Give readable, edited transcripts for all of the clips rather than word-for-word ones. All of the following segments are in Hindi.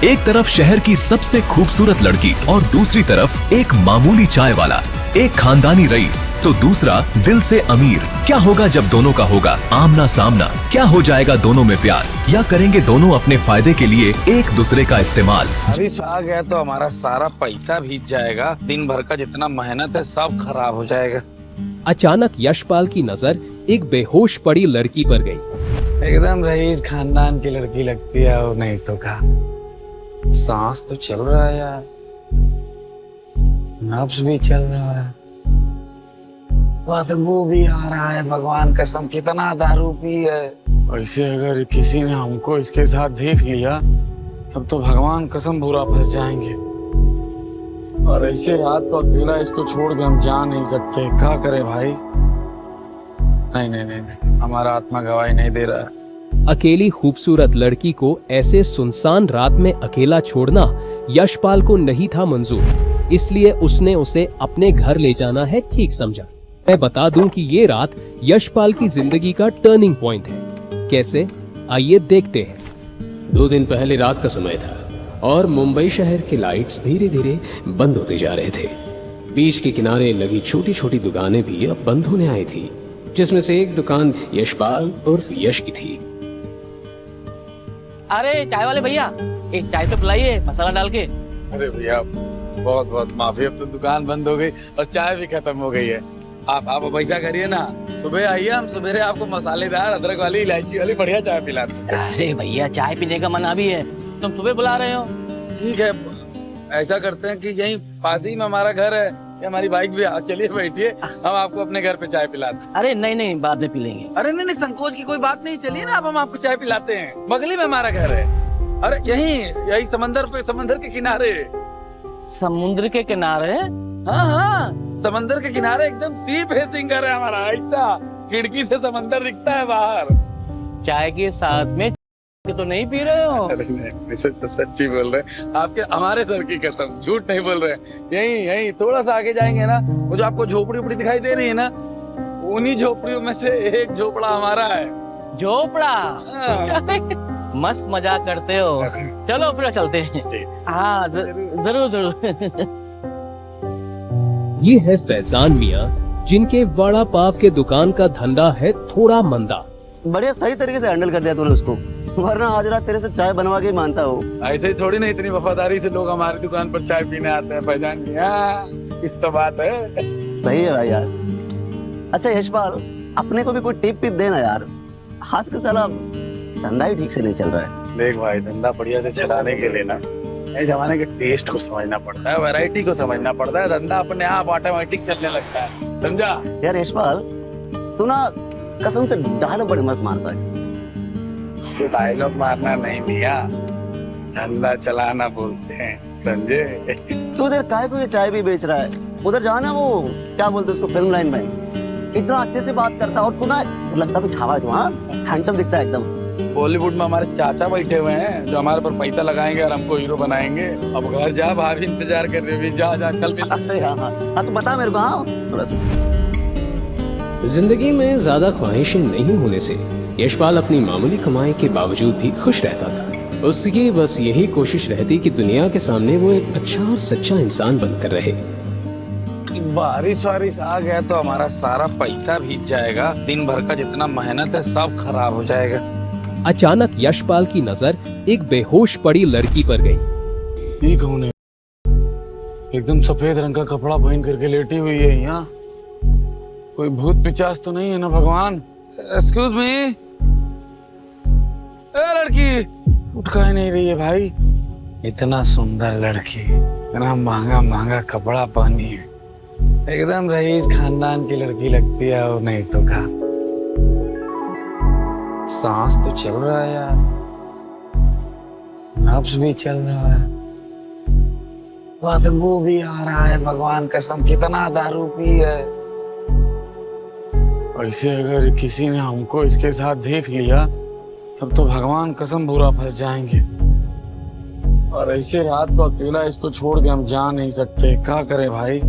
एक तरफ शहर की सबसे खूबसूरत लड़की और दूसरी तरफ एक मामूली चाय वाला, एक खानदानी रईस तो दूसरा दिल से अमीर। क्या होगा जब दोनों का होगा आमना सामना? क्या हो जाएगा दोनों में प्यार, या करेंगे दोनों अपने फायदे के लिए एक दूसरे का इस्तेमाल? अभी आ गया तो हमारा सारा पैसा भीग जाएगा, दिन भर का जितना मेहनत है सब खराब हो जाएगा। अचानक यशपाल की नजर एक बेहोश पड़ी लड़की पर गई। एकदम रईस खानदान की लड़की लगती है और नहीं तो का। सांस तो चल रहा है यार, नब्ज भी चल रहा है, बदबू भी आ रहा है। भगवान कसम कितना दारू पी है। ऐसे अगर किसी ने हमको इसके साथ देख लिया तब तो भगवान कसम बुरा फंस जाएंगे। और ऐसे रात को अकेला इसको छोड़ के हम जा नहीं सकते। क्या करे भाई? नहीं नहीं नहीं, नहीं। हमारा आत्मा गवाही नहीं दे रहा है। अकेली खूबसूरत लड़की को ऐसे सुनसान रात में अकेला छोड़ना यशपाल को नहीं था मंजूर, इसलिए उसने उसे अपने घर ले जाना है ठीक समझा। मैं बता दूं कि ये रात यशपाल की जिंदगी का टर्निंग पॉइंट है। कैसे, आइए देखते हैं। 2 दिन पहले रात का समय था और मुंबई शहर के लाइट्स धीरे धीरे बंद होते जा रहे थे। बीच के किनारे लगी छोटी छोटी दुकानें भी अब बंद होने आई थी, जिसमें से एक दुकान यशपाल उर्फ यश की थी। अरे चाय वाले भैया, एक चाय तो पिलाइए मसाला डाल के। अरे भैया बहुत बहुत माफी, अब तो दुकान बंद हो गई और चाय भी खत्म हो गई है। आप पैसा करिए ना, सुबह आइए, हम सुबह आपको मसालेदार अदरक वाली इलायची वाली बढ़िया चाय पिलाते हैं। अरे भैया चाय पीने का मना भी है, तुम सुबह बुला रहे हो। ठीक है, ऐसा करते हैं कि यहीं पास ही में हमारा घर है, ये हमारी बाइक भी। चलिए बैठिए, हम आपको अपने घर पे चाय पिलाते हैं। अरे नहीं नहीं, बाद में पी लेंगे। अरे नहीं नहीं, संकोच की कोई बात नहीं, चलिए ना, आप हम आपको चाय पिलाते हैं। बगली में हमारा घर है। अरे यही समंदर के किनारे। समुद्र के किनारे? हाँ हाँ, समंदर के किनारे एकदम सी फेसिंग घर है हमारा। ऐसा खिड़की से समंदर दिखता है बाहर। चाय के साथ में तो नहीं पी रहे हो? अरे नहीं, सच्ची बोल रहे हैं, आपके हमारे सर की कसम, झूठ नहीं बोल रहे हैं। यही थोड़ा सा आगे जाएंगे ना, वो जो आपको झोपड़ी उपड़ी दिखाई दे रही है ना, उन्हीं झोपड़ियों में से एक झोपड़ा हमारा है। झोपड़ा? हाँ। मस्त मजाक करते हो। चलो फिर चलते हैं। हाँ जरूर जरूर। ये है फैजान मियाँ, जिनके वड़ा पाव के दुकान का धंधा है थोड़ा मंदा। बढ़िया सही तरीके से हैंडल कर दिया तूने उसको, वरना आज रात तेरे से चाय बनवा के मानता हो। ऐसे ही थोड़ी ना इतनी वफादारी से लोग हमारी दुकान पर चाय पीने आते हैं फैजान जी। इस तो बात है। सही है भाई यार। अच्छा यशपाल, अपने को भी कोई टिप देना यार, आजकल चला धंधा ही ठीक से नहीं चल रहा है। देख भाई, धंधा बढ़िया से चलाने के लिए ना नए जमाने के टेस्ट को समझना पड़ता है, वैरायटी को समझना पड़ता है। धंधा अपने आप ऑटोमेटिक चलने लगता है, समझा? यार यशपाल, तू ना कसम से डायलॉग बड़े मस्त मारता है। इसको डायलॉग मारना नहीं भैया, धंधा चलाना बोलते हैं, समझे? तू इधर काहे को ये चाय भी बेच रहा है, उधर जाना, वो क्या बोलते उसको, फिल्म लाइन में इतना अच्छे से बात करता है, और तू ना लगता भी छावा है, तू हाँ हैंडसम दिखता है एकदम। बॉलीवुड में हमारे चाचा बैठे हुए हैं जो हमारे पर पैसा लगाएंगे और हमको हीरो बनाएंगे। अब घर जा, भाभी इंतजार कर रही है, जा कल मिलते हैं। अरे हाँ तो बता मेरे को। हाँ थोड़ा सा। जिंदगी में ज्यादा ख्वाहिशें नहीं होने से यशपाल अपनी मामूली कमाई के बावजूद भी खुश रहता था। उसकी बस यही कोशिश रहती कि दुनिया के सामने वो एक अच्छा और सच्चा इंसान बनकर रहे। बारिश वारिश आ गया तो हमारा सारा पैसा भीग जाएगा, दिन भर का जितना मेहनत है सब खराब हो जाएगा। अचानक यशपाल की नजर एक बेहोश पड़ी लड़की पर गई। ये कौन है? एकदम सफेद रंग का कपड़ा पहन करके लेटी हुई है यहाँ। कोई भूत पिचास तो नहीं है ना भगवान? एक्सक्यूज मी, लड़की उठ काहे नहीं रही है भाई? इतना सुंदर लड़की, इतना महंगा कपड़ा पहनी है, एकदम रईस खानदान की लड़की लगती है और नहीं तो का। सांस तो चल रहा है यार, नब्ज भी चल रहा है, बदबू भी आ रहा है। भगवान कसम कितना दारू पी है। ऐसे अगर किसी ने हमको इसके साथ देख लिया तब तो भगवान कसम बुरा फंस जाएंगे। और ऐसे रात को अकेला इसको छोड़ के हम जा नहीं सकते। क्या करें भाई?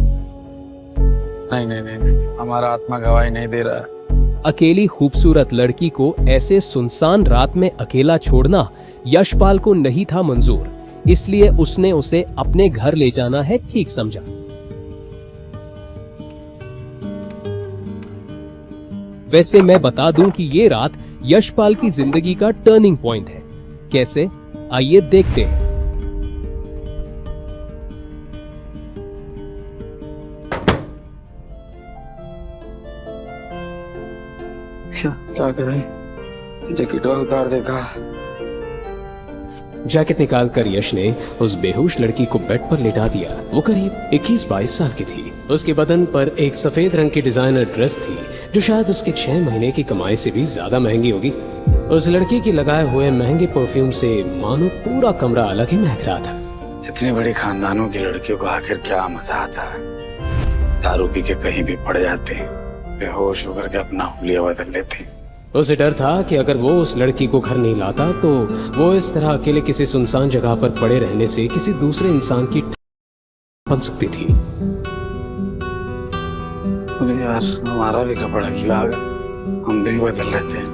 नहीं नहीं नहीं, नहीं। हमारा आत्मा गवाही नहीं दे रहा है। अकेली खूबसूरत लड़की को ऐसे सुनसान रात में अकेला छोड़ना यशपाल को नहीं था मंजूर, इसलिए उसने उसे अपने घर ले जाना है ठीक समझा। वैसे मैं बता दूं कि ये रात यशपाल की जिंदगी का टर्निंग पॉइंट है। कैसे, आइए देखते हैं। क्या करें? जैकेट उतार देखा। जैकेट निकालकर यश ने उस बेहोश लड़की को बेड पर लेटा दिया। वो करीब 21-22 साल की थी। उसके बदन पर एक सफेद रंग की डिजाइनर ड्रेस थी जो शायद उसके 6 महीने की कमाई से भी ज्यादा महंगी होगी। उस लड़की की लगाए हुए महंगे परफ्यूम से मानो पूरा कमरा अलग ही महक रहा था। इतनी बड़ी खानदानों की लड़कियों को आखिर क्या मजा आता है? दारू पी के कहीं भी पड़ जाते हैं, बेहोश होकर के अपना हुलिया बदल लेते हैं। उसे डर था कि अगर वो उस लड़की को घर नहीं लाता तो वो इस तरह अकेले किसी सुनसान जगह पर पड़े रहने से किसी दूसरे इंसान की बन सकती थी। अरे यार, हमारा भी कपड़ा गीला आ गया, हम भी बदल लेते हैं।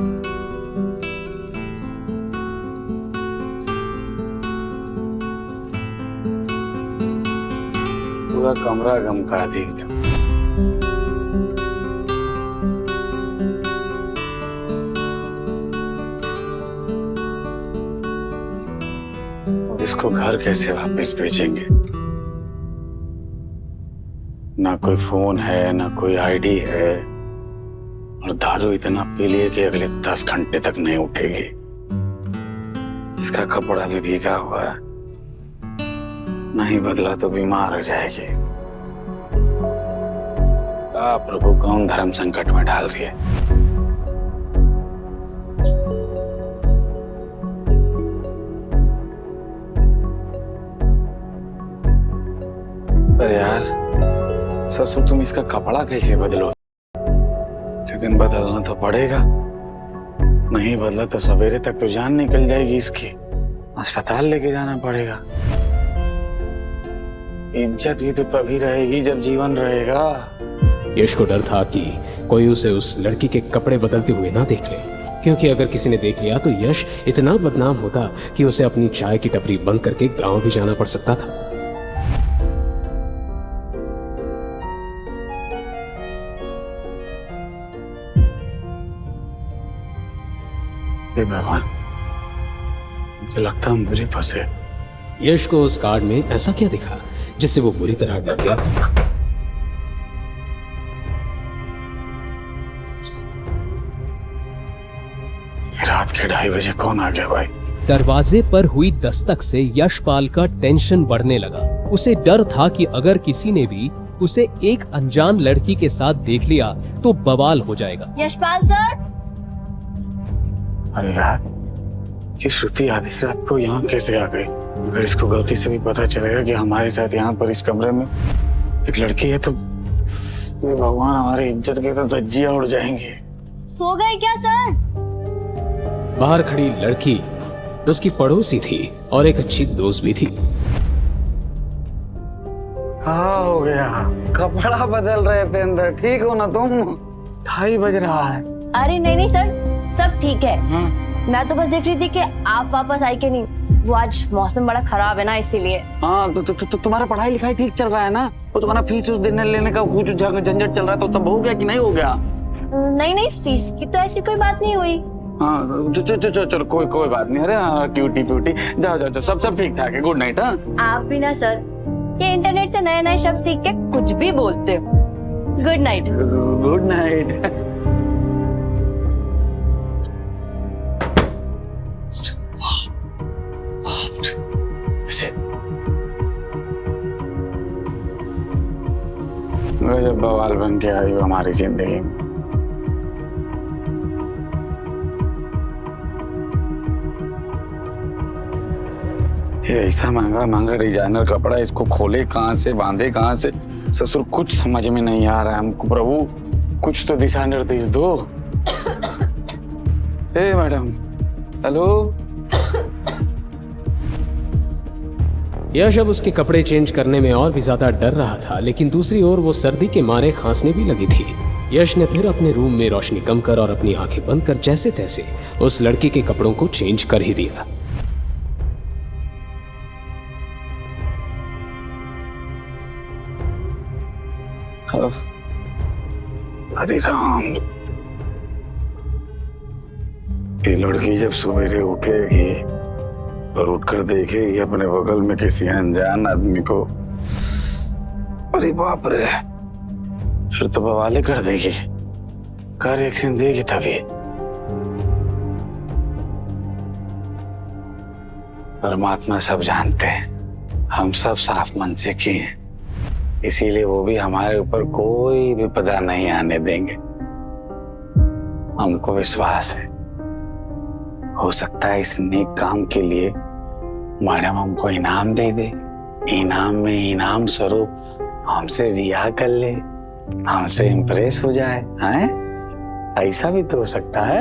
पूरा कमरा गमका दी तो। इसको घर कैसे वापस भेजेंगे? ना कोई फोन है, ना कोई आईडी है, और दारू इतना पी लिए कि अगले 10 घंटे तक नहीं उठेगी। इसका कपड़ा भी भीगा हुआ है, नहीं बदला तो बीमार हो जाएगी। प्रभु, कौन धर्म संकट में डाल दिए। अरे यार ससुर, तुम इसका कपड़ा कैसे बदलो? लेकिन बदलना तो पड़ेगा, नहीं बदला तो सवेरे तक तो जान निकल जाएगी इसकी। अस्पताल लेके जाना पड़ेगा। इज्जत भी तो तभी रहेगी जब जीवन रहेगा। यश को डर था कि कोई उसे उस लड़की के कपड़े बदलते हुए ना देख ले, क्योंकि अगर किसी ने देख लिया तो यश इतना बदनाम होता कि उसे अपनी चाय की टपरी बंद करके गांव भी जाना पड़ सकता था। हे भगवान, मुझे लगता हम बुरी फंसे। यश को उस कार्ड में ऐसा क्या दिखा जिससे वो बुरी तरह डर गया? रात के 2:30 बजे कौन आ गया भाई? दरवाजे पर हुई दस्तक से यशपाल का टेंशन बढ़ने लगा। उसे डर था कि अगर किसी ने भी उसे एक अनजान लड़की के साथ देख लिया तो बवाल हो जाएगा। यशपाल सर। अरे यार, ये श्रुति आधी रात को यहाँ कैसे आ गई? अगर इसको गलती से भी पता चलेगा कि हमारे साथ यहाँ पर इस कमरे में एक लड़की है तो ये भगवान, हमारी इज्जत के तो धज्जियां उड़ जाएंगी। सो गए क्या सर? बाहर खड़ी लड़की उसकी पड़ोसी थी और एक अच्छी दोस्त भी थी। हाँ, हो गया, कपड़ा बदल रहे थे अंदर। ठीक हो ना तुम? 2:30 बज रहा है। अरे नहीं नहीं सर, सब ठीक है। मैं तो बस देख रही थी कि आप वापस आए कि नहीं। वो आज मौसम बड़ा खराब है ना, इसीलिए। हाँ, तो तुम्हारा पढ़ाई लिखाई ठीक चल रहा है ना? वो तुम्हारा फीस उस देने लेने का कुछ झंझट चल रहा है, तो सब हो गया कि नहीं हो गया? नहीं नहीं, फीस की तो ऐसी कोई बात नहीं हुई। हाँ, चलो कोई बात नहीं। अरे क्यूटी प्यूटी, जाओ, सब ठीक ठाक है। Good night. हाँ, आप भी ना सर, ये इंटरनेट से नए नए शब्द सीख के कुछ भी बोलते हो। Good night. Good night. गजब बवाल बन के आई हो हमारी जिंदगी में। ये ऐसा महंगा डिजाइनर कपड़ा, इसको खोले कहाँ से, बांधे कहाँ से? ससुर, कुछ समझ में नहीं आ रहा है हमको। प्रभु, कुछ तो दिशा निर्देश दो। हे मैडम, हेलो। यश अब उसके कपड़े चेंज करने में और भी ज्यादा डर रहा था, लेकिन दूसरी ओर वो सर्दी के मारे खांसने भी लगी थी। यश ने फिर अपने रूम में रोशनी कम कर और अपनी आंखें बंद कर जैसे तैसे उस लड़की के कपड़ों को चेंज कर ही दिया। अरे राम, ये लड़की जब सवेरे उठेगी और उठकर देखेगी अपने बगल में किसी अनजान आदमी को, अरे बाप रे, फिर तो बवाले कर देगी, कार एक्शन देगी तभी। परमात्मा सब जानते हैं, हम सब साफ मन से किए हैं, इसीलिए वो भी हमारे ऊपर कोई विपदा नहीं आने देंगे। हमको विश्वास है, हो सकता है इस नेक काम के लिए मैडम हमको इनाम दे दे, इनाम में इनाम स्वरूप हमसे विवाह कर ले, हमसे इम्प्रेस हो जाए, हैं? ऐसा भी तो हो सकता है।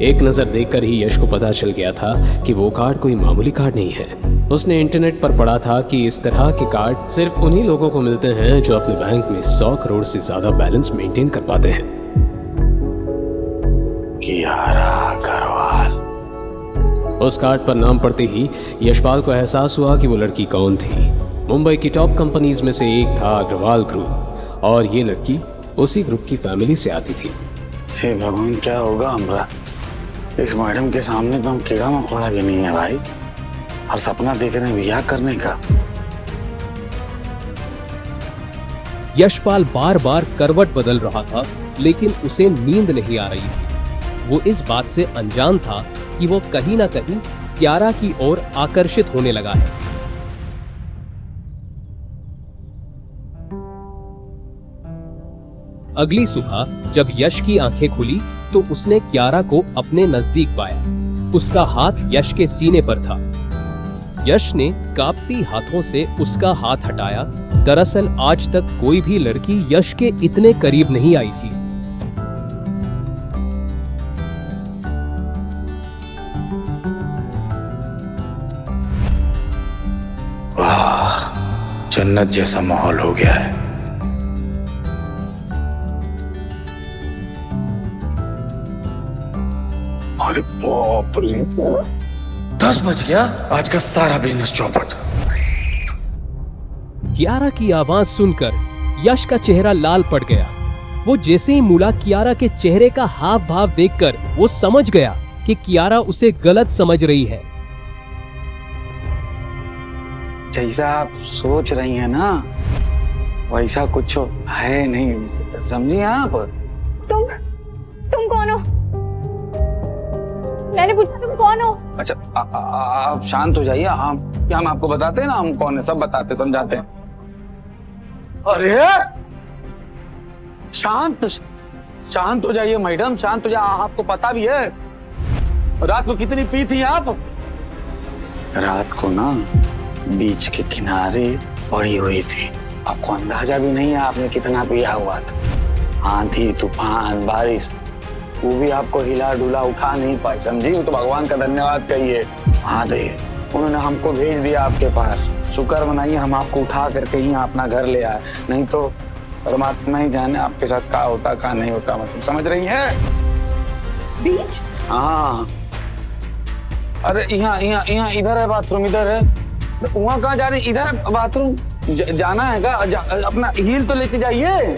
एक नजर देखकर ही यश को पता चल गया था कि वो कार्ड कोई मामूली कार्ड नहीं है। उसने इंटरनेट पर पढ़ा था कि इस तरह के कार्ड सिर्फ उन्हीं लोगों को मिलते हैं जो अपने बैंक में 100 करोड़ से ज्यादा बैलेंस मेंटेन कर पाते हैं। कियारा अग्रवाल। उस कार्ड पर नाम पढ़ते ही यशपाल को एहसास हुआ कि वो लड़की कौन थी। मुंबई की टॉप कंपनीज में से एक था अग्रवाल ग्रुप, और ये लड़की उसी ग्रुप की फैमिली से आती थी। हे भगवान, क्या होगा हमरा? इस मैडम के सामने तो हम कीड़ा मकोड़ा भी नहीं है भाई, और सपना देख रहे हैं ब्याह करने का। यशपाल बार बार करवट बदल रहा था, लेकिन उसे नींद नहीं आ रही थी। वो इस बात से अनजान था कि वो कहीं ना कहीं कियारा की ओर आकर्षित होने लगा है। अगली सुबह जब यश की आंखें खुली तो उसने कियारा को अपने नजदीक पाया। उसका हाथ यश के सीने पर था। यश ने कांपती हाथों से उसका हाथ हटाया। दरअसल आज तक कोई भी लड़की यश के इतने करीब नहीं आई थी। वाह, जन्नत जैसा माहौल हो गया है। अरे बाप रे, 10 बज गया, आज का सारा बिजनेस चौपट। कियारा की आवाज सुनकर यश का चेहरा लाल पड़ गया। वो जैसे ही मुड़ा कियारा के चेहरे का हाव भाव देखकर वो समझ गया कि कियारा उसे गलत समझ रही है। जैसा आप सोच रही हैं ना, वैसा कुछ है नहीं, समझी आप? तुम कौन हो? मैंने पूछा तुम कौन हो? अच्छा, आप शांत हो जाइए, हम आपको बताते हैं ना हम कौन है, सब बताते समझाते हैं। अरे शांत हो जाइए मैडम, शांत हो जाइए। आपको पता भी है रात को कितनी पी थी आप? रात को ना बीच के किनारे पड़ी हुई थी, आपको अंदाजा भी नहीं है आपने कितना पिया हुआ था। आंधी तूफान बारिश, वो भी आपको हिला डुला उठा नहीं पाई, समझी? तो भगवान का धन्यवाद कहिए। हाँ दे, उन्होंने हमको भेज दिया आपके पास, शुक्र मनाइए हम आपको उठा करके ही अपना घर ले आए, नहीं तो परमात्मा ही जाने आपके साथ क्या होता क्या नहीं होता। मतलब समझ रही है? बीच? हाँ, अरे यहाँ इधर है बाथरूम, इधर है। वहाँ कहाँ जा रही? इधर बाथरूम जाना है क्या? अपना हील तो लेके जाइए।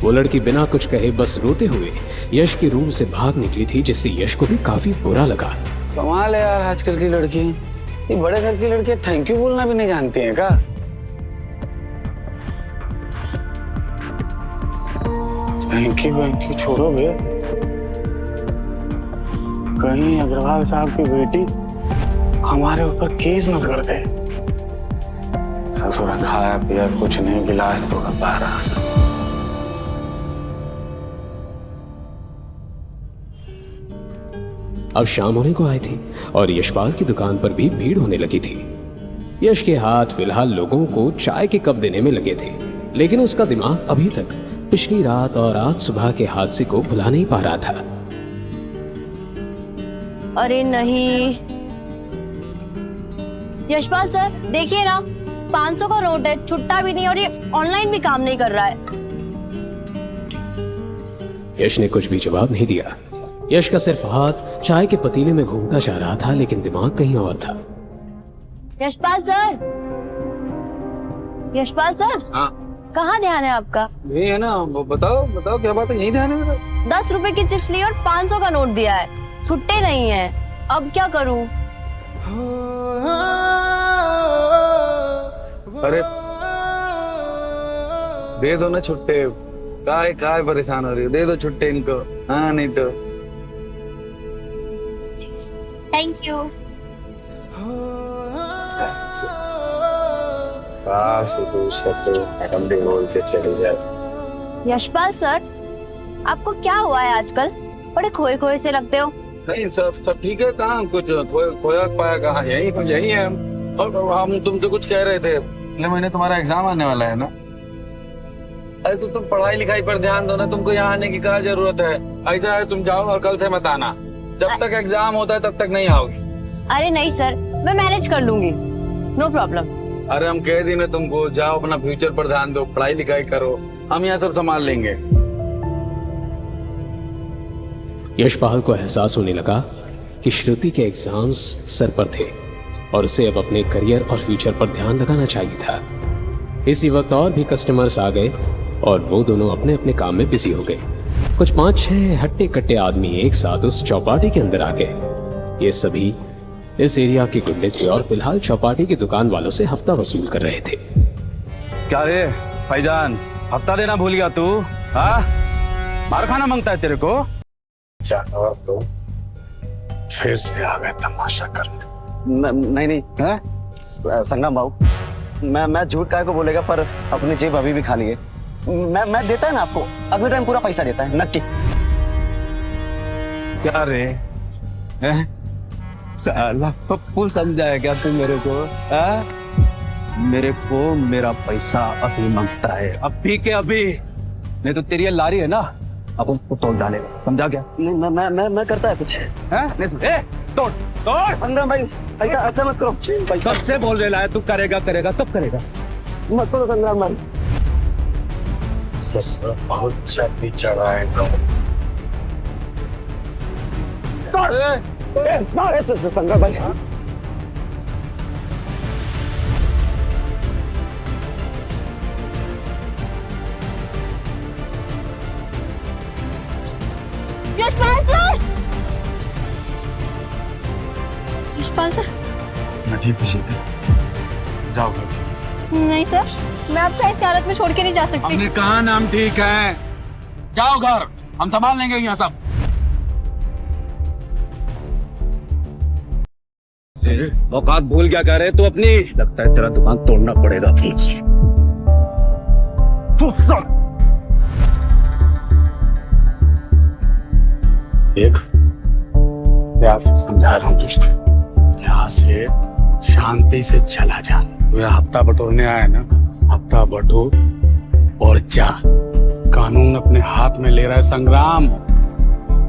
वो लड़की बिना कुछ कहे बस रोते हुए यश के रूम से भाग निकली थी, जिससे यश को भी काफी बुरा लगा। कमाल है यार, आजकल की लड़की, ये बड़े घर की लड़की थैंक यू बोलना भी नहीं जानती है क्या? थैंक यू छोड़ो बे, कहीं अग्रवाल साहब की बेटी हमारे ऊपर केस न कर दे। ससुर खाया पिया कुछ नहीं, गिलास तो पा रहा। अब शाम होने को आई थी और यशपाल की दुकान पर भी भीड़ होने लगी थी। यश के हाथ फिलहाल लोगों को चाय के कप देने में लगे थे, लेकिन उसका दिमाग अभी तक पिछली रात और आज सुबह के हादसे को भुला नहीं पा रहा था। अरे नहीं यशपाल सर, देखिए ना, 500 का नोट है, छुट्टा भी नहीं और ये ऑनलाइन भी काम नहीं कर रहा है। यश ने कुछ भी जवाब नहीं दिया। यश का सिर्फ हाथ चाय के पतीले में घूमता जा रहा था, लेकिन दिमाग कहीं और था। यशपाल सर, यशपाल सर, हाँ कहाँ ध्यान है आपका? यही है ना, बताओ बताओ क्या बात है, यही ध्यान है मेरा। 10 रुपए की चिप्स ली और 500 का नोट दिया है, छुट्टे नहीं है, अब क्या करूं? अरे दे दो ना छुट्टे, काय परेशान हो रही हो, दे दो छुट्टे इनको। हाँ नहीं तो थैंक यू। मैडम भी बोल के चली जाती। यशपाल सर, आपको क्या हुआ है आजकल? बड़े खोए खोए से लगते हो। नहीं सब ठीक है, कहाँ कुछ खोया पाया, कहाँ यही है हम। और हम तुमसे कुछ कह रहे थे, अगले महीने तुम्हारा एग्जाम आने वाला है ना। अरे तो तुम पढ़ाई लिखाई पर ध्यान दो ना, तुमको यहाँ आने की क्या जरूरत है। ऐसा है तुम जाओ और कल से मत आना, जब तक एग्जाम होता है तब तक नहीं आओगी। अरे नहीं सर, मैं मैनेज कर लूंगी, नो प्रॉब्लम। अरे हम कह दी ना तुमको, जाओ अपना फ्यूचर पर ध्यान दो, पढ़ाई लिखाई करो, हम यहाँ सब संभाल लेंगे। यशपाल को एहसास होने लगा कि श्रुति के एग्जाम्स सर पर थे और उसे अब अपने करियर और फ्यूचर पर ध्यान लगाना चाहिए था। इसी वक्त और भी कस्टमर्स आ गए और वो दोनों अपने अपने काम में बिजी हो गए। कुछ 5-6 हट्टे कट्टे आदमी एक साथ उस चौपाटी के अंदर आ गए। ये सभी इस एरिया के गुंडे थे और फिलहाल चौपाटी की दुकान वालों से हफ्ता वसूल कर रहे थे। क्या रे भाईजान, हफ्ता देना भूल गया तू? हाँ, मार खाना मांगता है तेरे को? तो फिर से आ गए तमाशा करने। नहीं है? संगम बाबू, मैं झूठ काहे को बोलेगा, पर अपनी जेब अभी भी खाली है। मैं देता है ना आपको, अगले टाइम पूरा पैसा देता है नक्की। क्या रे साला पप्पू समझा है क्या तू मेरे को? मेरे को मेरा पैसा अभी मांगता है, अभी के अभी, नहीं तो तेरी ये लारी है ना, अब उसको तोड़ डालेगा, समझा क्या? नहीं मैं करता है कुछ। नहीं तोड़ तोड़। संगम भाई ऐसा ऐसा मत करो, पैसा सबसे बोल रहा है तू करेगा तब करेगा। मत करो संगम भाई। ससुर बहुत चर्बी चढ़ा है ना। संगम भाई यशपाल सर! यशपाल सर? मैं ठीक सीधे जाओ घर से। नहीं सर, मैं आपको ऐसी हालत में छोड़ के नहीं जा सकती। हमने कहा नाम ठीक है, जाओ घर, हम संभाल लेंगे यहाँ सब। औकात भूल क्या कह रहे तू अपनी? लगता है तेरा दुकान तोड़ना पड़ेगा। देख, प्यार से समझा रहा हूँ तुझको, यहाँ से शांति से चला जा। तू यहाँ हफ्ता बटोरने आया ना, हफ्ता बटोर और जा। कानून अपने हाथ में ले रहा है संग्राम।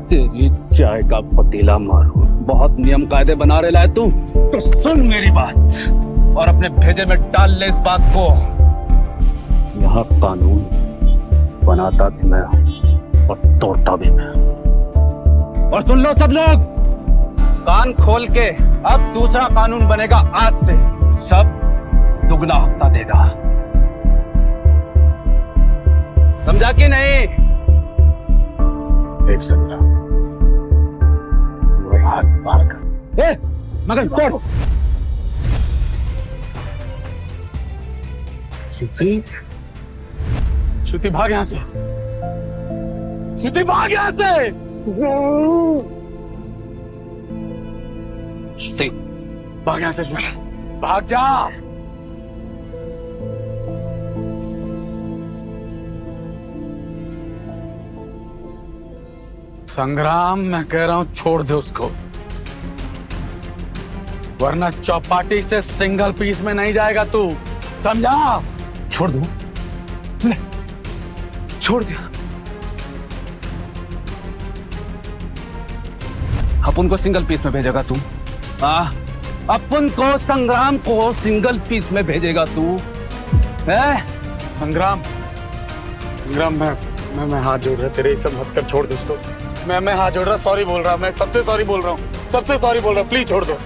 तेरी चाय का पतीला मारू, बहुत नियम कायदे बना रहे है तू, तो सुन मेरी बात और अपने भेजे में डाल ले इस बात को। यहाँ कानून बनाता भी मैं हूँ और तोड़ता भी मैं हूँ। और सुन लो सब लोग, कान खोल के, अब दूसरा कानून बनेगा आज से, सब दुगना हफ्ता देगा, समझा कि नहीं? देख सकता तू हाथ पार कर। मगर तोड़। श्रुति भाग यहां से, श्रुति भाग यहां से। श्रुति भाग यहां से, श्रुति भाग जा। संग्राम, मैं कह रहा हूं छोड़ दे उसको, वरना चौपाटी से सिंगल पीस में नहीं जाएगा तू, समझा? छोड़ दो, ले, छोड़ दिया। अपन को सिंगल पीस में भेजेगा तू? अपन को, संग्राम को सिंगल पीस में भेजेगा तू? है संग्राम, संग्राम मैं हाथ जोड़ रहा, तेरे सब हद कर छोड़ दे उसको। मैं हाथ जोड़ रहा, सॉरी बोल रहा, मैं सबसे सॉरी बोल रहा हूँ, सबसे सॉरी बोल रहा हूँ, प्लीज छोड़ दो।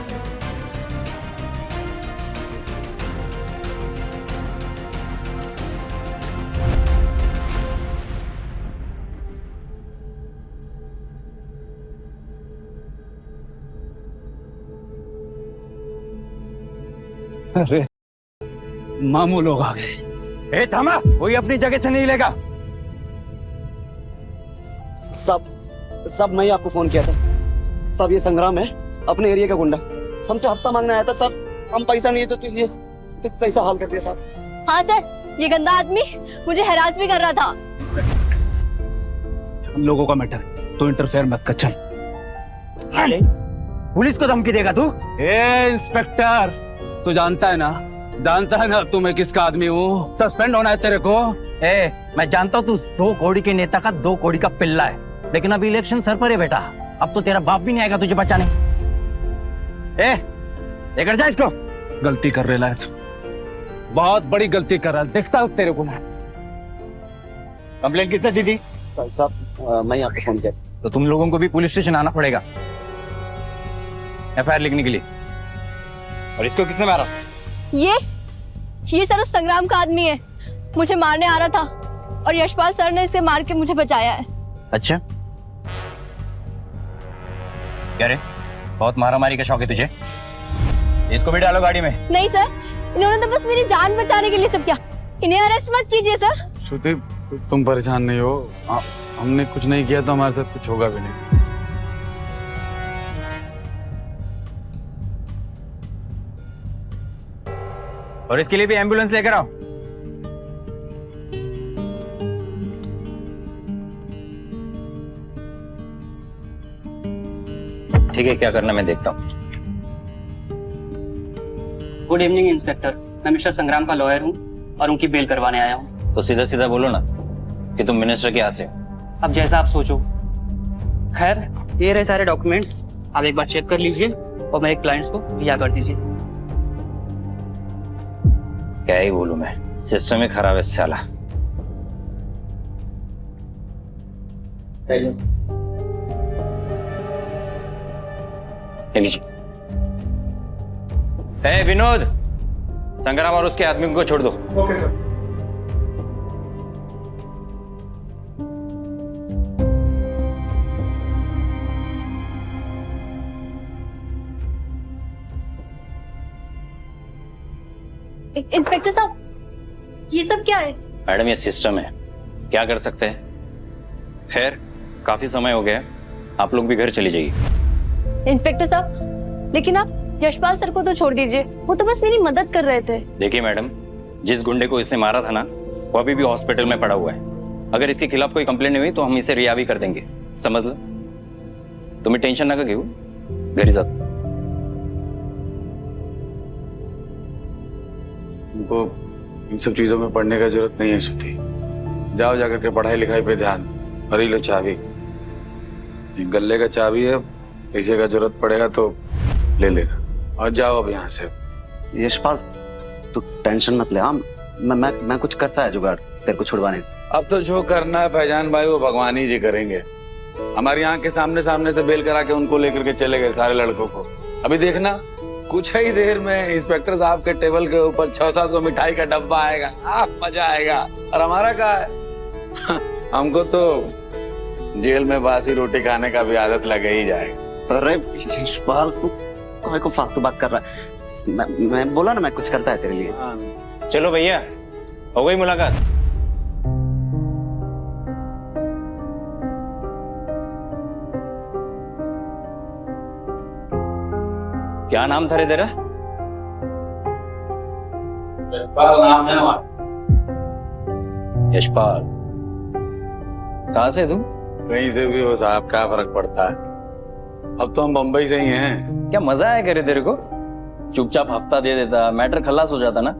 अरे मामू लोग आ गए। ए थामा, कोई अपनी जगह से नहीं लेगा। सब मैं ही आपको फोन किया था। सब ये संग्राम है, अपने एरिया का गुंडा। हमसे हफ्ता मांगने आया था। सब हम पैसा नहीं है तो ये पैसा हाल कर दिया साहब। हाँ सर, ये गंदा आदमी मुझे हरास भी कर रहा था। हम लोगों का मैटर तो इंटरफेयर मत कर। चल। साले, पुलिस को धमकी देगा तू? ए इंस्पेक्टर, तू जानता है ना तू मैं किसका आदमी हूँ। सस्पेंड होना है तेरे को। ए, मैं जानता हूँ तू 2 कौड़ी के नेता का 2 कौड़ी का पिल्ला है, लेकिन अभी इलेक्शन सर पर है बेटा। अब तो तेरा बाप भी नहीं आएगा तुझे बचाने। ए, लेकर जा इसको। गलती कर रहा है तू, बहुत बड़ी गलती कर रहा है। देखता हूँ तेरे को मैं। कंप्लेंट किसने दी थी? साहब मैं ही आपको फोन किया। तो तुम लोगों को भी पुलिस स्टेशन आना पड़ेगा एफआईआर लिखने के लिए। और इसको किसने मारा? ये सर उस संग्राम का आदमी है। मुझे मारने आ रहा था और यशपाल सर ने इसे मार के मुझे बचाया है। अच्छा, क्या रे, बहुत मारामारी का शौक है तुझे? इसको भी डालो गाड़ी में। नहीं सर, इन्होंने तो बस मेरी जान बचाने के लिए सब किया। इन्हें अरेस्ट मत कीजिए सर। श्रुति, तुम परेशान नहीं हो। हमने कुछ नहीं किया तो हमारे साथ कुछ होगा भी नहीं। और इसके लिए भी एम्बुलेंस लेकर आओ। ठीक है, क्या करना मैं देखता हूँ। गुड इवनिंग इंस्पेक्टर, मैं मिस्टर संग्राम का लॉयर हूँ और उनकी बेल करवाने आया हूँ। तो सीधा सीधा बोलो ना कि तुम मिनिस्टर के यहाँ से हो। अब जैसा आप सोचो। खैर, ये रहे सारे डॉक्यूमेंट्स, आप एक बार चेक कर लीजिए और मेरे क्लाइंट्स को रिहा कर दीजिए। क्या ही बोलूं मैं, सिस्टम ही खराब है साला। ए विनोद, संग्राम और उसके आदमी को छोड़ दो। Okay sir. इंस्पेक्टर साहब, ये सब क्या है? मैडम, ये सिस्टम है, क्या कर सकते हैं। खैर, काफी समय हो गया, आप लोग भी घर चली जाइए। इंस्पेक्टर साहब, लेकिन आप यशपाल सर को तो छोड़ दीजिए, वो तो बस मेरी मदद कर रहे थे। देखिए मैडम, जिस गुंडे को इसने मारा था ना, वो अभी भी हॉस्पिटल में पड़ा हुआ है। अगर इसके खिलाफ कोई कंप्लेंट नहीं हुई तो हम इसे रिहा भी कर देंगे, समझ लो। तुम्हें टेंशन ना घेऊ, घरी जाओ। उनको इन सब चीजों में पढ़ने का जरूरत नहीं है श्रुति। जाओ जाकर के पढ़ाई लिखाई पे ध्यान। और ये लो चाबी, गले का चाबी है, पैसे का जरूरत पड़ेगा तो ले लेना। और जाओ अब यहाँ से। यशपाल, तू टेंशन मत ले। हाँ, मैं कुछ करता है जुगाड़ तेरे को छुड़वाने। अब तो जो करना है फैजान भाई वो भगवान ही जी करेंगे। हमारी आंख के सामने से बेल करा के उनको लेकर के चले गए सारे लड़कों को। अभी देखना, कुछ ही देर में इंस्पेक्टर साहब के टेबल के ऊपर 6-7 को मिठाई का डब्बा आएगा। मजा आएगा। और हमारा क्या है हमको तो जेल में बासी रोटी खाने का भी आदत लग ही जाएगा। अरे यशपाल, तू मेरे को फालतू बात कर रहा है। मैं बोला ना, मैं कुछ करता है तेरे लिए। चलो भैया, हो गई मुलाकात। क्या नाम था रे तेरा? नाम है हमारा यशपाल। कहाँ से तुम? कहीं से भी हो साहब, क्या फर्क पड़ता है। अब तो हम बम्बई से ही हैं। क्या मजा आया करे तेरे को? चुपचाप हफ्ता दे देता, मैटर खलास हो जाता ना।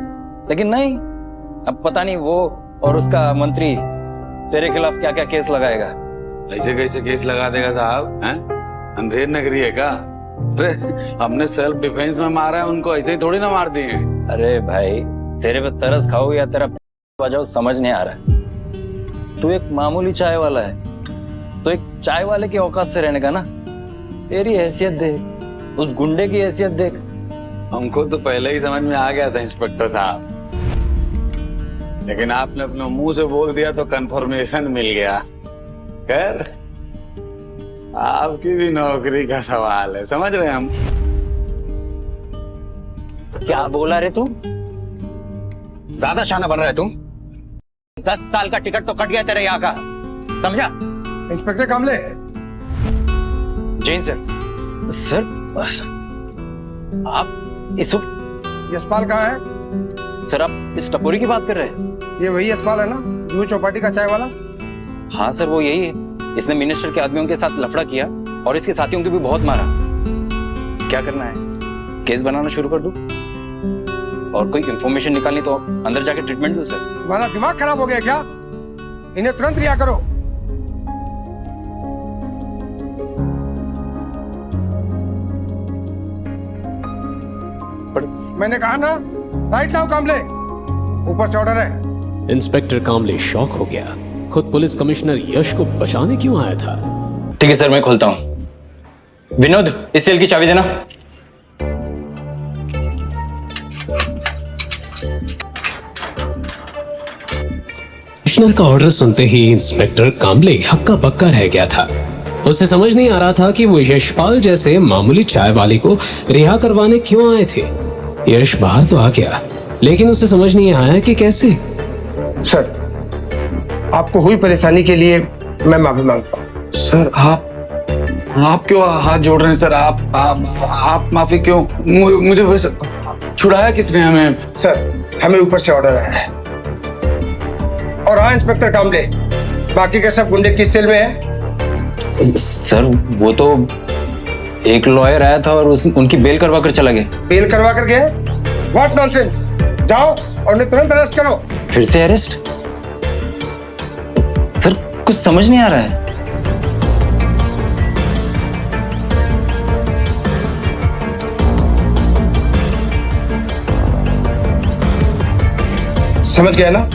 लेकिन नहीं, अब पता नहीं वो और उसका मंत्री तेरे खिलाफ क्या क्या केस लगाएगा। ऐसे कैसे केस लगा देगा साहब? हैं? अंधेर नगरी है क्या? अरे हमने सेल्फ डिफेंस में मारा है उनको, ऐसे ही थोड़ी ना मार दिए। अरे भाई, तेरे पे तरस खाओ या तेरा बजाओ समझ नहीं आ रहा। तू एक मामूली चाय वाला है, तो एक चाय वाले की औकात से रहने का ना। तेरी हैसियत देख, उस गुंडे की हैसियत देख। हमको तो पहले ही समझ में आ गया था इंस्पेक्टर साहब, लेकिन आपने अपने मुंह से बोल दिया तो कंफर्मेशन मिल गया। खैर, आपकी भी नौकरी का सवाल है, समझ रहे हम। क्या बोला रे तू? ज्यादा शाना बन रहा है तू। 10 साल का टिकट तो कट गया तेरे यहाँ का, समझा? इंस्पेक्टर कामले। जैन सर। सर आप इस यशपाल कहाँ है? सर आप इस टपोरी की बात कर रहे हैं? ये वही यशपाल है ना, जो चौपाटी का चाय वाला? हाँ सर वो यही है। इसने मिनिस्टर के आदमियों के साथ लफड़ा किया और इसके साथियों को भी बहुत मारा। क्या करना है? केस बनाना शुरू कर दूं? और कोई इंफॉर्मेशन निकालनी तो अंदर जाके ट्रीटमेंट दूं सर? तुम्हारा दिमाग खराब हो गया क्या? इन्हें तुरंत रिहा करो। मैंने कहा ना, राइट नाउ कामले, ऊपर से ऑर्डर है। इंस्पेक्टर कामले शॉक हो गया। खुद पुलिस कमिश्नर यश को बचाने क्यों आया था? ठीक है सर, मैं खोलता हूँ। विनोद, इस सेल की चाबी देना। कमिश्नर का ऑर्डर सुनते ही इंस्पेक्टर कामले हक्का बक्का रह गया था। उसे समझ नहीं आ रहा था कि वो यशपाल जैसे मामूली चाय वाले को रिहा करवाने क्यों आए थे। यश बाहर तो आ गया, लेकिन उसे समझ नहीं आया कि कैसे। सर, आपको हुई परेशानी के लिए मैं माफी मांगता हूँ। सर आप क्यों हाथ जोड़ रहे हैं सर? आप माफी क्यों? मुझे बस छुड़ाया किसने हमें? सर, हमें ऊपर से ऑर्डर आया है। और हाँ इंस्पेक्टर कामले, बाकी के सब गुंडे किस सेल में है? सर वो तो एक लॉयर आया था और उनकी बेल करवा कर चला गया। बेल करवा कर गए? What nonsense! जाओ और उन्हें तुरंत अरेस्ट करो। फिर से अरेस्ट? सर कुछ समझ नहीं आ रहा है। समझ गया ना?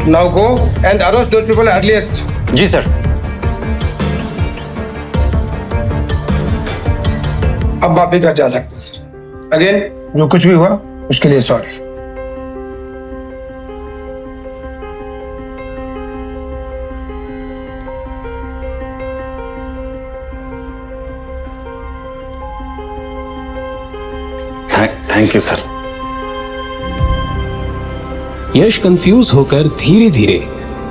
Now go and arrest those people earliest. जी सर। अब आप भी घर जा सकते हैं सर। अगेन जो कुछ भी हुआ उसके लिए sorry. Thank you sir. Yash confuse होकर धीरे धीरे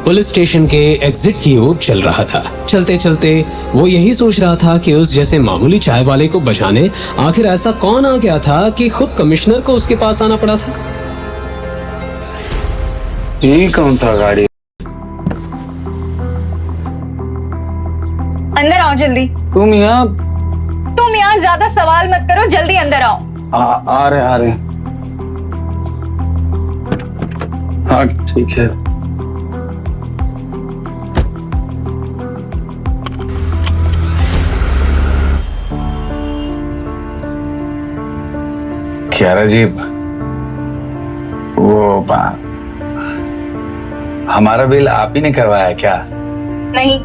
पुलिस स्टेशन के एग्जिट की ओर चल रहा था। चलते चलते वो यही सोच रहा था कि उस जैसे मामूली चाय वाले को बचाने आखिर ऐसा कौन आ गया था कि खुद कमिश्नर को उसके पास आना पड़ा था। ये कौन सा गाड़ी? अंदर आओ जल्दी। तुम यार ज्यादा सवाल मत करो, जल्दी अंदर आओ। आ रहे। हाँ ठीक है। क्या राजीव, वो हमारा बिल आप ही ने करवाया क्या? नहीं,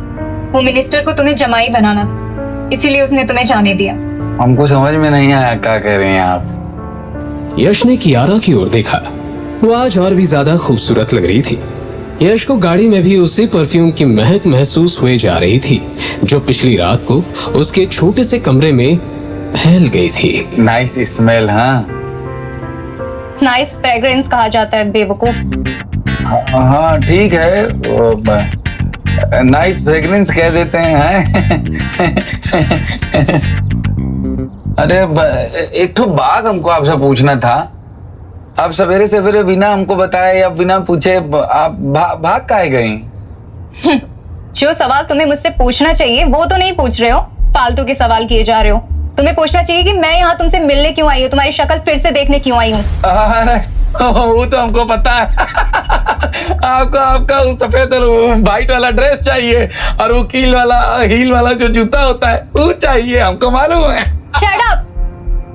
वो मिनिस्टर को तुम्हें जमाई बनाना था, इसीलिए उसने तुम्हें जाने दिया। हमको समझ में नहीं आया क्या कह रहे हैं आप। यश ने कियारा की ओर देखा। वो आज और भी ज्यादा खूबसूरत लग रही थी। यश को गाड़ी में भी उसी परफ्यूम की महक महसूस हुई जा रही थी जो पिछली रात को उसके छोटे से कमरे में फैल गई थी। Nice smell. हाँ नाइस फ्रेग्रेंस कहा जाता है बेवकूफ। हाँ ठीक है, नाइस फ्रेग्रेंस कह देते हैं। अरे एक तो बात हमको आपसे पूछना था। आप सवेरे सवेरे बिना हमको बताए या बिना पूछे आप भाग काहे गई? जो सवाल तुम्हें मुझसे पूछना चाहिए वो तो नहीं पूछ रहे हो, फालतू के सवाल किए जा रहे हो। तुम्हें पूछना चाहिए कि मैं यहाँ तुमसे मिलने क्यों आई हूँ, तुम्हारी शक्ल फिर से देखने क्यों आई हूँ। वो तो हमको पता है। आपका सफेद वाइट वाला ड्रेस चाहिए और वो हील वाला जो जूता होता है वो चाहिए, हमको मालूम है। Shut up!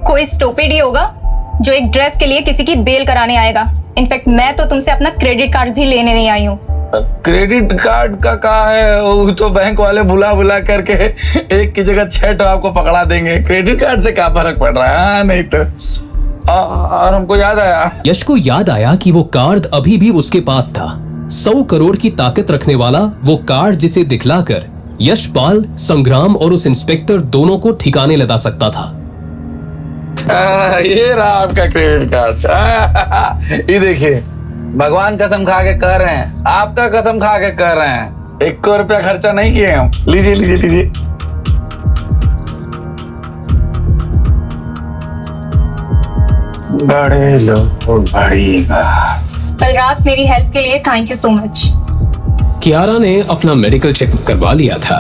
कोई स्टूपिड ही होगा जो एक ड्रेस के लिए किसी की बेल कराने आएगा। इनफैक्ट मैं तो तुमसे अपना क्रेडिट कार्ड भी लेने नहीं आई हूँ। क्रेडिट कार्ड का कहा है? वो तो बैंक वाले बुला करके एक की जगह 6 तो आपको पकड़ा देंगे। क्रेडिट कार्ड से क्या फर्क पड़ रहा है? नहीं तो। और हमको याद आया, यश को याद आया कि वो कार्ड अभी भी उसके पास था। 100 करोड़ की ताकत रखने वाला वो कार्ड जिसे दिखलाकर यशपाल, संग्राम और उस इंस्पेक्टर दोनों को ठिकाने लगा सकता था। ये रहा आपका क्रेडिट कार्ड। ये देखिए, भगवान कसम खा के कह रहे हैं, आपका कसम खा के कह रहे हैं, 1 रुपया खर्चा नहीं किए हम। लीजिए लीजिए लीजिए। बड़े लोग बड़ी बात। कल रात मेरी हेल्प के लिए thank you so much. Kiara ने अपना मेडिकल चेकअप करवा लिया था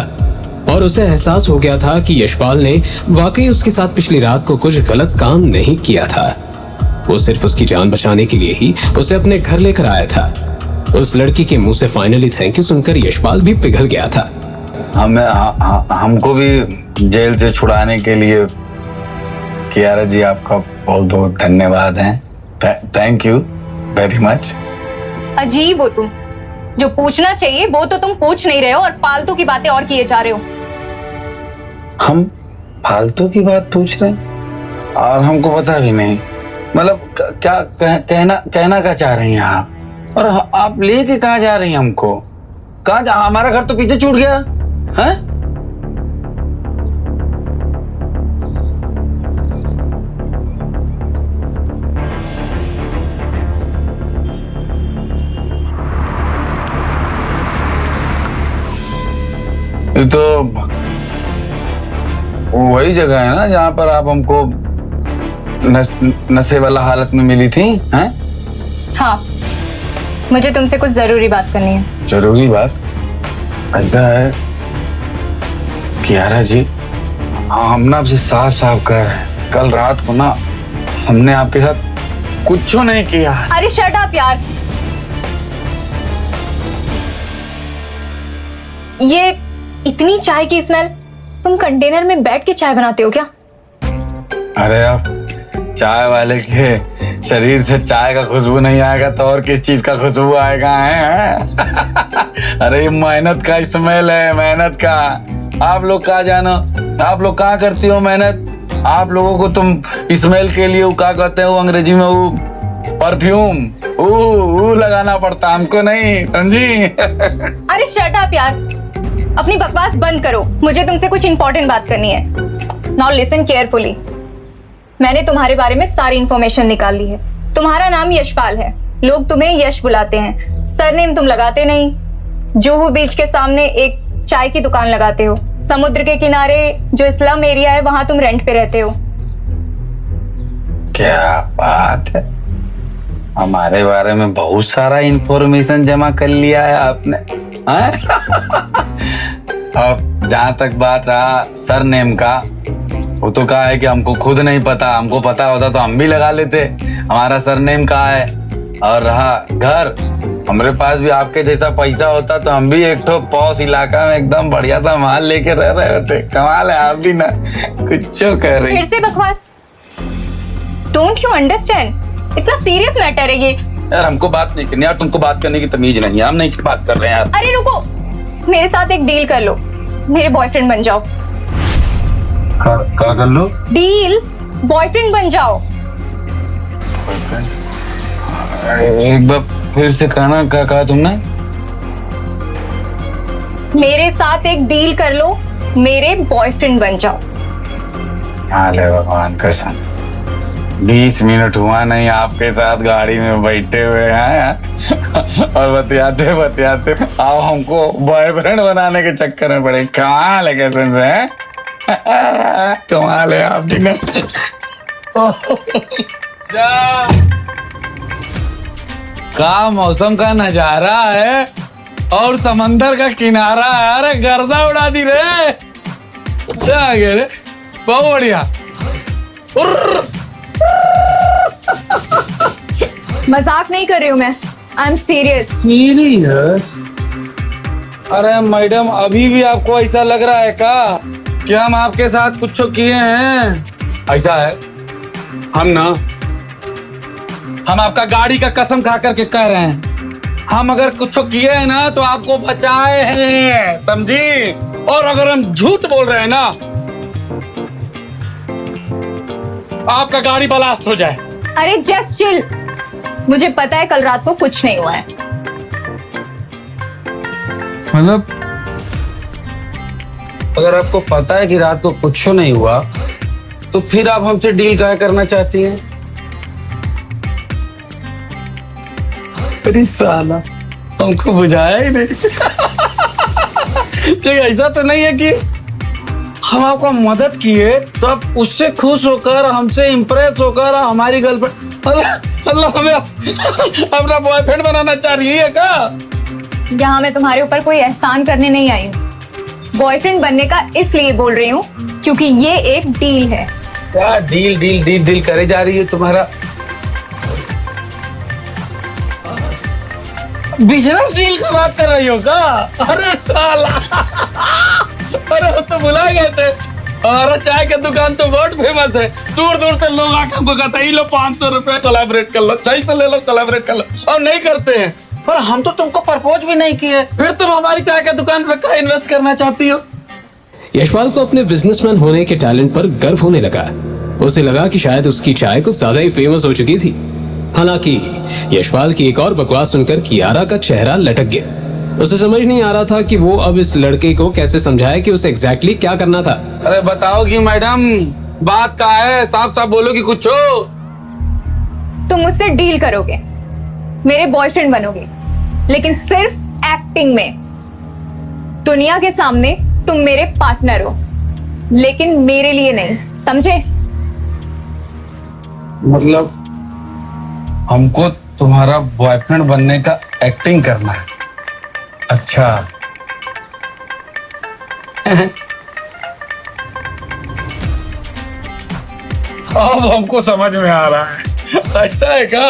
और उसे एहसास हो गया था कि यशपाल ने वाकई उसके साथ पिछली रात को कुछ गलत काम नहीं किया था। वो सिर्फ उसकी जान बचाने के लिए ही उसे अपने घर लेकर आया था। उस लड़की के मुंह से फाइनली थैंक यू सुनकर यशपाल भी पिघल गया था। हमको भी जेल से छुड़ाने के लिए कियारा जी आपका बहुत बहुत धन्यवाद है। Thank you very much. अजीब हो तुम, जो पूछना चाहिए वो तो तुम पूछ नहीं रहे हो और फालतू की बातें और किए जा रहे हो। हम फालतू की बात पूछ रहे हैं और हमको पता भी नहीं। मतलब क्या कहना क्या चाह रही हैं आप? और आप लेके कहाँ जा रही हैं हमको? हमारा घर तो पीछे छूट गया है। ये तो वही जगह है ना जहाँ पर आप हमको नशे वाला हालत में मिली थी, हैं? हाँ, मुझे तुमसे कुछ जरूरी बात करनी है। जरूरी बात? ऐसा है कियारा जी, हम ना आपसे साफ साफ कह रहे हैं, कल रात को ना हमने आपके साथ कुछ नहीं किया। अरे शट अप यार। ये इतनी चाय की स्मेल, तुम कंटेनर में बैठ के चाय बनाते हो क्या? अरे अब चाय वाले के शरीर से चाय का खुशबू नहीं आएगा तो और किस चीज का खुशबू आएगा है? अरे ये मेहनत का स्मेल है, मेहनत का। आप लोग क्या जानो, आप लोग क्या करती हो मेहनत? आप लोगों को तुम स्मेल के लिए वो क्या कहते हो अंग्रेजी में, वो परफ्यूम वो लगाना पड़ता, हमको नहीं, समझी? अरे शट अप यार, अपनी बकवास बंद करो। मुझे तुमसे कुछ इंपॉर्टेंट बात करनी है। Now listen carefully. मैंने तुम्हारे बारे में सारी इंफॉर्मेशन निकाल ली है। तुम्हारा नाम यशपाल है, लोग तुम्हें यश बुलाते हैं। सरनेम तुम लगाते नहीं। जुहू बीच के सामने एक चाय की दुकान लगाते हो। समुद्र के किनारे जो स्लम एरिया है वहां तुम रेंट पे रहते हो। क्या बात है, हमारे बारे में बहुत सारा इंफॉर्मेशन जमा कर लिया है आपने। अब जहां तक बात रहा सरनेम का, वो तो कहा है कि हमको खुद नहीं पता, हमको पता होता तो हम भी लगा लेते। हमारा सरनेम कहा है। और रहा घर, हमारे पास भी आपके जैसा पैसा होता तो हम भी एक ठो पॉश इलाका में एकदम बढ़िया सा माल लेके रह रहे होते। कमाल है, आप भी ना कुछ कर रही। फिर से बकवास। डोंट यू अंडरस्टैंड, इतना सीरियस मैटर है ये। यार हमको बात नहीं करनी, यार तुमको बात करने की तमीज नहीं है, हम नहीं बात कर रहे हैं यार। अरे रुको, मेरे साथ एक डील कर लो, मेरे बॉयफ्रेंड बन जाओ। क्या कर लो? डील, बॉयफ्रेंड बन जाओ। एक बार फिर से कहना, क्या कहा तुमने? मेरे साथ एक डील कर लो, मेरे बॉयफ्रेंड बन जाओ। हाले भगवान कसम, 20 मिनट हुआ नहीं आपके साथ गाड़ी में बैठे हुए हैं और बतियाते बतियाते आप हमको बॉयफ्रेंड बनाने के चक्कर में पड़े। कमाल है कसम से, कमाल है आप भी। का मौसम का नजारा है और समंदर का किनारा है। अरे गर्दा उड़ा दी रे, क्या आ गया रे, बहुत बढ़िया। मजाक नहीं कर रही हूँ मैं, आई एम सीरियस। सीरियस? अरे मैडम, अभी भी आपको ऐसा लग रहा है का कि हम आपके साथ कुछ किए हैं? ऐसा है, हम आपका गाड़ी का कसम खा करके कह रहे हैं, हम अगर कुछ किए हैं ना तो आपको बचाए हैं, समझी? और अगर हम झूठ बोल रहे हैं ना, आपका गाड़ी ब्लास्ट हो जाए। अरे जस्ट चिल, मुझे पता है कल रात को कुछ नहीं हुआ है। मतलब अगर आपको पता है कि रात को कुछ नहीं हुआ तो फिर आप हमसे डील क्या करना चाहती हैं? अरे साला, हमको बुझाया ही नहीं। तो ऐसा तो नहीं है कि हम आपको मदद किए तो आप उससे खुश होकर, हमसे इम्प्रेस होकर हमारी गर्लफ्रेंड अल्लाह हमें अपना बॉयफ्रेंड बनाना चाह रही है क्या? यहाँ मैं तुम्हारे ऊपर कोई एहसान करने नहीं आई हूँ। बॉयफ्रेंड बनने का इसलिए बोल रही हूँ क्योंकि ये एक डील है। क्या डील डील डील डील करे जा रही है तुम्हारा? बिजनेस डील की बात कर रही हो क्या? अरे साला, अरे वो तो भुला गए थे। अरे चाय की दुकान तो बहुत फेमस है, दूर दूर से लोग आकर हमको कहते हैं, लो 500 रुपए कोलैबोरेट कर लो, चाय से ले लो कोलैबोरेट कर लो, और नहीं करते हैं। पर हम तो तुमको प्रपोज भी नहीं किए, फिर तुम हमारी चाय की दुकान पे क्या इन्वेस्ट करना चाहती हो? यशपाल को अपने बिजनेसमैन होने के टैलेंट पर गर्व होने लगा। उसे लगा कि शायद उसकी चाय कुछ ज्यादा ही फेमस हो चुकी थी। हालांकि यशपाल की एक और बकवास सुनकर कियारा का चेहरा लटक गया। उसे समझ नहीं आ रहा था कि वो अब इस लड़के को कैसे समझाए कि उसे एग्जैक्टली क्या करना था। अरे बताओगी मैडम, बात क्या है? साफ साफ बोलोगी कुछ हो? तुम मुझसे डील करोगे, मेरे बॉयफ्रेंड बनोगे, लेकिन सिर्फ एक्टिंग में। दुनिया के सामने तुम मेरे पार्टनर हो, लेकिन मेरे लिए नहीं, समझे? मतलब हमको तुम्हारा बॉयफ्रेंड बनने का एक्टिंग करना है? अच्छा। अब हमको समझ में आ रहा है। ऐसा है क्या?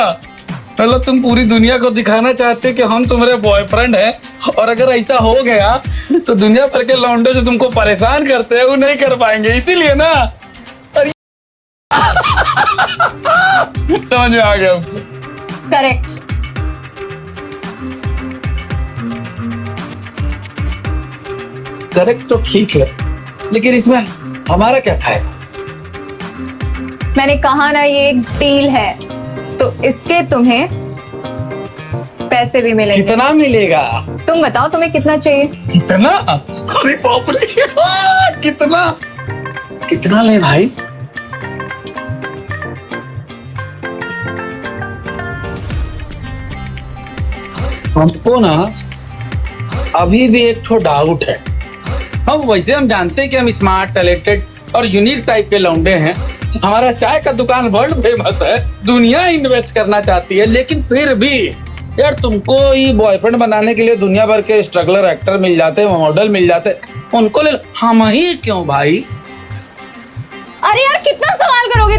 मतलब तुम पूरी दुनिया को दिखाना चाहते कि हम तुम्हारे बॉयफ्रेंड हैं, और अगर ऐसा हो गया तो दुनिया भर के लौंडे जो तुमको परेशान करते हैं वो नहीं कर पाएंगे, इसीलिए ना? अरे समझ में आ गया हमको। करेक्ट। करेक्ट तो ठीक है, लेकिन इसमें हमारा क्या फायदा? मैंने कहा ना, ये एक डील है, तो इसके तुम्हें पैसे भी मिलेंगे। कितना मिलेगा? तुम बताओ तुम्हें कितना चाहिए? कितना? अरे बाप रे, कितना कितना ले भाई? हमको ना अभी भी एक ठो डाउट है। वैसे हम जानते हैं कि हम स्मार्ट, टैलेंटेड और यूनिक टाइप के लौंडे हैं। हमारा चाय का दुकान वर्ल्ड फेमस है, दुनिया इन्वेस्ट करना चाहती है, लेकिन फिर भी यार तुमको ये बॉयफ्रेंड बनाने के लिए दुनिया भर के स्ट्रगलर एक्टर मिल जाते हैं, मॉडल मिल जाते हैं, उनको ले लो, हम ही क्यों भाई? अरे यार कितना सवाल करोगे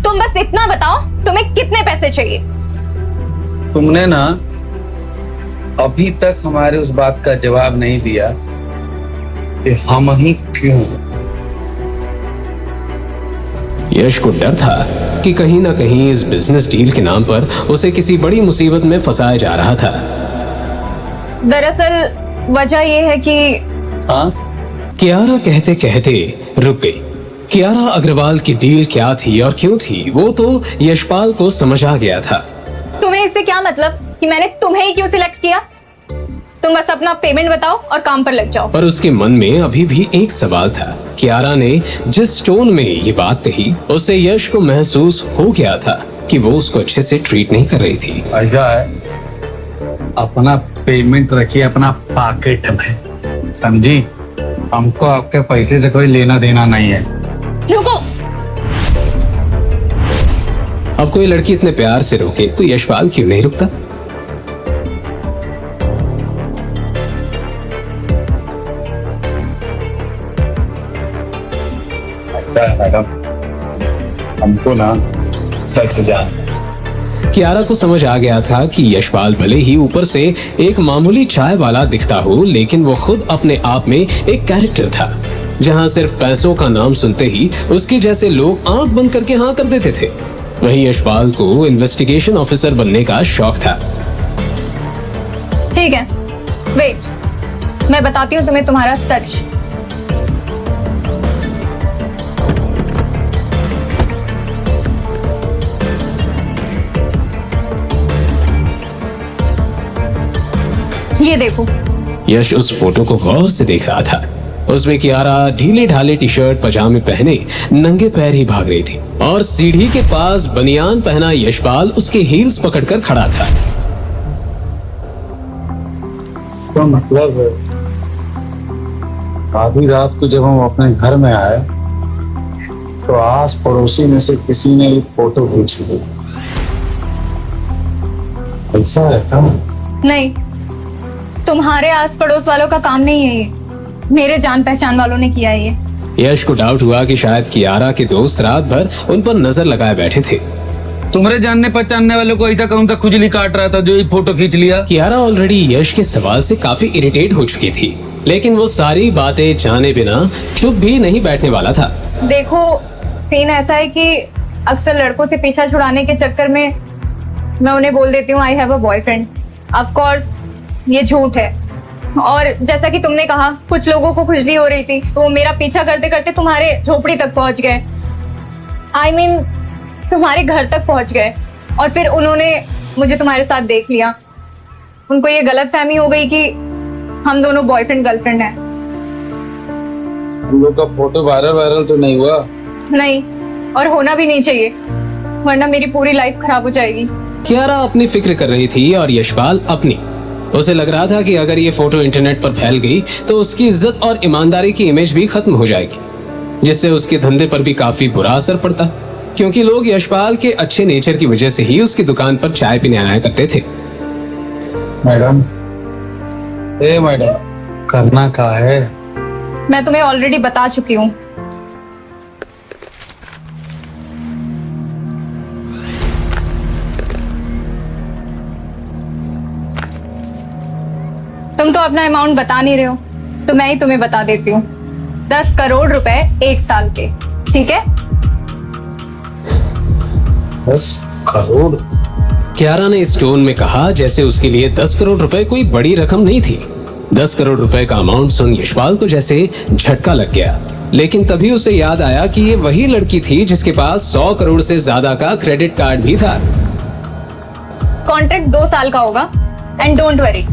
तुम बस इतना बताओ तुम्हें कितने पैसे चाहिए। तुमने ना अभी तक हमारे उस बात का जवाब नहीं दिया कि हम ही क्यों। यश को डर था कि कहीं ना कहीं इस बिजनेस डील के नाम पर उसे किसी बड़ी मुसीबत में फंसाया जा रहा था। दरअसल वजह यह है कि कियारा कहते कहते रुक गई। कियारा अग्रवाल की डील क्या थी और क्यों थी, वो तो यशपाल को समझ आ गया था। तुम्हें इससे क्या मतलब कि मैंने तुम्हें ही क्यों सिलेक्ट किया? तुम बस अपना पेमेंट बताओ और काम पर लग जाओ। पर उसके मन में अभी भी एक सवाल था। कियारा ने जिस टोन में ये बात कही, उससे यश को महसूस हो गया था कि वो उसको अच्छे से ट्रीट नहीं कर रही थी। ऐसा है, अपना पेमेंट रखिए अपना पॉकेट में, समझी? हमको आपके पैसे से कोई लेना देना नहीं है। रुको। अब कोई लड़की इतने प्यार से रोके तो यशपाल क्यों नहीं रुकता? ऐसा है मैडम, हमको ना सच जान। कियारा को समझ आ गया था कि यशपाल भले ही ऊपर से एक मामूली चाय वाला दिखता हो, लेकिन वो खुद अपने आप में एक कैरेक्टर था, जहां सिर्फ पैसों का नाम सुनते ही उसके जैसे लोग आंख बंद करके हाँ कर देते थे। वहीं यशपाल को इन्वेस्टिगेशन ऑफिसर बनने का शौक था। ठीक है, वेट, मैं बताती हूँ तुम्हें तुम्हारा सच। ये देखो। यश उस फोटो को गौर से देख रहा था। उसमें कियारा ढीले ढाले टी शर्ट पजामे पहने नंगे पैर ही भाग रही थी और सीढ़ी के पास बनियान पहना यशपाल उसके हील्स पकड़कर खड़ा था। इसका मतलब है आधी रात को जब हम अपने घर में आए तो आस पड़ोसी में से किसी ने एक फोटो खींची ली। ऐसा है क्या? नहीं, तुम्हारे आस पड़ोस वालों का काम नहीं है ये, मेरे जान पहचान वालों ने किया है ये। यश को डाउट हुआ कि शायद कियारा के दोस्त रात भर उन पर नजर लगाए बैठे थे। तुम्हारे जानने पहचानने वालों को ऐसा कौन सा खुजली काट रहा था जो ये फोटो खींच लिया? कियारा ऑलरेडी यश के सवाल से काफी इरिटेट हो चुकी थी, लेकिन वो सारी बातें जाने बिना चुप भी नहीं बैठने वाला था। देखो, सीन ऐसा है कि अक्सर लड़कों से पीछा छुड़ाने के चक्कर में मैं उन्हें बोल देती हूँ I have a boyfriend. Of course ये झूठ है, और जैसा कि तुमने कहा कुछ लोगों को खुजली हो रही थी तो मेरा पीछा करते करते तुम्हारे झोपड़ी तक पहुंच गए। I mean, तुम्हारे घर तक पहुंच गए, और फिर उन्होंने मुझे तुम्हारे साथ देख लिया। उनको ये गलतफहमी हो गई कि हम दोनों बॉयफ्रेंड गर्लफ्रेंड हैं। हम लोग का फोटो वायरल तो नहीं हुआ? नहीं, और होना भी नहीं चाहिए, वरना मेरी पूरी लाइफ खराब हो जाएगी। कियारा अपनी फिक्र कर रही थी और यशपाल अपनी। उसे लग रहा था कि अगर ये फोटो इंटरनेट पर फैल गई तो उसकी इज्जत और ईमानदारी की इमेज भी खत्म हो जाएगी, जिससे उसके धंधे पर भी काफी बुरा असर पड़ता, क्योंकि लोग यशपाल के अच्छे नेचर की वजह से ही उसकी दुकान पर चाय पीने आया करते थे। मैडम, मैडम, करना क्या है? मैं तुम्हें ऑलरेडी बता चुकी हूँ। तुम तो अपना अमाउंट बता नहीं रहे हो, तो मैं ही तुम्हें बता देती हूँ। 10 करोड़ रुपए 1 साल के, ठीक है? 10 करोड़? कियारा ने इस टोन में कहा जैसे उसके लिए 10 करोड़ रुपए कोई बड़ी रकम नहीं थी। 10 करोड़ रुपए का अमाउंट सुन यशपाल को जैसे झटका लग गया, लेकिन तभी उसे याद आया कि ये वही लड़की थी जिसके पास 100 करोड़ से ज्यादा का क्रेडिट कार्ड भी था। कॉन्ट्रैक्ट 2 साल का होगा, एंड डोंट वरी,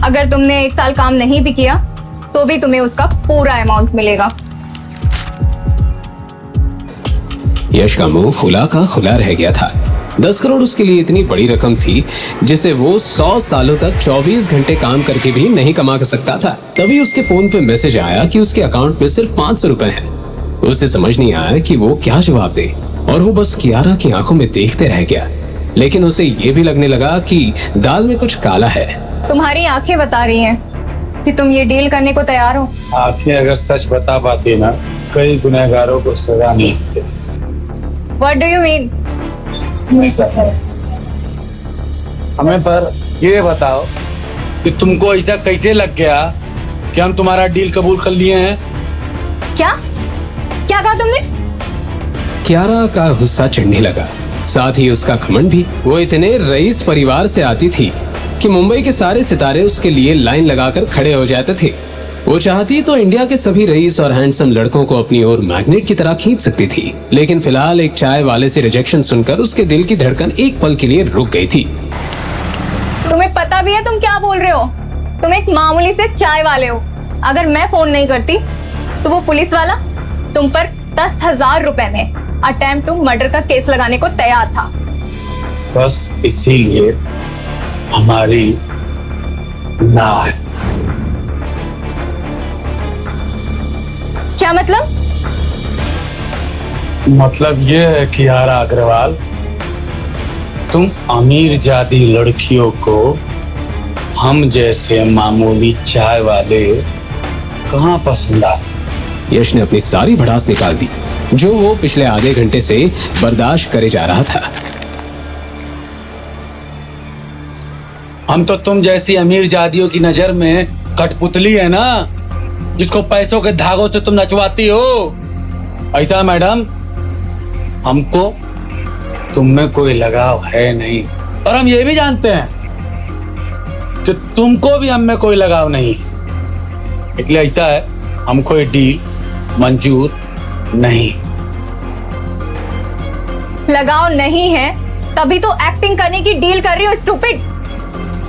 अगर तुमने 1 साल काम नहीं भी किया तो भी तुम्हें उसका पूरा अमाउंट मिलेगा। यश का मुंह खुला का खुला रह गया था। 10 करोड़ उसके लिए इतनी बड़ी रकम थी जिसे वो 100 सालों तक 24 घंटे काम करके भी नहीं कमा सकता था। तभी उसके फोन पे मैसेज आया कि उसके अकाउंट में सिर्फ 500 रुपए हैं। उसे समझ नहीं आया कि वो क्या जवाब दे, और वो बस कियारा की आंखों में देखते रह गया। लेकिन उसे ये भी लगने लगा कि दाल में कुछ काला है। तुम्हारी आंखें बता रही हैं कि तुम ये डील करने को तैयार हो। आंखें अगर सच बता पाती ना, कई गुनहगारों को सजा नहीं देते। What do you mean? हमें पर ये बताओ कि तुमको ऐसा कैसे लग गया कि हम तुम्हारा डील कबूल कर लिए हैं? क्या क्या कहा तुमने? कियारा का गुस्सा चढ़ने लगा, साथ ही उसका घमंड भी। वो इतने रईस परिवार से आती थी कि मुंबई के सारे सितारे उसके लिए लाइन लगाकर खड़े हो जाते थे। वो चाहती तो इंडिया के सभी रईस और हैंडसम लड़कों को अपनी ओर मैग्नेट की तरह खींच सकती थी, लेकिन फिलहाल एक चाय वाले से रिजेक्शन सुनकर उसके दिल की धड़कन एक पल के लिए रुक गई थी। तुम्हें पता भी है तुम क्या बोल रहे हो? तुम एक मामूली से चाय वाले हो। अगर मैं फोन नहीं करती तो वो पुलिस वाला तुम पर 10,000 रुपए में अटेम्प्ट टू मर्डर का केस लगाने को तैयार था। बस इसीलिए हमारी ना है। क्या मतलब? मतलब ये है कि कियारा अग्रवाल, तुम अमीर जादी लड़कियों को हम जैसे मामूली चाय वाले कहाँ पसंद आते? यश ने अपनी सारी भड़ास निकाल दी जो वो पिछले आधे घंटे से बर्दाश्त करे जा रहा था। हम तो तुम जैसी अमीर जादियों की नजर में कठपुतली है ना, जिसको पैसों के धागों से तुम नचवाती हो। ऐसा मैडम, हमको तुम में कोई लगाव है नहीं, और हम ये भी जानते हैं कि तुमको भी हम में कोई लगाव नहीं। इसलिए ऐसा है, हमको ये डील मंजूर नहीं। लगाव नहीं है तभी तो एक्टिंग करने की डील कर रही हो, स्टूपिड।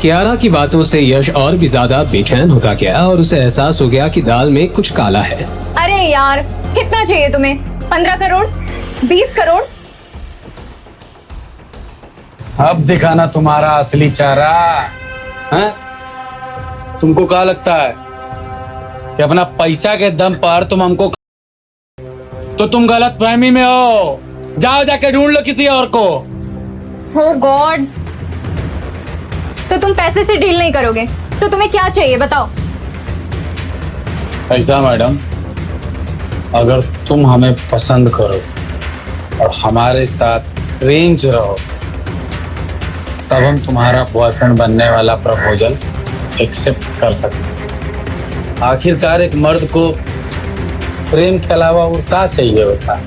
कियारा की बातों से यश और भी ज्यादा बेचैन होता गया और उसे एहसास हो गया कि दाल में कुछ काला है। अरे यार, कितना चाहिए तुम्हें? 15 करोड़? 20 करोड़? अब दिखाना तुम्हारा असली चेहरा है। तुमको क्या लगता है कि अपना पैसा के दम पर तुम हमको, तो तुम गलत फहमी में हो। जाओ जाके ढूंढ लो किसी और को। हो गॉड, तो तुम पैसे से डील नहीं करोगे तो तुम्हें क्या चाहिए बताओ? ऐसा मैडम, अगर तुम हमें पसंद करो और हमारे साथ रेंज रहो तब हम तुम्हारा बॉयफ्रेंड बनने वाला प्रपोजल एक्सेप्ट कर सकते। आखिरकार एक मर्द को प्रेम के अलावा और क्या चाहिए होता है?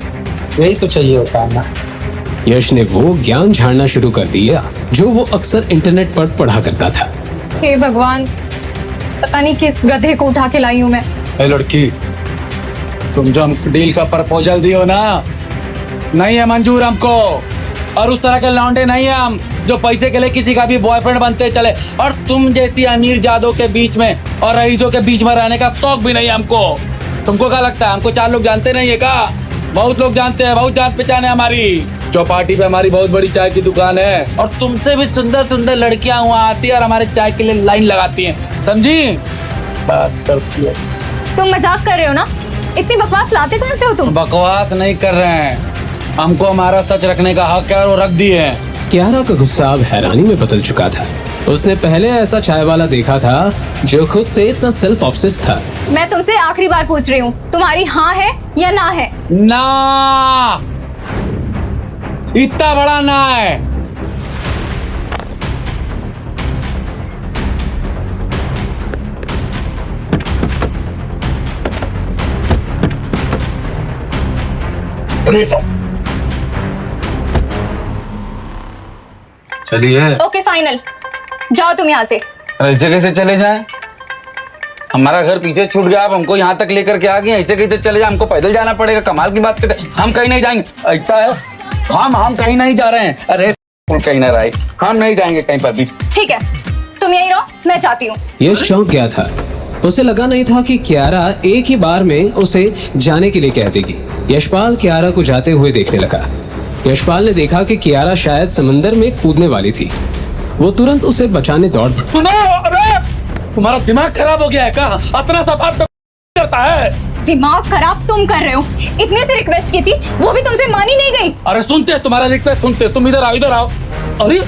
यही तो चाहिए होता है ना। यश ने वो ज्ञान झाड़ना शुरू कर दिया जो वो अक्सर इंटरनेट पर पढ़ा करता था। हे भगवान, पता नहीं किस गधे को उठा के लाई हूं मैं। ए लड़की, तुम जो हमको डील का प्रपोजल दियो ना, नहीं है मंजूर हमको। और उस तरह के लौंडे नहीं है हम जो पैसे के लिए किसी का भी बॉयफ्रेंड बनते चले। और तुम जैसी अमीर जादों के बीच में और रईसों के बीच में रहने का शौक भी नहीं है हमको। तुमको क्या लगता है हमको 4 लोग जानते नहीं है क्या? बहुत लोग जानते हैं, बहुत जान पहचान है हमारी। चौपाटी पे हमारी बहुत बड़ी चाय की दुकान है और तुमसे भी सुंदर सुंदर लड़कियां वहाँ आती है और हमारे चाय के लिए लाइन लगाती हैं, समझी? बात करती है। तुम मजाक कर रहे हो ना? इतनी बकवास लाते कहाँ से हो तुम? बकवास नहीं कर रहे हैं, हमको हमारा सच रखने का हक है और वो रख दिए हैं। कियारा का गुस्सा अब हैरानी में बदल चुका था। उसने पहले ऐसा चाय वाला देखा था जो खुद से इतना सेल्फ ऑब्सेस्ड था। मैं तुमसे आखिरी बार पूछ रही हूँ, तुम्हारी हाँ है या ना है? ना, इतना बड़ा ना है। चलिए। ओके फाइनल, जाओ तुम यहाँ से। ऐसे कैसे चले जाएं? हमारा घर पीछे छूट गया, अब हमको यहाँ तक लेकर के आ गए। ऐसे कैसे चले जाए? हमको पैदल जाना पड़ेगा। कमाल की बात करते, हम कहीं नहीं जाएंगे। ऐसा है, हम कहीं नहीं जा रहे हैं। अरे कहीं ना रहे, हम नहीं जाएंगे कहीं पर भी। ठीक है, तुम यहीं रहो, मैं जाती हूँ। यश चौंक गया था। उसे लगा नहीं था कि कियारा एक ही बार में उसे जाने के लिए कह देगी। यशपाल कियारा को जाते हुए देखने लगा। यशपाल ने देखा कि कियारा शायद समंदर में कूदने वाली थी। वो तुरंत उसे बचाने दौड़ पड़ा। सुनो, अरे तुम्हारा दिमाग खराब हो गया है क्या? अपना सफाई करता है। दिमाग खराब तुम कर रहे हो। इतने से रिक्वेस्ट की थी, वो भी तुमसे मानी नहीं गई। अरे सुनते तुम्हारा रिक्वेस्ट सुनते, तुम इधर आओ, इधर आओ। अरे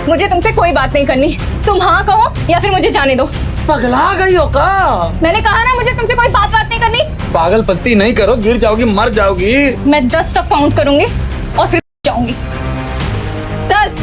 मुझे तुमसे कोई बात नहीं करनी। तुम हाँ कहो या फिर मुझे जाने दो। पगला गई हो का? मैंने कहा ना, मुझे तुमसे कोई बात नहीं करनी। पागलपंती नहीं करो, गिर जाओगी, मर जाओगी। मैं 10 तक काउंट करूंगी और फिर जाऊंगी। 10,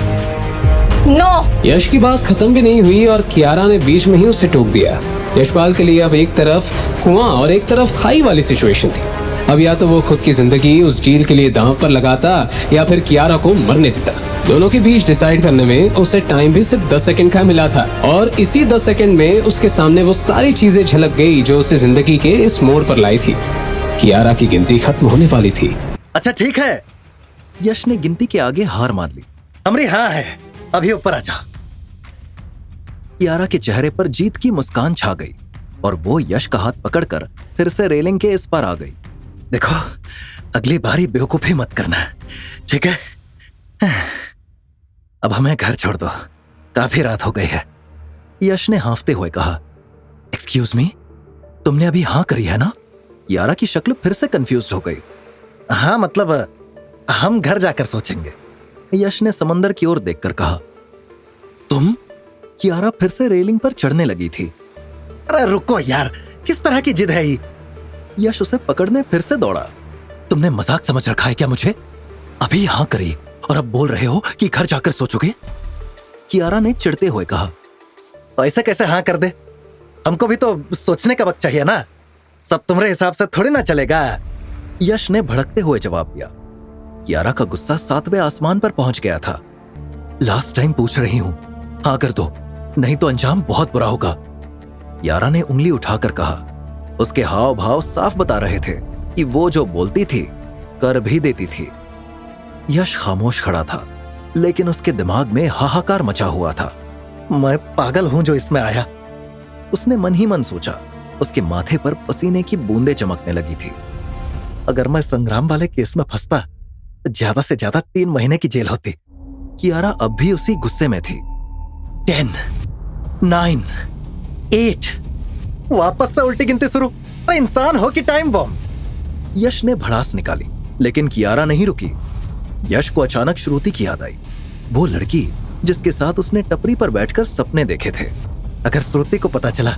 9। यश की बात खत्म भी नहीं हुई और कियारा ने बीच में ही उसे टोक दिया। यशपाल के लिए अब एक तरफ कुआं और एक तरफ खाई वाली सिचुएशन थी। अब या तो वो खुद की जिंदगी उस डील के लिए दांव पर लगाता या फिर कियारा को मरने देता। दोनों के बीच डिसाइड करने में उसे टाइम भी सिर्फ 10 सेकंड का मिला था और इसी 10 सेकंड में उसके सामने वो सारी चीजें झलक गई जो उसे जिंदगी के इस मोड़ पर लाई थी। कियारा की गिनती खत्म होने वाली थी। अच्छा ठीक है, यश ने गिनती के आगे हार मान ली। हमरी हाँ है, अभी ऊपर आजा। कियारा के चेहरे पर जीत की मुस्कान छा गई और वो यश का हाथ पकड़कर फिर से रेलिंग के इस पार आ गई। देखो, अगली बारी बेवकूफी मत करना, ठीक है? अब हमें घर छोड़ दो, काफी रात हो गई है। यश ने हांफते हुए कहा। एक्सक्यूज मी, तुमने अभी हाँ करी है ना? कियारा की शक्ल फिर से कंफ्यूज्ड हो गई। हाँ मतलब हम घर जाकर सोचेंगे, यश ने समंदर की ओर देखकर कहा। तुम? कियारा फिर से रेलिंग पर चढ़ने लगी थी। अरे रुको यार, किस तरह की जिद है ये? यश उसे पकड़ने फिर से दौड़ा। तुमने मजाक समझ रखा है क्या मुझे? अभी हाँ करी और अब बोल रहे हो कि घर जाकर सोचोगे? कियारा ने चिढ़ते हुए कहा। ऐसे कैसे हाँ कर दे? हमको भी तो सोचने का वक्त चाहिए ना। सब तुम्हारे हिसाब से थोड़ी ना चलेगा। यश ने भड़कते हुए जवाब दिया। कियारा का गुस्सा 7वें आसमान पर पहुंच गया था। लास्ट टाइम पूछ रही हूं, हाँ कर दो, नहीं तो अंजाम बहुत बुरा होगा। कियारा ने उंगली उठाकर कहा। उसके हाव भाव साफ बता रहे थे कि वो जो बोलती थी कर भी देती थी। यश खामोश खड़ा था, लेकिन उसके दिमाग में हाहाकार मचा हुआ था। मैं पागल हूं जो इसमें आया, उसने मन ही मन सोचा। उसके माथे पर पसीने की बूंदें चमकने लगी थी। अगर मैं संग्राम वाले केस में फंसता तो ज्यादा से ज्यादा 3 महीने की जेल होती। कियारा अब भी उसी गुस्से में थी। 10, 9, 8, वापस से उल्टी गिनती शुरू। अरे इंसान हो कि टाइम बॉम्ब। यश ने भड़ास निकाली, लेकिन कियारा नहीं रुकी। यश को अचानक श्रुति की याद आई, वो लड़की जिसके साथ उसने टपरी पर बैठकर सपने देखे थे। अगर श्रुति को पता चला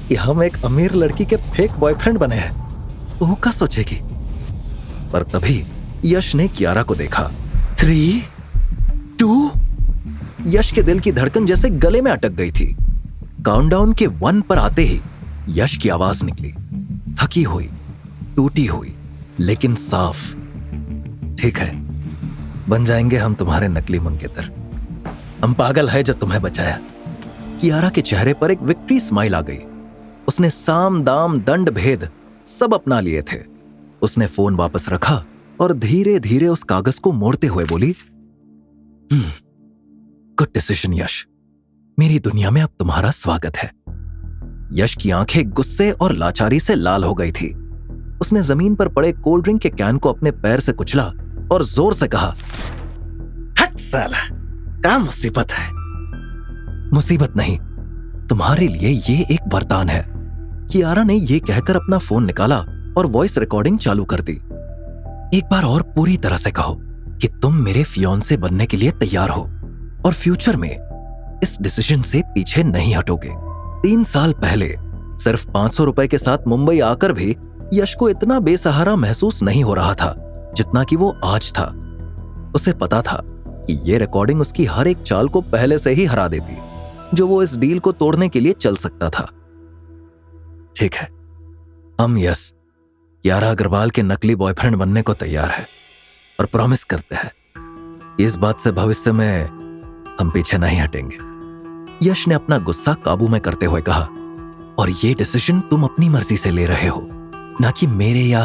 कि हम एक अमीर लड़की के फेक बॉयफ्रेंड बने हैं तो वो क्या सोचेगी? पर तभी यश ने कियारा को देखा। 3, 2, यश के दिल की धड़कन जैसे गले में अटक गई थी। काउंटडाउन के 1 पर आते ही यश की आवाज निकली, थकी हुई, टूटी हुई, लेकिन साफ। ठीक है, बन जाएंगे हम तुम्हारे नकली मंगेतर। हम पागल है जो तुम्हें बचाया। कियारा के चेहरे पर एक विक्ट्री स्माइल आ गई। उसने साम दाम दंड भेद सब अपना लिए थे। उसने फोन वापस रखा और धीरे धीरे उस कागज को मोड़ते हुए बोली, गुड डिसीजन यश, मेरी दुनिया में अब तुम्हारा स्वागत है। यश की आंखें गुस्से और लाचारी से लाल हो गई थी। उसने जमीन पर पड़े कोल्ड ड्रिंक के कैन को अपने पैर से कुचला और जोर से कहा, हट साला, क्या मुसीबत है? मुसीबत नहीं, तुम्हारे लिए ये एक वरदान है। कियारा ने ये कहकर अपना फोन निकाला और वॉइस रिकॉर्डिंग चालू कर दी। एक बार और पूरी तरह से कहो कि तुम मेरे फियोंसे बनने के लिए तैयार हो और फ्यूचर में इस डिसीजन से पीछे नहीं हटोगे। 3 साल पहले सिर्फ 500 रुपए के साथ मुंबई आकर भी यश को इतना बेसहारा महसूस नहीं हो रहा था जितना कि वो आज था। उसे पता था कि ये रिकॉर्डिंग उसकी हर एक चाल को पहले से ही हरा देती जो वो इस डील को तोड़ने के लिए चल सकता था। ठीक है, हम यस कियारा अग्रवाल के नकली बॉयफ्रेंड बनने को तैयार है और प्रॉमिस करते हैं इस बात से भविष्य में हम पीछे नहीं हटेंगे। यश ने अपना गुस्सा काबू में करते हुए कहा, और ये डिसीजन तुम अपनी मर्जी से ले रहे हो, ना कि मेरे या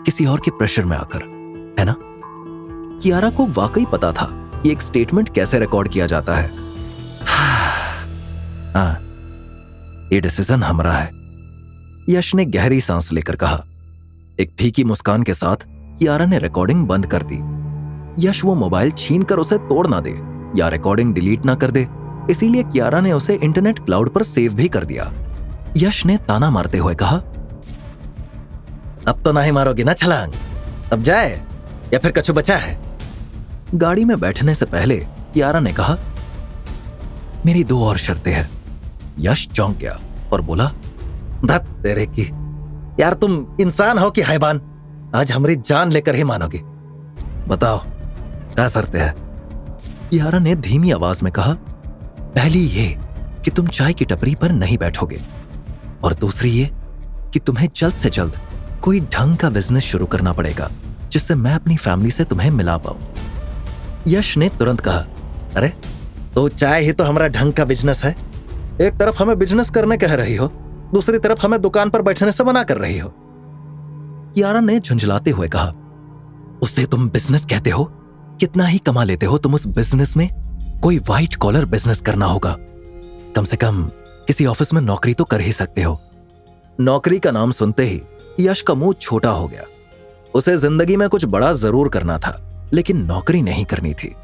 किसी और के प्रेशर में आकर, है ना? कियारा को वाकई पता था कि एक स्टेटमेंट कैसे रिकॉर्ड किया जाता है। हाँ, ये डिसीजन हमारा है, यश ने गहरी सांस लेकर कहा। एक फीकी मुस्कान के साथ कियारा ने रिकॉर्डिंग बंद कर दी। यश वो मोबाइल छीनकर उसे तोड़ ना दे या रिकॉर्डिंग डिलीट ना कर दे, इसीलिए कियारा ने उसे इंटरनेट क्लाउड पर सेव भी कर दिया। यश ने ताना मारते हुए कहा, अब तो नहीं मारोगे ना छलांग? अब जाए या फिर कछु बचा है? गाड़ी में बैठने से पहले कियारा ने कहा, मेरी 2 और शर्तें हैं। यश चौंक गया और बोला, धत तेरे की, यार तुम इंसान हो कि हैवान? आज हमारी जान लेकर ही मानोगे। बताओ क्या शर्तें हैं? कियारा ने धीमी आवाज में कहा, पहली ये कि तुम चाय की टपरी पर नहीं बैठोगे, और दूसरी ये कि तुम्हें जल्द से जल्द कोई ढंग का बिजनेस शुरू करना पड़ेगा जिससे मैं अपनी फैमिली से तुम्हें मिला पाऊं। यश ने तुरंत कहा, अरे तो चाय ही तो हमारा ढंग का बिजनेस है। एक तरफ हमें बिजनेस करने कह रही हो, दूसरी तरफ हमें दुकान पर बैठने से मना कर रही हो। कियारा ने झुंझलाते हुए कहा, उसे तुम बिजनेस कहते हो? कितना ही कमा लेते हो तुम उस बिजनेस में? कोई व्हाइट कॉलर बिजनेस करना होगा। कम से कम किसी ऑफिस में नौकरी तो कर ही सकते हो। नौकरी का नाम सुनते ही यश का मुंह छोटा हो गया। उसे जिंदगी में कुछ बड़ा जरूर करना था, लेकिन नौकरी नहीं करनी थी।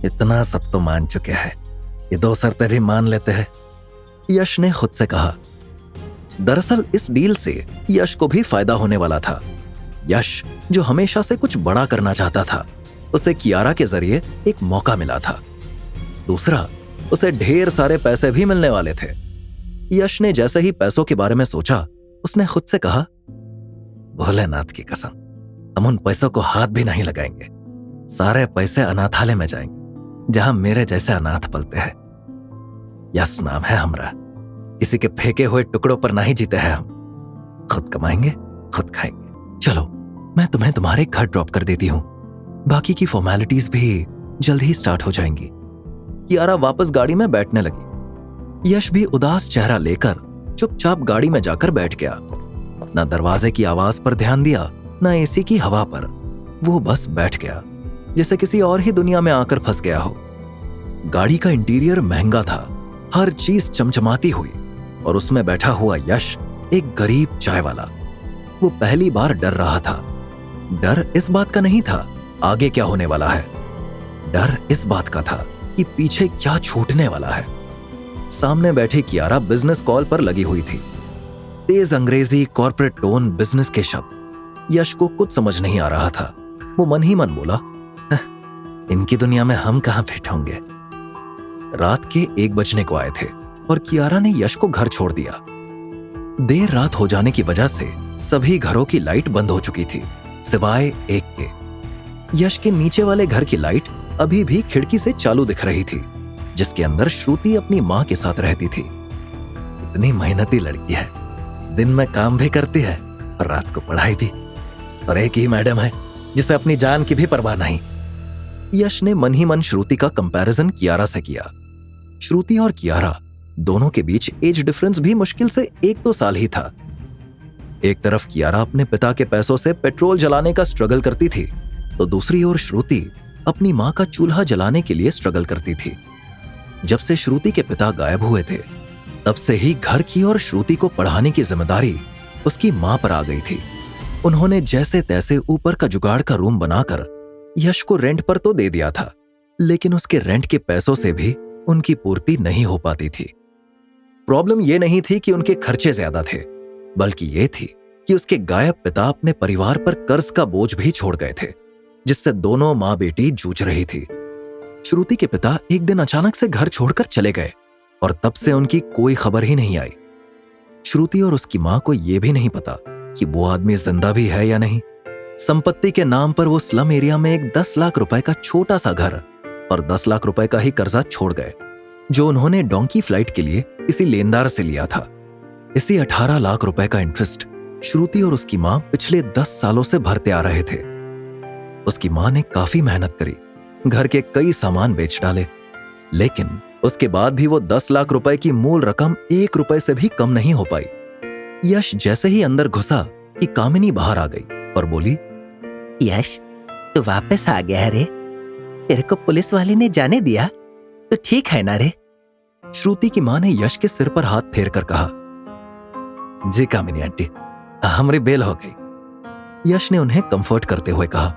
इतना सब तो मान चुके हैं, ये 2 शर्तें भी मान लेते हैं, यश ने खुद से कहा। दरअसल इस डील से यश को भी फायदा होने वाला था। यश जो हमेशा से कुछ बड़ा करना चाहता था, उसे कियारा के जरिए एक मौका मिला था। दूसरा, उसे ढेर सारे पैसे भी मिलने वाले थे। यश ने जैसे ही पैसों के बारे में सोचा, उसने खुद से कहा, भोलेनाथ की कसम, हम उन पैसों को हाथ भी नहीं लगाएंगे। सारे पैसे अनाथालय में जाएंगे जहां मेरे जैसे अनाथ पलते हैं। यश नाम है हमरा, किसी के फेंके हुए टुकड़ों पर नहीं जीते हैं हम। खुद कमाएंगे, खुद खाएंगे। चलो मैं तुम्हें तुम्हारे घर ड्रॉप कर देती हूं, बाकी की फॉर्मेलिटीज भी जल्द ही स्टार्ट हो जाएंगी। कियारा वापस गाड़ी में बैठने लगी। यश भी उदास चेहरा लेकर चुपचाप गाड़ी में जाकर बैठ गया। न दरवाजे की आवाज पर ध्यान दिया, न एसी की हवा पर। वो बस बैठ गया जैसे किसी और ही दुनिया में आकर फंस गया हो। गाड़ी का इंटीरियर महंगा था, हर चीज चमचमाती हुई और उसमें बैठा हुआ यश एक गरीब चाय वाला। वो पहली बार डर रहा था। डर इस बात का नहीं था आगे क्या होने वाला है, डर इस बात का था कि पीछे क्या छूटने वाला है। सामने बैठी कियारा बिजनेस कॉल पर लगी हुई थी। तेज अंग्रेजी कॉर्पोरेट टोन बिजनेस के शब्द यश को कुछ समझ नहीं आ रहा था। वो मन ही मन बोला, इनकी दुनिया में हम कहां फिट होंगे। रात के 1 बजने को आए थे और कियारा ने यश को घर छोड़ दिया। देर रात हो जाने की वजह से सभी घरों की लाइट बंद हो चुकी थी सिवाय एक के। यश के नीचे वाले घर की लाइट अभी भी खिड़की से चालू दिख रही थी, जिसके अंदर श्रुति अपनी मां के साथ रहती थी। इतनी मेहनती लड़की है, दिन में काम भी करती है और रात को पढ़ाई भी, और एक ही मैडम है जिसे अपनी जान की भी परवाह नहीं। यश ने मन ही मन श्रुति का कंपैरिजन कियारा से किया। श्रुति और कियारा दोनों के बीच एज डिफरेंस भी मुश्किल से 1-2 साल ही था। एक तरफ कियारा अपने पिता के पैसों से पेट्रोल जलाने का स्ट्रगल करती थी, तो दूसरी ओर श्रुति अपनी मां का चूल्हा जलाने के लिए स्ट्रगल करती थी। जब से श्रुति के पिता गायब हुए थे, तब से ही घर की और श्रुति को पढ़ाने की जिम्मेदारी उसकी मां पर आ गई थी। उन्होंने जैसे तैसे ऊपर का जुगाड़ का रूम बनाकर यश को रेंट पर तो दे दिया था, लेकिन उसके रेंट के पैसों से भी उनकी पूर्ति नहीं हो पाती थी। प्रॉब्लम यह नहीं थी कि उनके खर्चे ज्यादा थे, बल्कि यह थी कि उसके गायब पिता अपने परिवार पर कर्ज का बोझ भी छोड़ गए थे, जिससे दोनों मां बेटी जूझ रही थी। श्रुति के पिता एक दिन अचानक से घर छोड़कर चले गए और तब से उनकी कोई खबर ही नहीं आई। श्रुति और उसकी मां को यह भी नहीं पता कि वो आदमी जिंदा भी है या नहीं। संपत्ति के नाम पर वो स्लम एरिया में एक 10 लाख रुपए का छोटा सा घर और 10 लाख रुपए का ही कर्जा छोड़ गए, जो उन्होंने डोंकी फ्लाइट के लिए किसी लेनदार से लिया था। इसी 18 लाख रुपए का इंटरेस्ट श्रुति और उसकी मां पिछले 10 सालों से भरते आ रहे थे। उसकी मां ने काफी मेहनत करी, घर के कई सामान बेच डाले, लेकिन उसके बाद भी वो 10 लाख रुपए की मूल रकम 1 रुपए से भी कम नहीं हो पाई। यश जैसे ही अंदर घुसा कि कामिनी बाहर आ गई और बोली, यश तू वापस आ गया है रे। तेरे को पुलिस वाले ने जाने दिया तो ठीक है ना रे। श्रुति की मां ने यश के सिर पर हाथ फेर कर कहा, जी कामिनी आंटी, हमारी बेल हो गई। यश ने उन्हें कंफर्ट करते हुए कहा,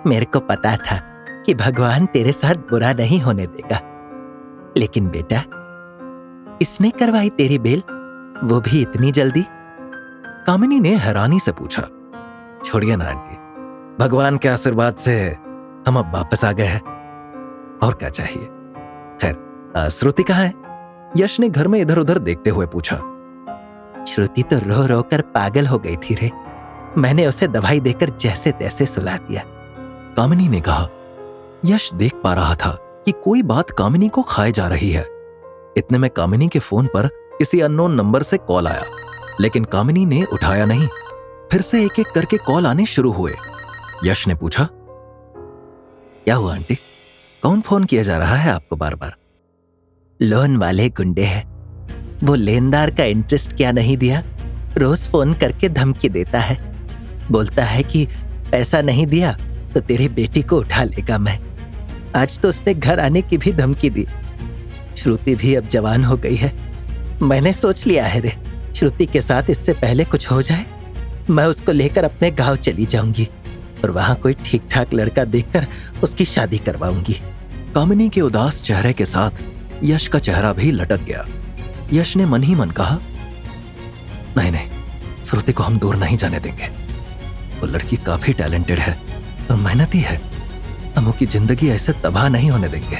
मेरे को पता था कि भगवान तेरे साथ बुरा नहीं होने देगा, लेकिन बेटा इसने करवाई तेरी बेल, वो भी इतनी जल्दी। कामिनी ने हैरानी से पूछा, छोड़िए ना आंटी, भगवान के आशीर्वाद से हम अब वापस आ गए हैं, और क्या चाहिए। खैर श्रुति कहाँ है? यश ने घर में इधर उधर देखते हुए पूछा। श्रुति तो रो रो कर पागल हो गई थी रे, मैंने उसे दवाई देकर जैसे तैसे सुला दिया। कामिनी ने कहा। यश देख पा रहा था कि कोई बात कामिनी को खाए जा रही है। इतने में कामिनी के फोन पर किसी अननोन नंबर से कॉल आया, लेकिन कामिनी ने उठाया नहीं। फिर से एक एक करके कॉल आने शुरू हुए। यश ने पूछा, क्या हुआ आंटी, कौन फोन किया जा रहा है आपको बार बार? लोन वाले गुंडे हैं, वो लेनदार का इंटरेस्ट क्या नहीं दिया, रोज फोन करके धमकी देता है, बोलता है कि पैसा नहीं दिया तो तेरी बेटी को उठा लेगा मैं। आज तो उसने घर आने की भी धमकी दी। श्रुति भी अब जवान हो गई है, मैंने सोच लिया है रे, श्रुति के साथ इससे पहले कुछ हो जाए मैं उसको लेकर अपने गांव चली जाऊंगी और वहां कोई ठीक ठाक लड़का देखकर उसकी शादी करवाऊंगी। कामिनी के उदास चेहरे के साथ यश का चेहरा भी लटक गया। यश ने मन ही मन कहा, नहीं नहीं, श्रुति को हम दूर नहीं जाने देंगे। वो लड़की काफी टैलेंटेड है और मेहनती है, हम उसकी जिंदगी ऐसे तबाह नहीं होने देंगे।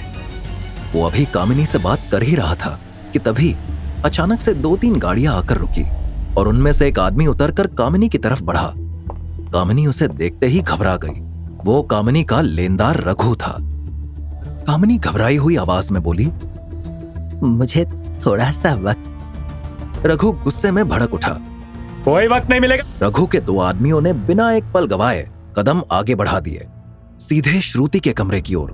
वो अभी कामिनी से बात कर ही रहा था कि तभी अचानक से 2-3 गाड़ियां आकर रुकी और उनमें से एक आदमी उतरकर कामिनी की तरफ बढ़ा। कामिनी उसे देखते ही घबरा गई। वो कामिनी का लेनदार रघु था। कामिनी घबराई हुई आवाज में बोली, मुझे थोड़ा सा वक्त। रघु गुस्से में भड़क उठा, कोई वक्त नहीं मिलेगा। रघु के 2 आदमियों ने बिना एक पल गवाए कदम आगे बढ़ा दिए, सीधे श्रुति के कमरे की ओर।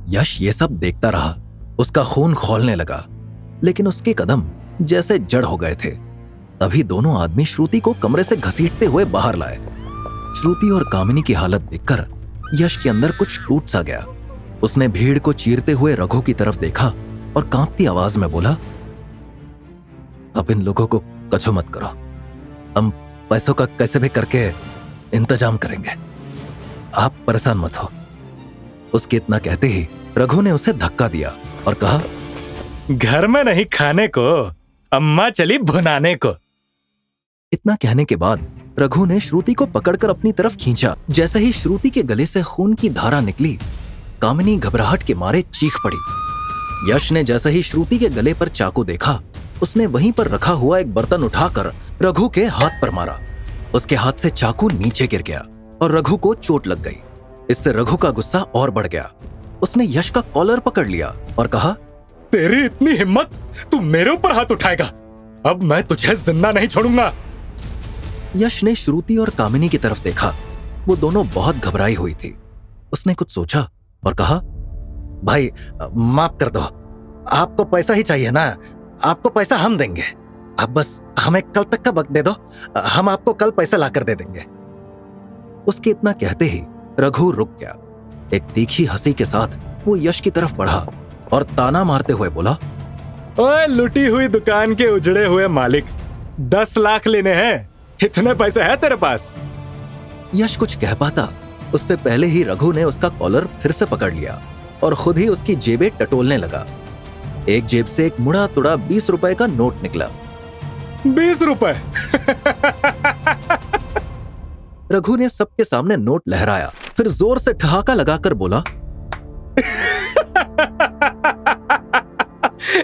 यश ये सब देखता रहा, उसका खून खौलने लगा, लेकिन उसके कदम जैसे जड़ हो गए थे। तभी दोनों आदमी श्रुति को कमरे से घसीटते हुए बाहर लाए। श्रुति और कामिनी की हालत देखकर यश के अंदर कुछ टूट सा गया। उसने भीड़ को चीरते हुए रघु की तरफ देखा और कांपती आवाज में बोला, अब इन लोगों को कछो मत करो, हम पैसों का कैसे भी करके इंतजाम करेंगे, आप परेशान मत हो। उसके इतना कहते ही रघु ने उसे धक्का दिया और कहा, घर में नहीं खाने को, अम्मा चली भुनाने को। इतना कहने के बाद रघु ने श्रुति को पकड़कर अपनी तरफ खींचा। जैसे ही श्रुति के गले से खून की धारा निकली, कामिनी घबराहट के मारे चीख पड़ी। यश ने जैसे ही श्रुति के गले पर चाकू देखा, उसने वहीं पर रखा हुआ एक बर्तन उठाकर रघु के हाथ पर मारा। उसके हाथ से चाकू नीचे गिर गया और रघु को चोट लग गई। इससे रघु का गुस्सा और बढ़ गया। उसने यश का कॉलर पकड़ लिया और कहा, तेरी इतनी हिम्मत, तू मेरे ऊपर हाथ उठाएगा? अब मैं तुझे जिंदा नहीं छोड़ूंगा। यश ने श्रुति और कामिनी की तरफ देखा। वो दोनों बहुत घबराई हुई थी। उसने कुछ सोचा और कहा, भाई माफ कर दो, आपको पैसा ही चाहिए ना? आपको पैसा हम देंगे, आप बस हमें कल तक का वक्त दे दो, हम आपको कल पैसा लाकर दे देंगे। उसके इतना कहते ही रघु रुक गया। एक तीखी हंसी के साथ वो यश की तरफ बढ़ा और ताना मारते हुए बोला, ओए लुटी हुई दुकान के उजड़े हुए मालिक, 10 लाख लेने हैं, इतने पैसे है तेरे पास? यश कुछ कह पाता उससे पहले ही रघु ने उसका कॉलर फिर से पकड़ लिया और खुद ही उसकी जेबें टटोलने लगा। एक जेब से एक मुड़ा तुड़ा 20 रुपए का नोट निकला। 20 रुपए? रघु ने सबके सामने नोट लहराया, फिर जोर से ठहाका लगाकर बोला,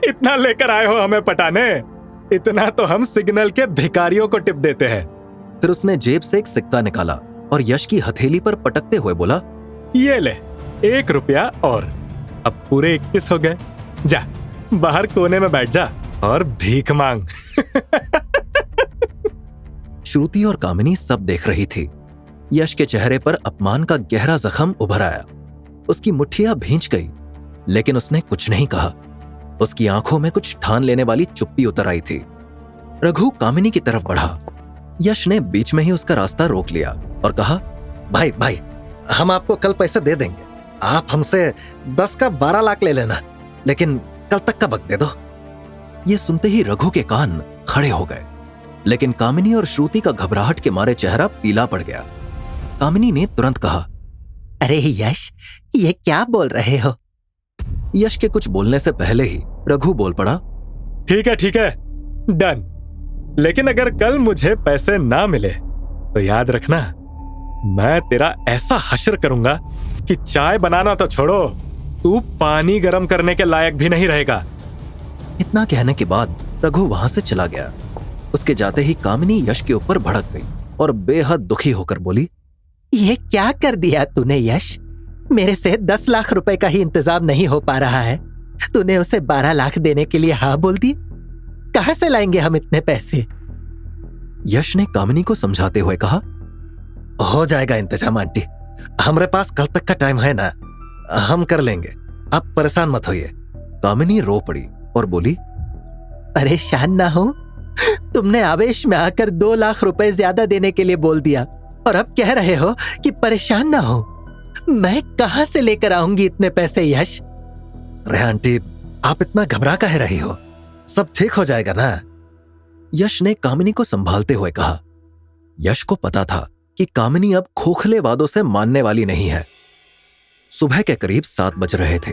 इतना लेकर आए हो हमें पटाने? इतना तो हम सिग्नल के भिखारियों को टिप देते हैं। फिर उसने जेब से एक सिक्का निकाला और यश की हथेली पर पटकते हुए बोला, ये ले 1 रुपया और, अब पूरे 21 हो गए। जा बाहर कोने में बैठ जा और भीख मांग। श्रुति और कामिनी सब देख रही थी। यश के चेहरे पर अपमान का गहरा जख्म उभर आया। उसकी मुट्ठियां भींच गई, लेकिन उसने कुछ नहीं कहा। उसकी आंखों में कुछ ठान लेने वाली चुप्पी उतर आई थी। रघु कामिनी की तरफ बढ़ा। यश ने बीच में ही उसका रास्ता रोक लिया और कहा, भाई भाई, हम आपको कल पैसे दे देंगे, आप हमसे 10 का 12 लाख ले लेना, लेकिन कल तक का वक्त दे दो। ये सुनते ही रघु के कान खड़े हो गए, लेकिन कामिनी और श्रुति का घबराहट के मारे चेहरा पीला पड़ गया। कामिनी ने तुरंत कहा, अरे यश, ये क्या बोल रहे हो? यश के कुछ बोलने से पहले ही रघु बोल पड़ा, ठीक है, डन। लेकिन अगर कल मुझे पैसे ना मिले तो याद रखना, मैं तेरा ऐसा हश्र करूंगा कि चाय बनाना तो छोड़ो, तू पानी गर्म करने के लायक भी नहीं रहेगा। इतना कहने के बाद रघु वहां से चला गया। उसके जाते ही कामिनी यश के ऊपर भड़क गई और बेहद दुखी होकर बोली, ये क्या कर दिया तूने यश? मेरे से 10 लाख रुपए का ही इंतजाम नहीं हो पा रहा है, तूने उसे 12 लाख देने के लिए हाँ बोल दी? कहां से लाएंगे हम इतने पैसे? यश ने कामिनी को समझाते हुए कहा, हो जाएगा इंतजाम आंटी, हमारे पास कल तक का टाइम है ना, हम कर लेंगे, आप परेशान मत होइए। कामिनी रो पड़ी और बोली, परेशान ना हो? तुमने आवेश में आकर 2 लाख रुपए ज्यादा देने के लिए बोल दिया और अब कह रहे हो कि परेशान ना हो। मैं कहां से लेकर आऊंगी इतने पैसे यश? अरे आंटी, आप इतना घबरा काहे रही हो, सब ठीक हो जाएगा ना? यश ने कामिनी को संभालते हुए कहा। यश को पता था कि कामिनी अब खोखले वादों से मानने वाली नहीं है। सुबह के करीब 7 बज रहे थे।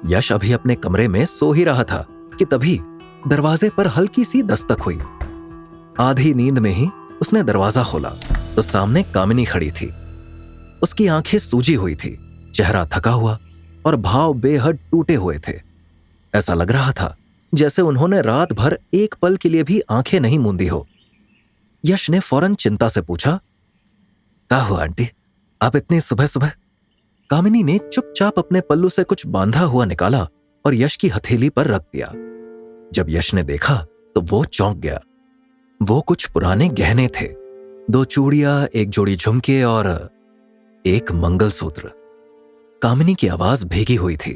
यश अभी अपने कमरे में सो ही रहा था कि तभी दरवाजे पर हल्की सी दस्तक हुई। आधी नींद में ही उसने दरवाजा खोला तो सामने कामिनी खड़ी थी। उसकी आंखें सूजी हुई थी, चेहरा थका हुआ और भाव बेहद टूटे हुए थे। ऐसा लग रहा था जैसे उन्होंने रात भर एक पल के लिए भी आंखें नहीं मूंदी हो। यश ने फौरन चिंता से पूछा, क्या हुआ आंटी, आप इतनी सुबह सुबह? कामिनी ने चुपचाप अपने पल्लू से कुछ बांधा हुआ निकाला और यश की हथेली पर रख दिया। जब यश ने देखा तो वो चौंक गया। वो कुछ पुराने गहने थे, 2 चूड़ियां, 1 जोड़ी झुमके और 1 मंगलसूत्र। कामिनी की आवाज भीगी हुई थी।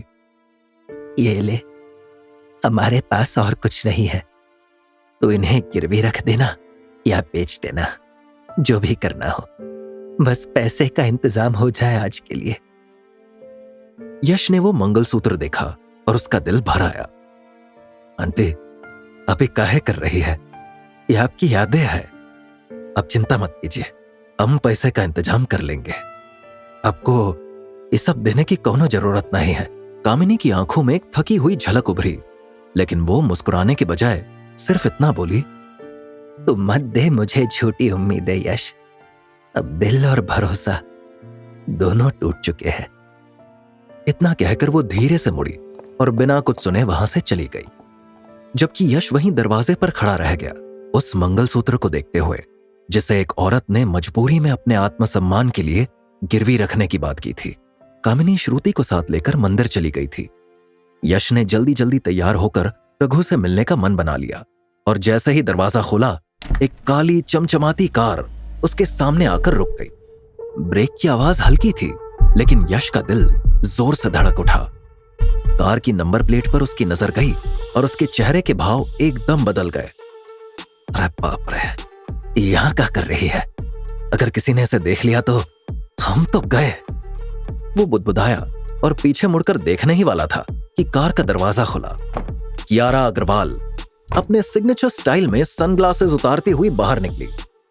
ये ले, हमारे पास और कुछ नहीं है, तो इन्हें गिरवी रख देना या बेच देना, जो भी करना हो, बस पैसे का इंतजाम हो जाए आज के लिए। यश ने वो मंगलसूत्र देखा और उसका दिल भर आया। आंटी, आप ये काहे कर रही है? ये आपकी यादें है। आप चिंता मत कीजिए, हम पैसे का इंतजाम कर लेंगे। आपको ये सब देने की कोनो जरूरत नहीं है। कामिनी की आंखों में एक थकी हुई झलक उभरी, लेकिन वो मुस्कुराने के बजाय सिर्फ इतना बोली, तुम मत दे मुझे झूठी उम्मीदें यश। अब दिल और भरोसा दोनों टूट चुके हैं। इतना कहकर वो धीरे से मुड़ी और बिना कुछ सुने वहां से चली गई, जबकि यश वहीं दरवाजे पर खड़ा रह गया, उस मंगलसूत्र को देखते हुए जिसे एक औरत ने मजबूरी में अपने आत्मसम्मान के लिए गिरवी रखने की बात की थी। कामिनी श्रुति को साथ लेकर मंदिर चली गई थी। यश ने जल्दी जल्दी तैयार होकर रघु से मिलने का मन बना लिया, और जैसे ही दरवाजा खोला, एक काली चमचमाती कार उसके सामने आकर रुक गई। ब्रेक की आवाज हल्की थी, लेकिन यश का दिल जोर से धड़क उठा। कार की नंबर प्लेट पर उसकी नजर गई और उसके चेहरे के भाव एकदम बदल गए। अरे बाप रे, यहां क्या कर रही है? अगर किसी ने इसे देख लिया तो हम तो गए। वो बुदबुदाया और पीछे मुड़कर देखने ही वाला था कि कार का दरवाजा खुला। कियारा अग्रवाल अपने सिग्नेचर स्टाइल में सनग्लासेस उतारती हुई बाहर निकली।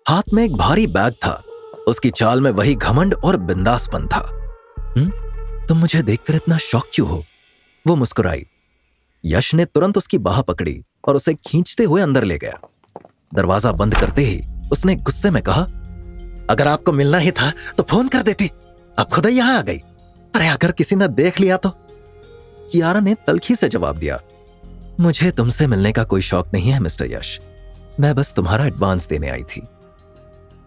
हाथ में एक भारी बैग था। उसकी चाल में वही घमंड और बिंदासपन था। तुम मुझे देखकर इतना शॉक क्यों हो? वो मुस्कुराई। यश ने तुरंत उसकी बाह पकड़ी और उसे खींचते हुए अंदर ले गया। दरवाजा बंद करते ही उसने गुस्से में कहा, अगर आपको मिलना ही था तो फोन कर देती, आप खुद ही यहां आ गई। अरे अगर किसी ने देख लिया तो? कियारा ने तल्खी से जवाब दिया, मुझे तुमसे मिलने का कोई शौक नहीं है मिस्टर यश, मैं बस तुम्हारा एडवांस देने आई थी।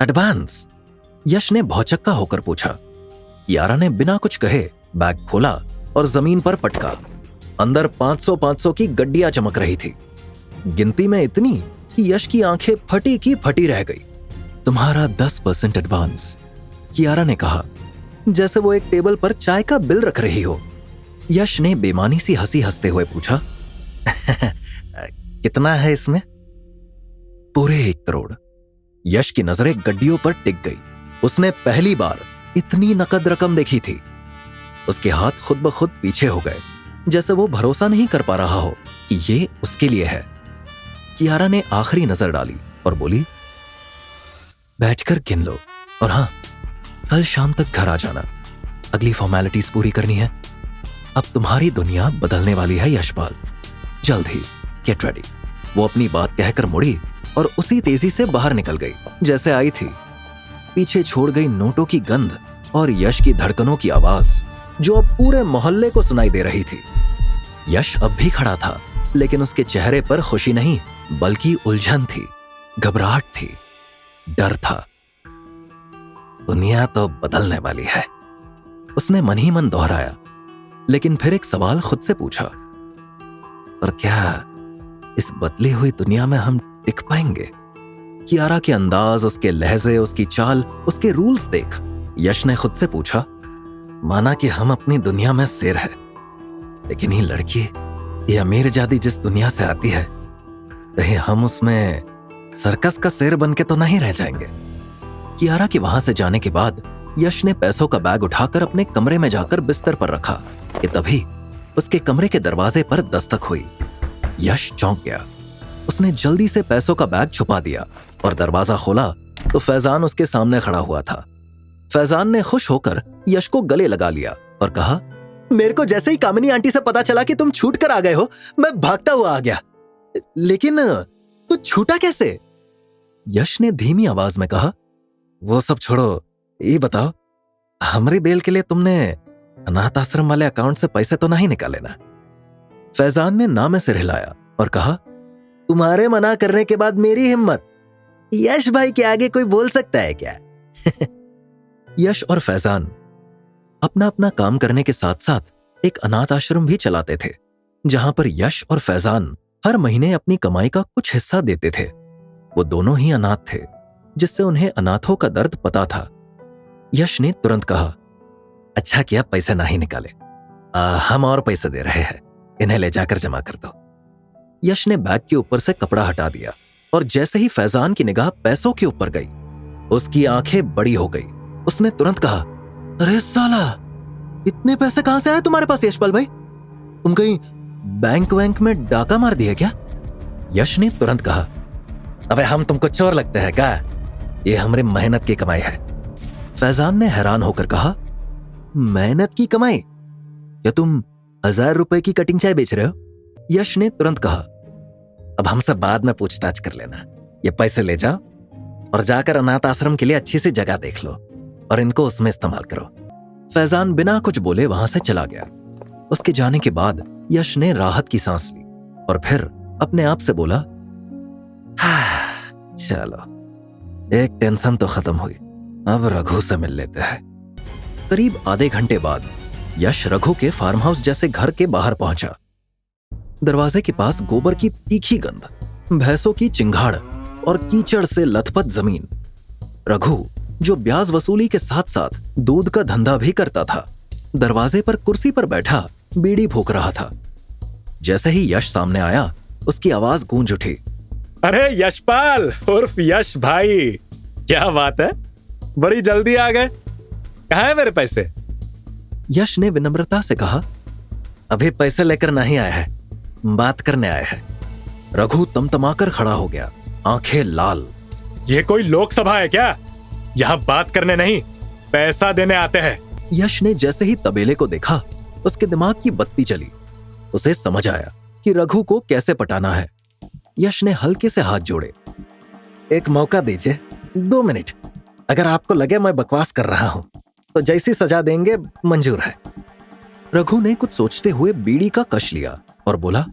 एडवांस? यश ने भौचक्का होकर पूछा। कियारा ने बिना कुछ कहे बैग खोला और जमीन पर पटका। अंदर 500 की गड्डियां चमक रही थी, गिनती में इतनी कि यश की आंखें फटी की फटी रह गई। तुम्हारा 10% एडवांस, कियारा ने कहा, जैसे वो एक टेबल पर चाय का बिल रख रही हो। यश ने बेमानी सी हंसी हंसते हुए पूछा, कितना है इसमें? पूरे 1 करोड़। यश की नजरें गड्डियों पर टिक गई। उसने पहली बार इतनी नकद रकम देखी थी। उसके हाथ खुद ब खुद पीछे हो गए, जैसे वो भरोसा नहीं कर पा रहा हो कि ये उसके लिए है। कियारा ने आखिरी नजर डाली और बोली, बैठकर गिन लो, और हाँ, कल शाम तक घर आ जाना, अगली फॉर्मेलिटीज पूरी करनी है। अब तुम्हारी दुनिया बदलने वाली है यशपाल, जल्द ही गेट रेडी। वो अपनी बात कहकर मुड़ी और उसी तेजी से बाहर निकल गई जैसे आई थी। पीछे छोड़ गई नोटों की गंध और यश की धड़कनों की आवाज, जो अब पूरे मोहल्ले को सुनाई दे रही थी। यश अब भी खड़ा था, लेकिन उसके चेहरे पर खुशी नहीं बल्कि उलझन थी, घबराहट थी, डर था। दुनिया तो बदलने वाली है, उसने मन ही मन दोहराया, लेकिन फिर एक सवाल खुद से पूछा, पर क्या इस बदली हुई दुनिया में हम टिक पाएंगे? कियारा के अंदाज, उसके लहजे, उसकी चाल, उसके रूल्स देख यश ने खुद से पूछा, माना कि हम अपनी दुनिया में शेर है, लेकिन ये लड़की, ये अमीरजादी जिस दुनिया से आती है, कहीं हम उसमें सर्कस का शेर बन के तो नहीं रह जाएंगे? कियारा के वहां से जाने के बाद यश ने पैसों का बैग उठाकर अपने कमरे में जाकर बिस्तर पर रखा कि तभी उसके कमरे के दरवाजे पर दस्तक हुई। यश चौंक गया। उसने जल्दी से पैसों का बैग छुपा दिया और दरवाजा खोला तो फैजान उसके सामने खड़ा हुआ था। फैजान ने खुश होकर यश को गले लगा लिया और कहा, मेरे को जैसे ही कामिनी आंटी से पता चला कि तुम छूट कर आ गए हो, मैं भागता हुआ आ गया। लेकिन तू छूटा कैसे? यश ने धीमी आवाज में कहा, वो सब छोड़ो, ये बताओ, हमारी बेल के लिए तुमने अनाथ आश्रम वाले अकाउंट से पैसे तो नहीं निकाले ना? फैजान ने ना में सिर हिलाया और कहा, तुम्हारे मना करने के बाद मेरी हिम्मत, यश भाई के आगे कोई बोल सकता है क्या? यश और फैजान अपना अपना काम करने के साथ साथ एक अनाथ आश्रम भी चलाते थे, जहां पर यश और फैजान हर महीने अपनी कमाई का कुछ हिस्सा देते थे। वो दोनों ही अनाथ थे, जिससे उन्हें अनाथों का दर्द पता था। यश ने तुरंत कहा, अच्छा किया पैसे नहीं निकाले, हम और पैसे दे रहे हैं, इन्हें ले जाकर जमा कर दो। यश ने बैग के ऊपर से कपड़ा हटा दिया और जैसे ही फैजान की निगाह पैसों के ऊपर गई, उसकी आंखें बड़ी हो गई। उसने तुरंत कहा, अरे साला, इतने पैसे कहां से आए तुम्हारे पास यशपाल भाई? तुम कहीं बैंक वैंक में डाका मार दिया क्या? यश ने तुरंत कहा, अबे हम तुमको चोर लगते हैं क्या? ये हमारी मेहनत की कमाई है। फैजान ने हैरान होकर कहा, मेहनत की कमाई? क्या तुम 1000 रुपए की कटिंग चाय बेच रहे हो? यश ने तुरंत कहा, अब हमसे बाद में पूछताछ कर लेना। ये पैसे ले जाओ और जाकर अनाथ आश्रम के लिए अच्छी सी जगह देख लो और इनको उसमें इस्तेमाल करो। फैजान बिना कुछ बोले वहां से चला गया। उसके जाने के बाद यश ने राहत की सांस ली और फिर अपने आप से बोला, चलो एक टेंशन तो खत्म हुई, अब रघु से मिल लेते हैं। करीब आधे घंटे बाद यश रघु के फार्म हाउस जैसे घर के बाहर पहुंचा। दरवाजे के पास गोबर की तीखी गंध, भैंसों की चिंगाड़ और कीचड़ से लथपथ जमीन। रघु, जो ब्याज वसूली के साथ साथ दूध का धंधा भी करता था, दरवाजे पर कुर्सी पर बैठा बीड़ी फूंक रहा था। जैसे ही यश सामने आया, उसकी आवाज गूंज उठी, अरे यशपाल उर्फ यश भाई, क्या बात है, बड़ी जल्दी आ गए। कहाँ है मेरे पैसे? यश ने विनम्रता से कहा, अभी पैसे लेकर नहीं आए हैं, बात करने आए हैं। रघु तमतमाकर खड़ा हो गया, आंखें लाल। ये कोई लोकसभा है क्या? यहाँ बात करने नहीं, पैसा देने आते हैं। यश ने जैसे ही तबेले को देखा, उसके दिमाग की बत्ती चली। उसे समझ आया कि रघु को कैसे पटाना है। यश ने हल्के से हाथ जोड़े, एक मौका दीजिए, 2 मिनट। अगर आपको लगे मैं बकवास कर रहा हूं तो जैसी सजा देंगे मंजूर है। रघु ने कुछ सोचते हुए बीड़ी का कश लिया और बोला,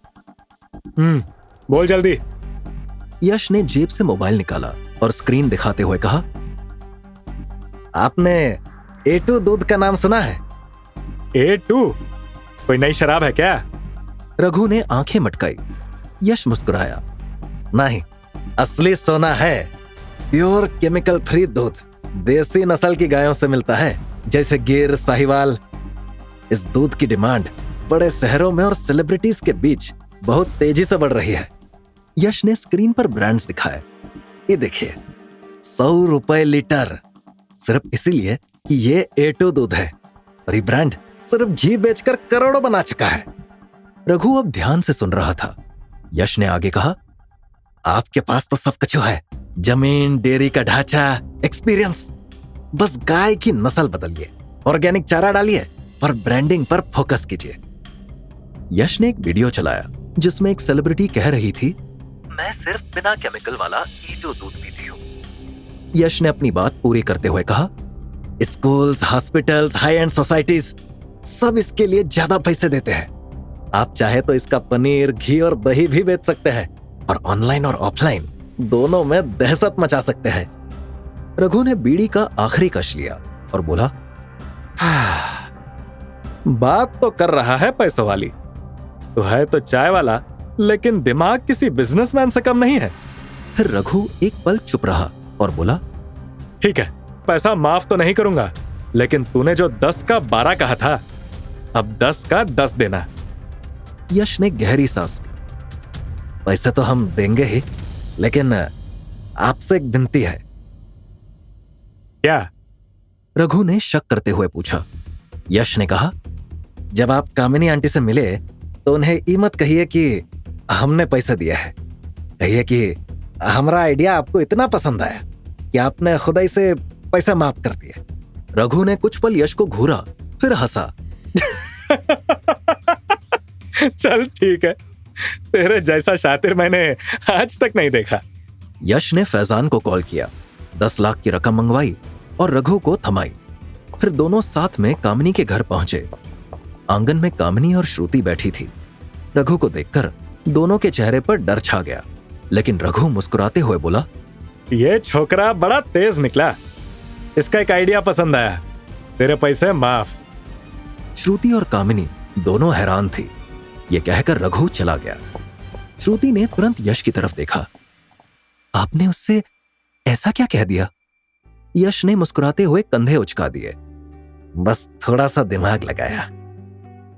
बोल जल्दी। यश ने जेब से मोबाइल निकाला और स्क्रीन दिखाते हुए कहा, आपने A2 दूध का नाम सुना है? A2? कोई नई शराब है क्या? रघु ने आंखें मटकाई। यश मुस्कुराया, नहीं, असली सोना है। प्योर केमिकल फ्री दूध, देसी नस्ल की गायों से मिलता है, जैसे गिर, साहिवाल। इस दूध की डिमांड बड़े शहरों में और सेलिब्रिटीज के बीच बहुत तेजी से बढ़ रही है। यश ने स्क्रीन पर ब्रांड्स दिखाए। ये देखिए, 100 रुपए लीटर, सिर्फ इसीलिए कि ये A2 दूध है। और ये ब्रांड सिर्फ घी बेचकर करोड़ों बना चुका है। रघु अब ध्यान से सुन रहा था। यश ने आगे कहा, आपके पास तो सब कुछ है, जमीन, डेयरी का ढांचा, एक्सपीरियंस। बस गाय की नस्ल बदलिए, ऑर्गेनिक चारा डालिए और ब्रांडिंग पर फोकस कीजिए। यश ने एक वीडियो चलाया जिसमें एक सेलिब्रिटी कह रही थी, मैं सिर्फ बिना केमिकल वाला A2 दूध पीती हूँ। यश ने अपनी बात पूरी करते हुए कहा, schools, hospitals, high and societies सब इसके लिए ज्यादा पैसे देते हैं। आप चाहे तो इसका पनीर, घी और दही भी बेच सकते हैं और ऑनलाइन और ऑफलाइन दोनों में दहशत मचा सकते हैं। रघु ने बीड़ी का आखिरी कश लिया और बोला, बात तो कर रहा है पैसों वाली, तो है तो चाय वाला, लेकिन दिमाग किसी बिजनेसमैन से कम नहीं है। फिर रघु एक पल चुप रहा और बोला, ठीक है, पैसा माफ तो नहीं करूंगा, लेकिन तूने जो 10 का 12 कहा था, अब 10 का 10 देना। यश ने गहरी सांस ली। पैसे तो हम देंगे ही, लेकिन आपसे एक विनती है। क्या? रघु ने शक करते हुए पूछा। यश ने कहा, जब आप कामिनी आंटी से मिले तो उन्हें ये मत कहिए कि हमने पैसे दिया है। कहिए कि हमारा आइडिया आपको इतना पसंद आया कि आपने खुद ही से पैसा माफ कर दिया। रघु ने कुछ पल यश को घूरा, फिर हंसा। चल ठीक है, तेरे जैसा शातिर मैंने आज तक नहीं देखा। यश ने फैजान को कॉल किया, 10 लाख की रकम मंगवाई और रघु को थमाई। फिर दोनों साथ में कामिनी के घर पहुंचे। आंगन में कामिनी और श्रुति बैठी थी। रघु को देखकर दोनों के चेहरे पर डर छा गया, लेकिन रघु मुस्कुराते हुए बोला, ये छोकरा बड़ा तेज निकला, इसका एक आइडिया पसंद आया, तेरे पैसे माफ। श्रुति और कामिनी दोनों हैरान थी। ये कहकर रघु चला गया। श्रुति ने तुरंत यश की तरफ देखा। आपने उससे ऐसा क्या कह दिया? यश ने मुस्कुराते हुए कंधे उचका दिए। बस थोड़ा सा दिमाग लगाया।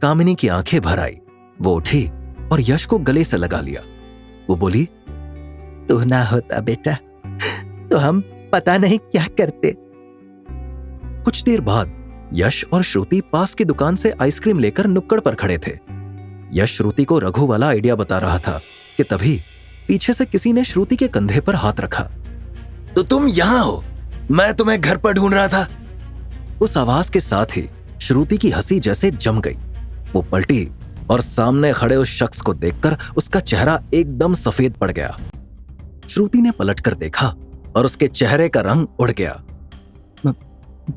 कामिनी की आंखें भर आई। वो उठी और यश को गले से लगा लिया। वो बोली, तू ना होता बेटा तो हम पता नहीं क्या करते। कुछ देर बाद यश और श्रुति पास की दुकान से आइसक्रीम लेकर नुक्कड़ पर खड़े थे। यश श्रुति को रघु वाला आइडिया बता रहा था कि तभी पीछे से किसी ने श्रुति के कंधे पर हाथ रखा। तो तुम यहाँ हो, मैं तुम्हें घर पर ढूंढ रहा था। उस आवाज के साथ ही श्रुति की हंसी जैसे जम गई। वो पलटी और सामने खड़े उस शख्स को देखकर उसका चेहरा एकदम सफेद पड़ गया। श्रुति ने पलटकर देखा और उसके चेहरे का रंग उड़ गया।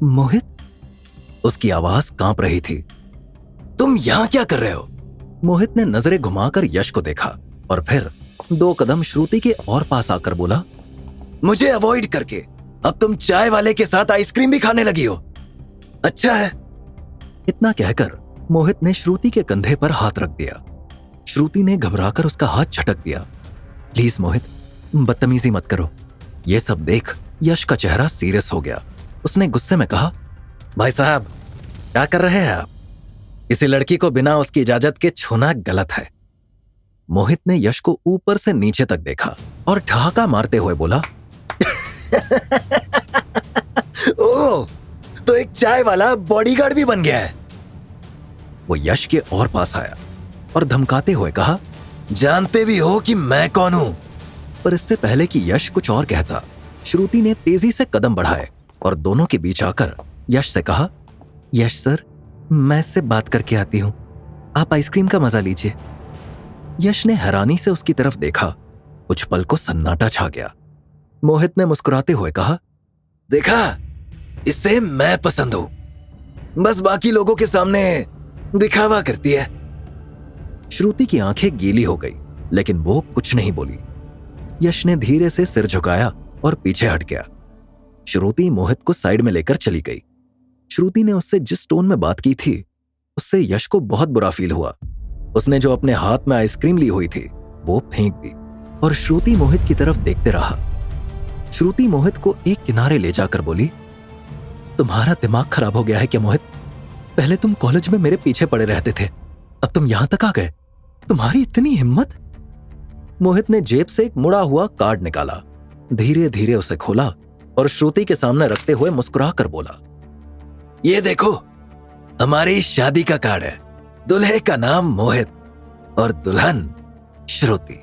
मोहित? उसकी आवाज कांप रही थी। तुम यहाँ क्या कर रहे हो? मोहित ने नजरें घुमाकर यश को देखा और फिर 2 कदम श्रुति के और पास आकर बोला, मुझे अवॉइड करके अब तुम चाय वाले के साथ आइसक्रीम भी खाने लगी हो। अच्छा है। इतना कहकर मोहित ने श्रुति के कंधे पर हाथ रख दिया। श्रुति ने घबराकर उसका हाथ झटक दिया। प्लीज मोहित, बदतमीजी मत करो। यह सब देख यश का चेहरा सीरियस हो गया। उसने गुस्से में कहा, भाई साहब, क्या कर रहे हैं आप? किसी लड़की को बिना उसकी इजाजत के छूना गलत है। मोहित ने यश को ऊपर से नीचे तक देखा और ठहाका मारते हुए बोला, ओह, तो एक चाय वाला बॉडीगार्ड भी बन गया है। वो यश के और पास आया और धमकाते हुए कहा, जानते भी हो कि मैं कौन हूं? पर इससे पहले कि यश कुछ और कहता, श्रुति ने तेजी से कदम बढ़ाए और दोनों के बीच आकर यश से कहा, यश सर, मैं इससे बात करके आती हूं, आप आइसक्रीम का मजा लीजिए। यश ने हैरानी से उसकी तरफ देखा। कुछ पल को सन्नाटा छा गया। मोहित ने मुस्कुराते हुए कहा, देखा, इससे मैं पसंद हूं, बस बाकी लोगों के सामने दिखावा करती है। श्रुति की आंखें गीली हो गई, लेकिन वो कुछ नहीं बोली। यश ने धीरे से सिर झुकाया और पीछे हट गया। श्रुति मोहित को साइड में लेकर चली गई। श्रुति ने उससे जिस टोन में बात की थी, उससे यश को बहुत बुरा फील हुआ। उसने जो अपने हाथ में आइसक्रीम ली हुई थी वो फेंक दी और श्रुति मोहित की तरफ देखते रहा। श्रुति मोहित को एक किनारे ले जाकर बोली, तुम्हारा दिमाग खराब हो गया है क्या मोहित? पहले तुम कॉलेज में मेरे पीछे पड़े रहते थे, अब तुम यहां तक आ गए। तुम्हारी इतनी हिम्मत? मोहित ने जेब से एक मुड़ा हुआ कार्ड निकाला, धीरे धीरे उसे खोला और श्रुति के सामने रखते हुए मुस्कुरा कर बोला, ये देखो, हमारी शादी का कार्ड है। दुल्हे का नाम मोहित और दुल्हन श्रुति।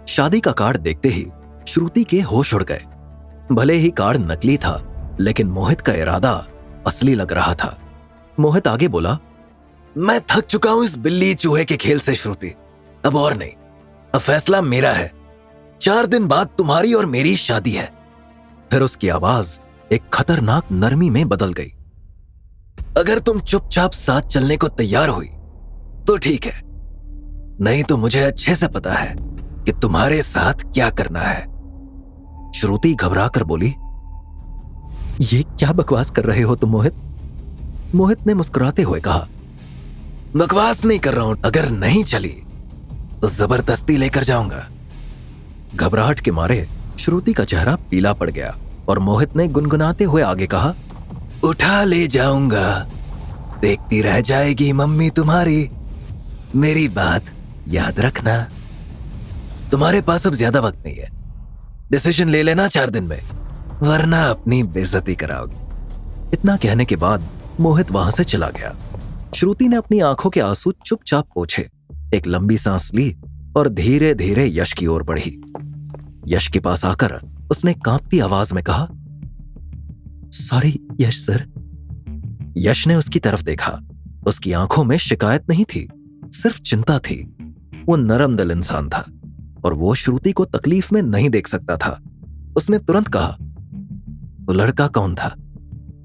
शादी का कार्ड देखते ही श्रुति के होश उड़ गए। भले ही कार्ड नकली था, लेकिन मोहित का इरादा असली लग रहा था। मोहित आगे बोला, मैं थक चुका हूं इस बिल्ली चूहे के खेल से श्रुति, अब और नहीं। अब फैसला मेरा है। 4 दिन बाद तुम्हारी और मेरी शादी है। फिर उसकी आवाज एक खतरनाक नरमी में बदल गई। अगर तुम चुपचाप साथ चलने को तैयार हुई तो ठीक है, नहीं तो मुझे अच्छे से पता है कि तुम्हारे साथ क्या करना है। श्रुति घबरा कर बोली, ये क्या बकवास कर रहे हो तुम मोहित? मोहित ने मुस्कुराते हुए कहा, बकवास नहीं कर रहा हूं। अगर नहीं चली तो जबरदस्ती लेकर जाऊंगा। घबराहट के मारे श्रुति का चेहरा पीला पड़ गया और मोहित ने गुनगुनाते हुए आगे कहा, उठा ले जाऊंगा, देखती रह जाएगी मम्मी तुम्हारी। मेरी बात याद रखना। तुम्हारे पास अब ज्यादा वक्त नहीं है, डिसीजन ले लेना 4 दिन में, वरना अपनी बेइज्जती कराओगी। इतना कहने के बाद मोहित वहां से चला गया। श्रुति ने अपनी आंखों के आंसू चुपचाप पोंछे, एक लंबी सांस ली और धीरे धीरे यश की ओर बढ़ी। यश के पास आकर उसने कांपती आवाज में कहा, सॉरी यश सर। यश ने उसकी तरफ देखा। उसकी आंखों में शिकायत नहीं थी, सिर्फ चिंता थी। वो नरम दिल इंसान था और वो श्रुति को तकलीफ में नहीं देख सकता था। उसने तुरंत कहा, वो लड़का कौन था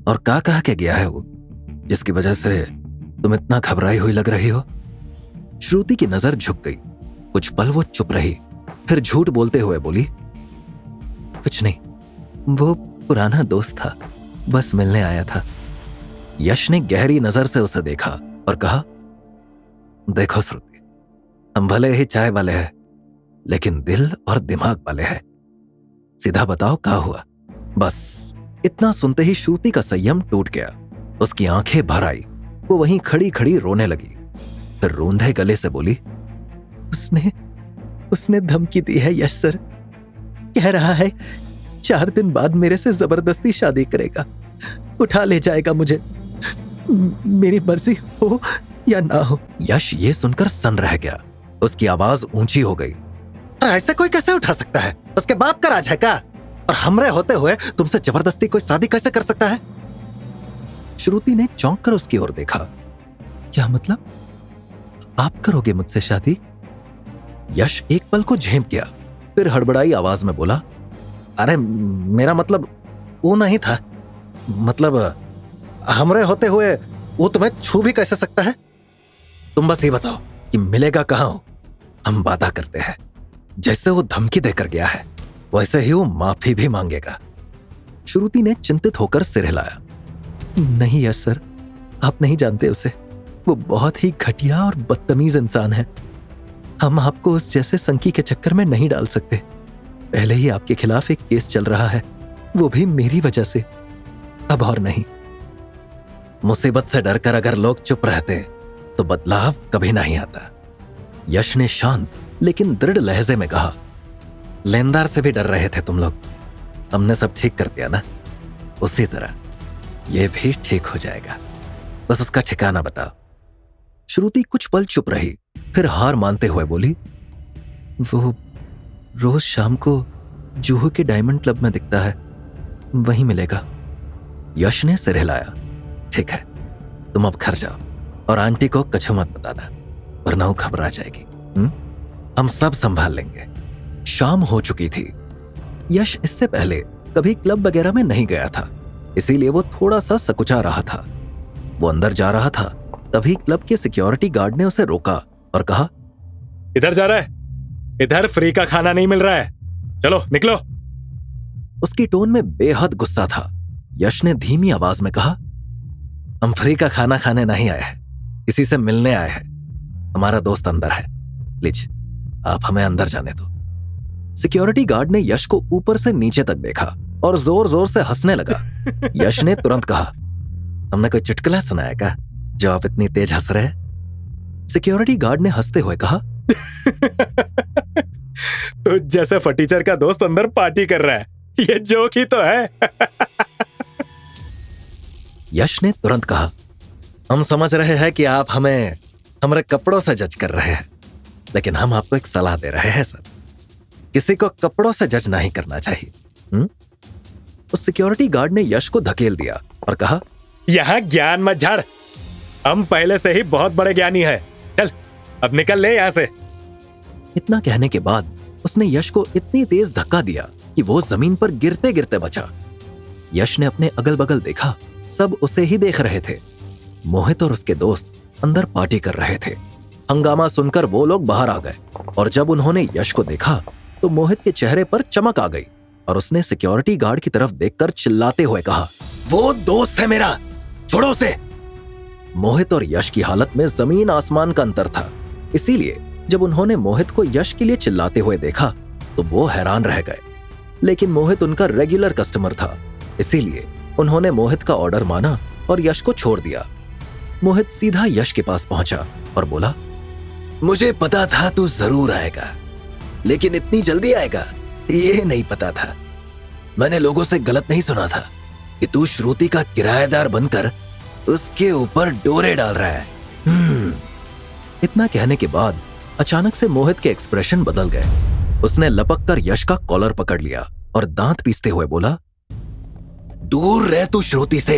और क्या कह के गया है वो, जिसकी वजह से तुम इतना घबराई हुई लग रही हो? श्रुति की नजर झुक गई। कुछ पल वो चुप रही, फिर झूठ बोलते हुए बोली, कुछ नहीं, वो पुराना दोस्त था, बस मिलने आया था। यश ने गहरी नजर से उसे देखा और कहा, देखो श्रुति, हम भले ही चाय वाले हैं, लेकिन दिल और दिमाग वाले हैं। सीधा बताओ क्या हुआ? बस इतना सुनते ही श्रुति का संयम टूट गया। उसकी आंखें भर आई। वो वहीं खड़ी खड़ी रोने लगी। फिर रूंधे गले से बोली, उसने धमकी दी है यश सर। कह रहा है 4 दिन बाद मेरे से जबरदस्ती शादी करेगा, उठा ले जाएगा मुझे। मेरी मर्जी हो या ना हो। यश ये सुनकर सन्न रह गया। उसकी आवाज ऊंची हो गई। अरे ऐसे कोई कैसे उठा सकता है? उसके बाप का राज है क्या? और हमरे होते हुए तुमसे जबरदस्ती कोई शादी कैसे कर सकता है? श्रुति ने चौंक कर उसकी ओर देखा। क्या मतलब? आप करोगे मुझसे शादी? यश एक पल को झेप गया, फिर हड़बड़ाई आवाज में बोला, अरे मेरा मतलब वो नहीं था। मतलब हमरे होते हुए वो तुम्हें छू भी कैसे सकता है? तुम बस ये बताओ कि मिलेगा कहां हो? हम वादा करते हैं, जैसे वो धमकी देकर गया है वैसे ही वो माफी भी मांगेगा। श्रुति ने चिंतित होकर सिर हिलाया। नहीं यश सर, आप नहीं जानते उसे। वो बहुत ही घटिया और बदतमीज इंसान है। हम आपको उस जैसे संकी के चक्कर में नहीं डाल सकते। पहले ही आपके खिलाफ एक केस चल रहा है, वो भी मेरी वजह से। अब और नहीं। मुसीबत से डरकर अगर लोग चुप रहते तो बदलाव कभी नहीं आता। यश ने शांत लेकिन दृढ़ लहजे में कहा, लेनदार से भी डर रहे थे तुम लोग, हमने सब ठीक कर दिया ना। उसी तरह यह भी ठीक हो जाएगा, बस उसका ठिकाना बताओ। श्रुति कुछ पल चुप रही, फिर हार मानते हुए बोली, वो रोज शाम को जूहू के डायमंड क्लब में दिखता है, वहीं मिलेगा। यश ने सिर हिलाया। ठीक है, तुम अब घर जाओ और आंटी को कछु मत बताना, वरना वो घबरा जाएगी। हम सब संभाल लेंगे। शाम हो चुकी थी। यश इससे पहले कभी क्लब वगैरह में नहीं गया था, इसीलिए वो थोड़ा सा सकुचा रहा था। वो अंदर जा रहा था, तभी क्लब के सिक्योरिटी गार्ड ने उसे रोका और कहा, इधर जा रहा है? इधर फ्री का खाना नहीं मिल रहा है, चलो निकलो। उसकी टोन में बेहद गुस्सा था। यश ने धीमी आवाज में कहा, हम फ्री का खाना खाने नहीं आए हैं, किसी से मिलने आए हैं। हमारा दोस्त अंदर है, प्लीज आप हमें अंदर जाने दो। सिक्योरिटी गार्ड ने यश को ऊपर से नीचे तक देखा और जोर जोर से हंसने लगा। यश ने तुरंत कहा, हमने कोई चुटकुला सुनाया क्या जो आप इतनी तेज हंस रहे हैं? सिक्योरिटी गार्ड ने हंसते हुए कहा, तो जैसे फटीचर का दोस्त अंदर पार्टी कर रहा है, ये जोक ही तो है। यश ने तुरंत कहा, हम समझ रहे हैं कि आप हमें हमारे कपड़ों से जज कर रहे हैं, लेकिन हम आपको एक सलाह दे रहे हैं सर, किसी को कपड़ों से जज नहीं करना चाहिए। उस सिक्योरिटी गार्ड ने यश को धकेल दिया और कहा, यहां ज्ञान मत झाड़, हम पहले से ही बहुत बड़े ज्ञानी हैं, चल अब निकल ले यहां से। इतना कहने के बाद उसने यश को इतनी तेज धक्का दिया कि वो जमीन पर गिरते गिरते बचा। यश ने अपने अगल बगल देखा, सब उसे ही देख रहे थे। मोहित और उसके दोस्त अंदर पार्टी कर रहे थे। हंगामा सुनकर वो लोग बाहर आ गए और जब उन्होंने यश को देखा तो मोहित के चेहरे पर चमक आ गई और उसने सिक्योरिटी गार्ड की तरफ देखकर चिल्लाते हुए कहा, वो दोस्त है मेरा, छोड़ो उसे। मोहित और यश की हालत में जमीन आसमान का अंतर था, इसीलिए जब उन्होंने मोहित को यश के लिए चिल्लाते हुए देखा तो वो हैरान रह गए। लेकिन मोहित उनका रेगुलर कस्टमर था, इसीलिए उन्होंने मोहित का ऑर्डर माना और यश को छोड़ दिया। मोहित सीधा यश के पास पहुंचा और बोला, मुझे पता था तू जरूर आएगा, लेकिन इतनी जल्दी आएगा ये नहीं पता था। मैंने लोगों से गलत नहीं सुना था कि तू श्रुति का किराएदार बनकर उसके ऊपर डोरे डाल रहा है। इतना कहने के बाद अचानक से मोहित के एक्सप्रेशन बदल गए। उसने लपक कर यश का कॉलर पकड़ लिया और दांत पीसते हुए बोला, दूर रह तू श्रुति से।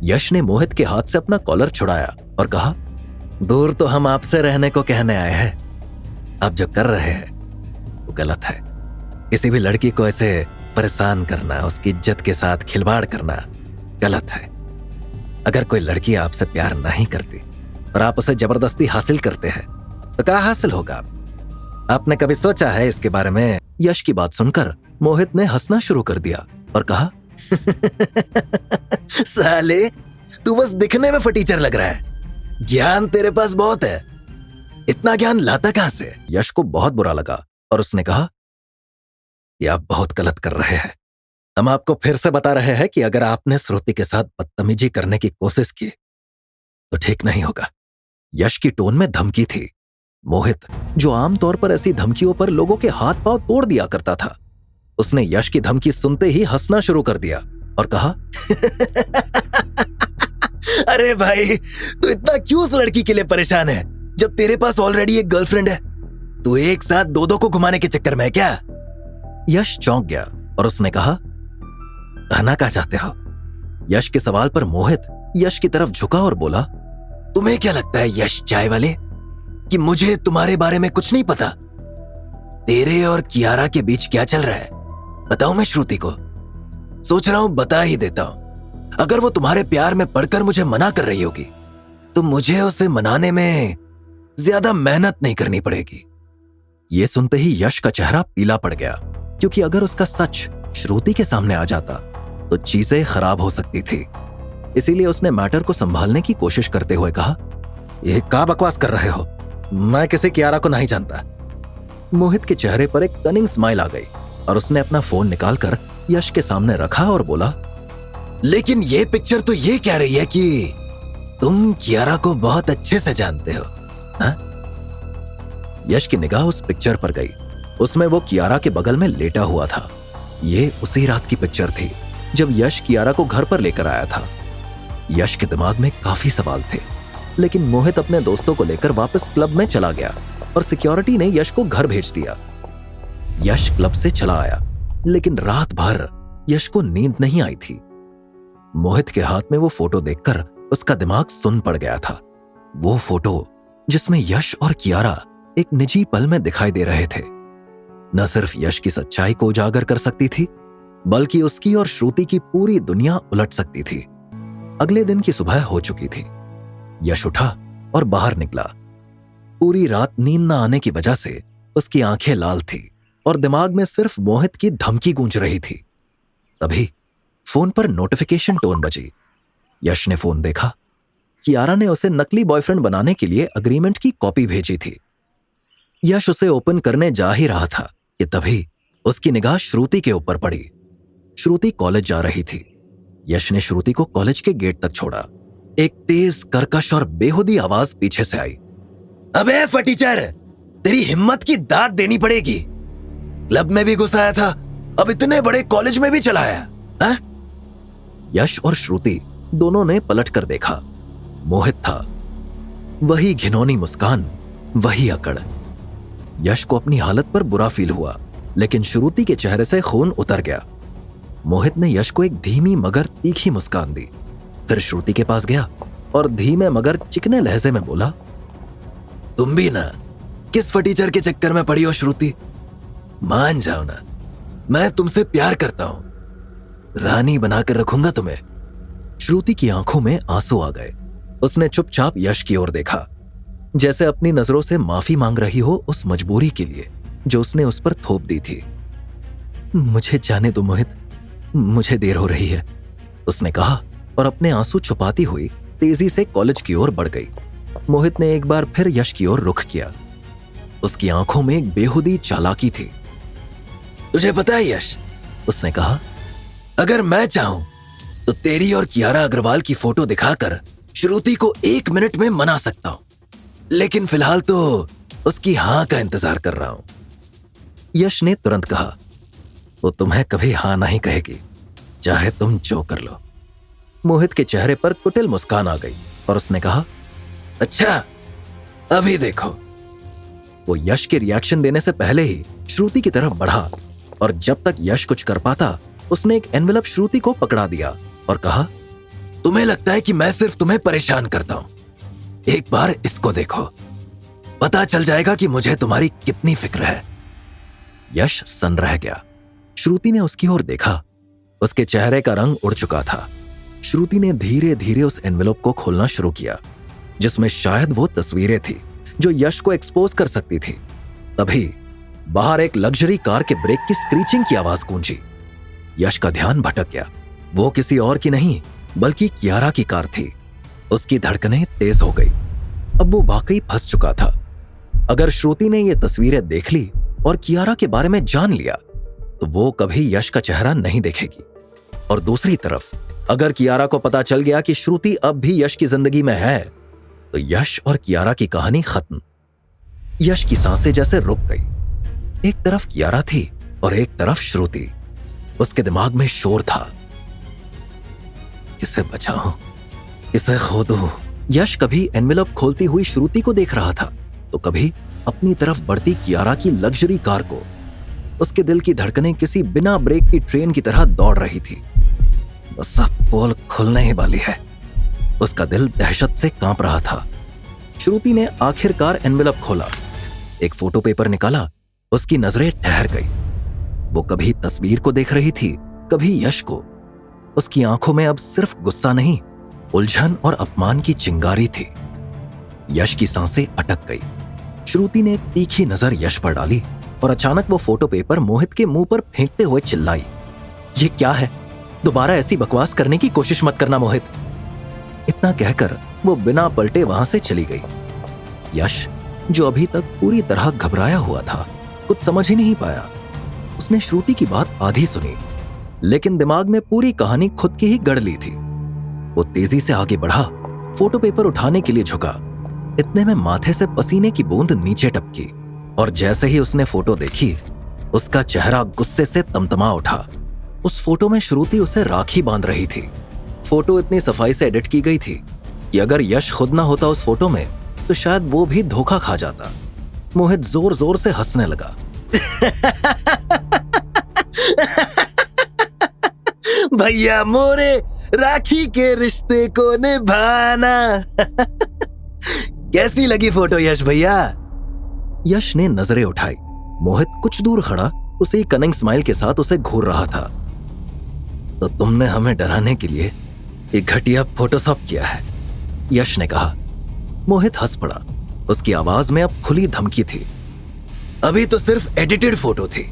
यश ने मोहित के हाथ से अपना कॉलर छुड़ाया और कहा, दूर तो हम आपसे रहने को कहने आए हैं, आप जो कर रहे हैं वो गलत है। किसी भी लड़की को ऐसे परेशान करना, उसकी इज्जत के साथ खिलवाड़ करना गलत है। अगर कोई लड़की आपसे प्यार नहीं करती और आप उसे जबरदस्ती हासिल करते हैं तो क्या हासिल होगा? आपने कभी सोचा है इसके बारे में? यश की बात सुनकर मोहित ने हंसना शुरू कर दिया और कहा, साले तू बस दिखने में फटीचर लग रहा है, ज्ञान तेरे पास बहुत है, इतना ज्ञान लाता कहां से? यश को बहुत बुरा लगा और उसने कहा, ये आप बहुत गलत कर रहे हैं। हम आपको फिर से बता रहे हैं कि अगर आपने श्रुति के साथ बदतमीजी करने की कोशिश की तो ठीक नहीं होगा। यश की टोन में धमकी थी। मोहित, जो आमतौर पर ऐसी धमकियों पर लोगों के हाथ पांव तोड़ दिया करता था, उसने यश की धमकी सुनते ही हंसना शुरू कर दिया और कहा, अरे भाई, तू इतना क्यों उस लड़की के लिए परेशान है जब तेरे पास ऑलरेडी एक गर्लफ्रेंड है? तू एक साथ दो को घुमाने के चक्कर में है क्या? यश चौंक गया और उसने कहा, कहना क्या चाहते हो? यश के सवाल पर मोहित यश की तरफ झुका और बोला, तुम्हें क्या लगता है यश चाय वाले कि मुझे तुम्हारे बारे में कुछ नहीं पता? तेरे और कियारा के बीच क्या चल रहा है बताऊं मैं श्रुति को? सोच रहा हूं बता ही देता हूं। अगर वो तुम्हारे प्यार में पड़कर मुझे मना कर रही होगी तो मुझे उसे मनाने में ज्यादा मेहनत नहीं करनी पड़ेगी। ये सुनते ही यश का चेहरा पीला पड़ गया, क्योंकि अगर उसका सच श्रुति के सामने आ जाता तो चीजें खराब हो सकती थी। इसीलिए उसने मैटर को संभालने की कोशिश करते हुए कहा, यह क्या बकवास कर रहे हो? मैं किसी कियारा को नहीं जानता। मोहित के चेहरे पर एक कनिंग स्माइल आ गई और उसने अपना फोन निकालकर यश के सामने रखा और बोला, लेकिन ये पिक्चर तो ये कह रही है कि तुम कियारा को बहुत अच्छे से जानते हो। हा? यश की निगाह उस पिक्चर पर गई। उसमें वो कियारा के बगल में लेटा हुआ था। ये उसी रात की पिक्चर थी जब यश कियारा को घर पर लेकर आया था। यश के दिमाग में काफी सवाल थे, लेकिन मोहित अपने दोस्तों को लेकर वापस क्लब में चला गया और सिक्योरिटी ने यश को घर भेज दिया। यश क्लब से चला आया, लेकिन रात भर यश को नींद नहीं आई थी। मोहित के हाथ में वो फोटो देखकर उसका दिमाग सुन्न पड़ गया था। वो फोटो जिसमें यश और कियारा एक निजी पल में दिखाई दे रहे थे, न सिर्फ यश की सच्चाई को उजागर कर सकती थी, बल्कि उसकी और श्रुति की पूरी दुनिया उलट सकती थी। अगले दिन की सुबह हो चुकी थी। यश उठा और बाहर निकला। पूरी रात नींद न आने की वजह से उसकी आंखें लाल थी और दिमाग में सिर्फ मोहित की धमकी गूंज रही थी। तभी फोन पर नोटिफिकेशन टोन बजी। यश ने फोन देखा। कियारा ने उसे नकली बॉयफ्रेंड बनाने के लिए अग्रीमेंट की कॉपी भेजी थी। यश उसे ओपन करने जा ही रहा था कि तभी उसकी निगाह श्रुति के ऊपर पड़ी। श्रुति कॉलेज जा रही थी। यश ने श्रुति को कॉलेज के गेट तक छोड़ा। एक तेज, कर्कश और बेहुदी आवाज पीछे से आई, अबे फटीचर, तेरी हिम्मत की दाद देनी पड़ेगी। क्लब में भी घुसाया था, अब इतने बड़े कॉलेज में भी चला आया। यश और श्रुति दोनों ने पलट कर देखा। मोहित था। वही घिनौनी मुस्कान, वही अकड़। यश को अपनी हालत पर बुरा फील हुआ, लेकिन श्रुति के चेहरे से खून उतर गया। मोहित ने यश को एक धीमी मगर तीखी मुस्कान दी, फिर श्रुति के पास गया और धीमे मगर चिकने लहजे में बोला, तुम भी ना किस फटीचर के चक्कर में पड़ी हो श्रुति? मान जाओ ना, मैं तुमसे प्यार करता हूं, रानी बनाकर रखूंगा तुम्हें। श्रुति की आंखों में आंसू आ गए। उसने चुपचाप यश की ओर देखा, जैसे अपनी नजरों से माफी मांग रही हो उस मजबूरी के लिए जो उसने उस पर थोप दी थी। मुझे जाने दो मोहित, मुझे देर हो रही है, उसने कहा और अपने आंसू छुपाती हुई तेजी से कॉलेज की ओर बढ़ गई। मोहित ने एक बार फिर यश की ओर रुख किया। उसकी आंखों में एक बेहुदी चालाकी थी। तुझे पता है यश, उसने कहा, अगर मैं चाहूं तो तेरी और कियारा अग्रवाल की फोटो दिखाकर श्रुति को 1 मिनट में मना सकता हूं, लेकिन फिलहाल तो उसकी हां का इंतजार कर रहा हूं। यश ने तुरंत कहा, वो तुम्हें कभी हां नहीं कहेगी, चाहे तुम जो कर लो। मोहित के चेहरे पर कुटिल मुस्कान आ गई और उसने कहा, अच्छा अभी देखो। वो यश के रिएक्शन देने से पहले ही श्रुति की तरफ बढ़ा और जब तक यश कुछ कर पाता उसने एक एनवेलप श्रुति को पकड़ा दिया और कहा, तुम्हें लगता है कि मैं सिर्फ तुम्हें परेशान करता हूं? एक बार इसको देखो, पता चल जाएगा कि मुझे तुम्हारी कितनी फिक्र है। यश सन्न रह गया। श्रुति ने उसकी ओर देखा। उसके चेहरे का रंग उड़ चुका था। श्रुति ने धीरे धीरे उस एनवेलप को खोलना शुरू किया, जिसमें शायद वो तस्वीरें थी जो यश को एक्सपोज कर सकती थी। तभी बाहर एक लग्जरी कार के ब्रेक की स्क्रीचिंग की आवाज गूंजी। यश का ध्यान भटक गया। वो किसी और की नहीं बल्कि कियारा की कार थी। उसकी धड़कनें तेज हो गई। अब वो वाकई फंस चुका था। अगर श्रुति ने ये तस्वीरें देख ली और कियारा के बारे में जान लिया तो वो कभी यश का चेहरा नहीं देखेगी। और दूसरी तरफ अगर कियारा को पता चल गया कि श्रुति अब भी यश की जिंदगी में है तो यश और कियारा की कहानी खत्म। यश की सांसें जैसे रुक गई। एक तरफ कियारा थी और एक तरफ श्रुति। उसके दिमाग में शोर था, किसे बचाऊं, इसे खो दो। यश कभी एनवेलप खोलती हुई श्रुति को देख रहा था तो कभी अपनी तरफ बढ़ती कियारा की लग्जरी कार को। उसके दिल की धड़कनें किसी बिना ब्रेक की ट्रेन की तरह दौड़ रही थी। बस अब पोल खुलने ही वाली है। उसका दिल दहशत से कांप रहा था। श्रुति ने आखिरकार एनवेलप खोला, एक फोटो पेपर निकाला। उसकी नजरें ठहर गई। वो कभी तस्वीर को देख रही थी, कभी यश को। उसकी आंखों में अब सिर्फ गुस्सा नहीं, उलझन और अपमान की चिंगारी थी। यश की सांसें अटक गई। श्रुति ने एक तीखी नजर यश पर डाली और अचानक वो फोटो पेपर मोहित के मुंह पर फेंकते हुए चिल्लाई, ये क्या है? दोबारा ऐसी बकवास करने की कोशिश मत करना मोहित। इतना कहकर वो बिना पलटे वहां से चली गई। यश, जो अभी तक पूरी तरह घबराया हुआ था, कुछ समझ ही नहीं पाया। उसने श्रुति की बात आधी सुनी, लेकिन दिमाग में पूरी कहानी खुद की ही गढ़ ली थी। वो तेजी से आगे बढ़ा, फोटो पेपर उठाने के लिए झुका। इतने में माथे से पसीने की बूंद नीचे टपकी और जैसे ही उसने फोटो देखी, उसका चेहरा गुस्से से तमतमा उठा। उस फोटो में श्रुति उसे राखी बांध रही थी। फोटो इतनी सफाई से एडिट की गई थी कि अगर यश खुद ना होता उस फोटो में तो शायद वो भी धोखा खा जाता। मोहित जोर जोर से हंसने लगा। भैया मोरे, राखी के रिश्ते को निभाना। कैसी लगी फोटो यश भैया? यश ने नजरें उठाई। मोहित कुछ दूर खड़ा उसी कनिंग स्माइल के साथ उसे घूर रहा था। तो तुमने हमें डराने के लिए एक घटिया फोटोशॉप किया है, यश ने कहा। मोहित हंस पड़ा। उसकी आवाज में अब खुली धमकी थी। अभी तो सिर्फ एडिटेड फोटो थी।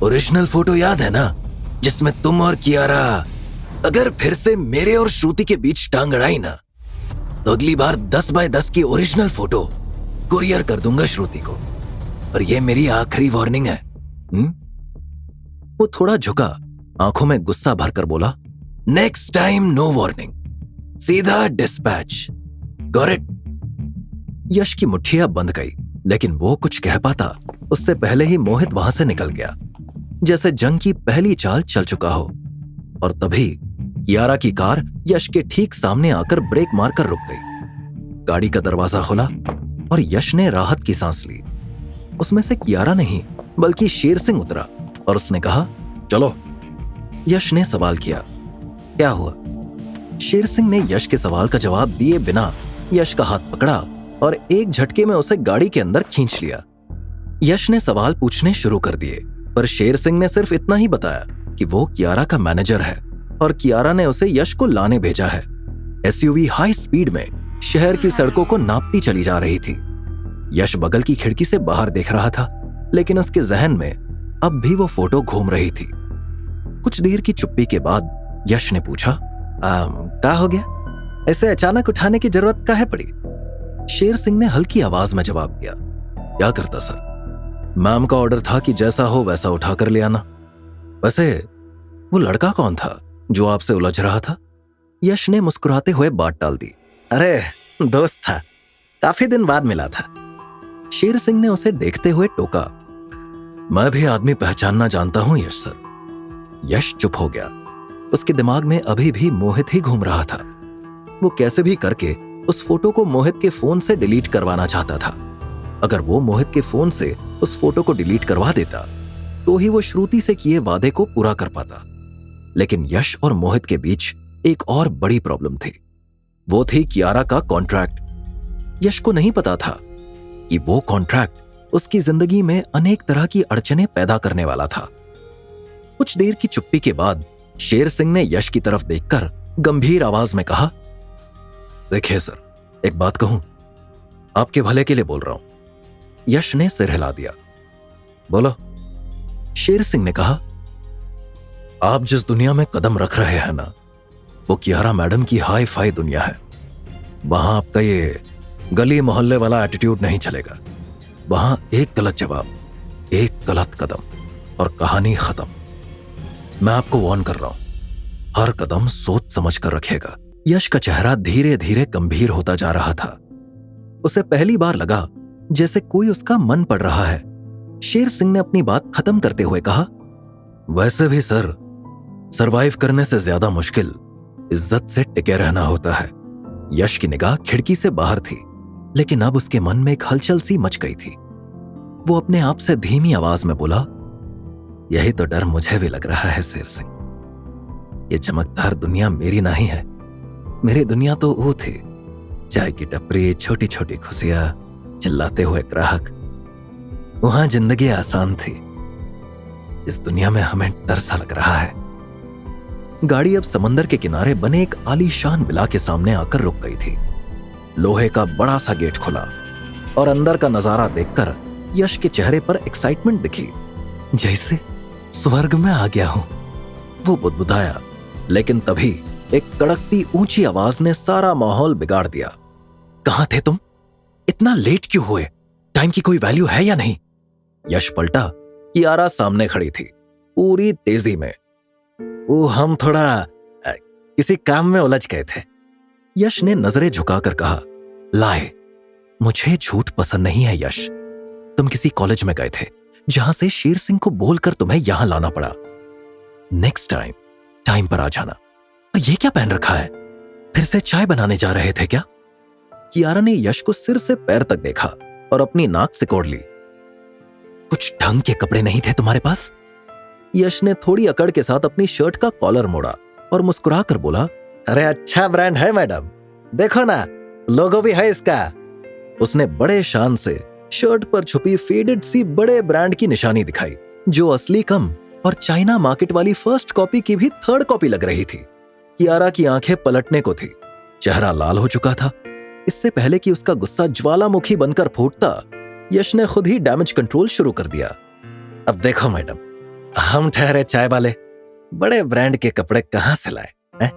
ओरिजिनल फोटो याद है ना, जिसमें तुम और कियारा। अगर फिर से मेरे और श्रुति के बीच टांग अड़ाई ना, तो अगली बार 10 बाय 10 की ओरिजिनल फोटो कुरियर कर दूंगा श्रुति को। और ये मेरी आखिरी वार्निंग है। वो थोड़ा झुका, आंखों में गुस्सा भरकर बोला, नेक्स्ट टाइम नो वार्निंग, सीधा डिस्पैच। Got it? यश की मुट्ठियां बंध गई, लेकिन वो कुछ कह पाता उससे पहले ही मोहित वहां से निकल गया, जैसे जंग की पहली चाल चल चुका हो। और तभी कियारा की कार यश के ठीक सामने आकर ब्रेक मारकर रुक गई। गाड़ी का दरवाजा खुला और यश ने राहत की सांस ली। उसमें से कियारा नहीं बल्कि शेर सिंह उतरा और उसने कहा, चलो। यश ने सवाल किया, क्या हुआ? शेर सिंह ने यश के सवाल का जवाब दिए बिना यश का हाथ पकड़ा और एक झटके में उसे गाड़ी के अंदर खींच लिया। यश ने सवाल पूछने शुरू कर दिए, पर शेर सिंह ने सिर्फ इतना ही बताया कि वो कियारा का मैनेजर है और कियारा ने उसे यश को लाने भेजा है। एसयूवी हाई स्पीड में शहर की सड़कों को नापती चली जा रही थी। यश बगल की खिड़की से बाहर देख रहा था, लेकिन उसके जहन में अब भी वो फोटो घूम रही थी। कुछ देर की चुप्पी के बाद यश ने पूछा, क्या हो गया? ऐसे अचानक उठाने की जरूरत काहे पड़ी? शेर सिंह ने हल्की आवाज में जवाब दिया, क्या करता सर, मैम का ऑर्डर था कि जैसा हो वैसा उठा कर ले आना। वैसे वो लड़का कौन था जो आपसे उलझ रहा था? यश ने मुस्कुराते हुए बात डाल दी, अरे दोस्त था, काफी दिन बाद मिला था। शेर सिंह ने उसे देखते हुए टोका, मैं भी आदमी पहचानना जानता हूं यश सर। यश चुप हो गया। उसके दिमाग में अभी भी मोहित ही घूम रहा था। वो कैसे भी करके उस फोटो को मोहित के फोन से डिलीट करवाना चाहता था। अगर वो मोहित के फोन से उस फोटो को डिलीट करवा देता तो ही वो श्रुति से किए वादे को पूरा कर पाता। लेकिन यश और मोहित के बीच एक और बड़ी प्रॉब्लम थी। वो थी कियारा का कॉन्ट्रैक्ट। यश को नहीं पता था कि वो कॉन्ट्रैक्ट उसकी जिंदगी में अनेक तरह की अड़चनें पैदा करने वाला था। कुछ देर की चुप्पी के बाद शेर सिंह ने यश की तरफ देखकर गंभीर आवाज में कहा, देखिए सर, एक बात कहूं, आपके भले के लिए बोल रहा हूं। यश ने सिर हिला दिया। बोलो। शेर सिंह ने कहा, आप जिस दुनिया में कदम रख रहे हैं ना, वो कियारा मैडम की हाई फाई दुनिया है। वहां आपका ये गली मोहल्ले वाला एटीट्यूड नहीं चलेगा। वहां एक गलत जवाब, एक गलत कदम और कहानी खत्म। मैं आपको वार्न कर रहा हूं, हर कदम सोच समझ कर रखिएगा। यश का चेहरा धीरे धीरे गंभीर होता जा रहा था। उसे पहली बार लगा जैसे कोई उसका मन पढ़ रहा है। शेर सिंह ने अपनी बात खत्म करते हुए कहा, वैसे भी सर, सरवाइव करने से ज्यादा मुश्किल इज्जत से टिके रहना होता है। यश की निगाह खिड़की से बाहर थी, लेकिन अब उसके मन में एक हलचल सी मच गई थी। वो अपने आप से धीमी आवाज में बोला, यही तो डर मुझे भी लग रहा है शेर सिंह। ये चमकदार दुनिया मेरी नहीं है। मेरी दुनिया तो वो थी, चाय की टपरी, छोटी छोटी खुशियां, चिल्लाते हुए ग्राहक। वहां जिंदगी आसान थी। इस दुनिया में हमें डर सा लग रहा है। गाड़ी अब समंदर के किनारे बने एक आलीशान विला के सामने आकर रुक गई थी। लोहे का बड़ा सा गेट खुला और अंदर का नजारा देखकर यश के चेहरे पर एक्साइटमेंट दिखी, जैसे स्वर्ग में आ गया हूं। वो बुदबुदाया, लेकिन तभी एक कड़कती ऊंची आवाज ने सारा माहौल बिगाड़ दिया। कहां थे तुम? इतना लेट क्यों हुए? टाइम की कोई वैल्यू है या नहीं? यश पलटा, कियारा सामने खड़ी थी, पूरी तेजी में। वो हम थोड़ा किसी काम में उलझ गए थे। यश ने नजरें झुकाकर कहा, लाए, मुझे झूठ पसंद नहीं है यश। तुम किसी कॉलेज में गए थे जहां से शेर सिंह को बोलकर तुम्हें यहां लाना पड़ा। नेक्स्ट टाइम टाइम पर आ जाना। और ये क्या पहन रखा है? फिर से चाय बनाने जा रहे थे क्या? कियारा ने यश को सिर से पैर तक देखा और अपनी नाक सिकोड़ ली। कुछ ढंग के कपड़े नहीं थे तुम्हारे पास? यश ने थोड़ी अकड़ के साथ अपनी शर्ट का कॉलर मोड़ा और मुस्कुराकर बोला, अरे अच्छा ब्रांड है मैडम, देखो ना, लोगो भी है इसका। उसने बड़े शान से शर्ट पर छुपी फेडेड सी बड़े ब्रांड की निशानी दिखाई, जो असली कम और चाइना मार्केट वाली फर्स्ट कॉपी की भी थर्ड कॉपी लग रही थी। कियारा की आंखें पलटने को थी, चेहरा लाल हो चुका था। इससे पहले कि उसका गुस्सा ज्वालामुखी बनकर फूटता, यश ने खुद ही डैमेज कंट्रोल शुरू कर दिया। अब देखो मैडम, हम ठहरे चाय वाले, बड़े ब्रांड के कपड़े कहां से लाए हैं?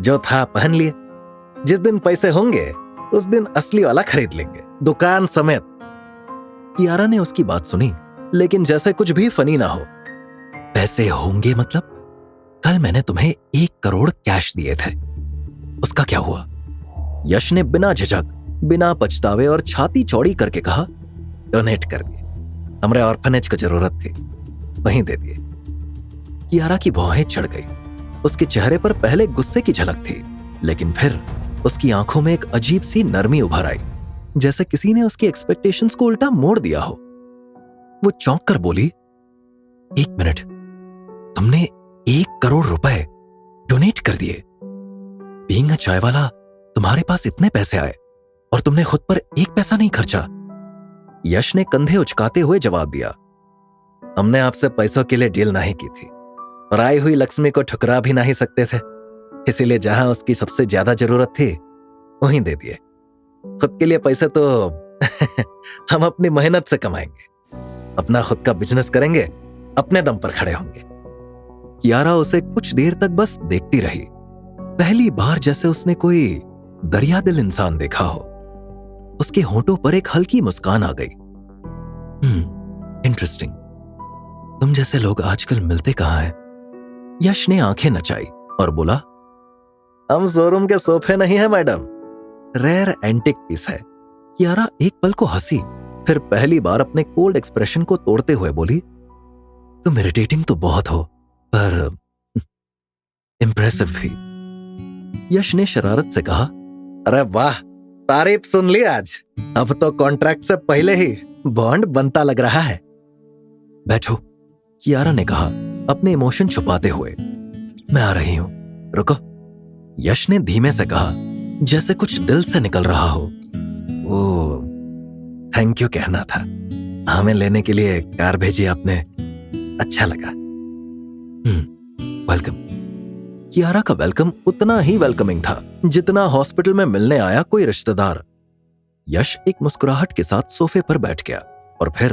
जो था पहन लिए। जिस दिन पैसे होंगे उस दिन असली वाला खरीद लेंगे, दुकान समेत। कियारा ने उसकी बात सुनी, लेकिन जैसे कुछ भी फनी ना हो। पैसे होंगे मतलब? कल मैंने तुम्हें 1 करोड़ कैश दिए थे, उसका क्या हुआ? यश ने बिना झिझक, बिना पछतावे और छाती चौड़ी करके कहा, डोनेट कर दिए। हमारे ऑर्फनेज को जरूरत थी, वहीं दे दिए। कियारा की भौहें चढ़ गई। उसके चेहरे पर पहले गुस्से की झलक थी, लेकिन फिर उसकी आंखों में एक अजीब सी नरमी उभर आई, जैसे किसी ने उसकी एक्सपेक्टेशंस को उल्टा मोड़ दिया हो। वो चौंक कर बोली, 1 मिनट, तुमने 1 करोड़ रुपए डोनेट कर दिए? बीइंग अ चाय वाला, तुम्हारे पास इतने पैसे आए और तुमने खुद पर 1 पैसा नहीं खर्चा? यश ने कंधे उचकाते हुए जवाब दिया, हमने आपसे पैसों के लिए डील नहीं की थी और आई हुई लक्ष्मी को ठुकरा भी नहीं सकते थे, इसीलिए जहां उसकी सबसे ज्यादा जरूरत थी वहीं दे दिए। खुद के लिए पैसे तो हम अपनी मेहनत से कमाएंगे, अपना खुद का बिजनेस करेंगे, अपने दम पर खड़े होंगे। कियारा उसे कुछ देर तक बस देखती रही, पहली बार जैसे उसने कोई दरिया दिल इंसान देखा हो। उसके होंठों पर एक हल्की मुस्कान आ गई। इंटरेस्टिंग, तुम जैसे लोग आजकल मिलते कहां हैं? यश ने आंखें नचाई और बोला, हम शोरूम के सोफे नहीं है मैडम, रेयर एंटिक पीस है। कियारा एक पल को हंसी, फिर पहली बार अपने कोल्ड एक्सप्रेशन को तोड़ते हुए बोली, तुम इरिटेटिंग तो बहुत हो, पर इंप्रेसिव भी। यश ने शरारत से कहा, अरे वाह, तारीफ सुन ली आज। अब तो कॉन्ट्रैक्ट से पहले ही बॉन्ड बनता लग रहा है। बैठो, कियारा ने कहा अपने इमोशन छुपाते हुए। मैं आ रही हूं, रुको। यश ने धीमे से कहा, जैसे कुछ दिल से निकल रहा हो। वो थैंक यू कहना था, हमें लेने के लिए कार भेजी आपने, अच्छा लगा। वेलकम। कियारा का वेलकम उतना ही वेलकमिंग था जितना हॉस्पिटल में मिलने आया कोई रिश्तेदार। यश एक मुस्कुराहट के साथ सोफे पर बैठ गया और फिर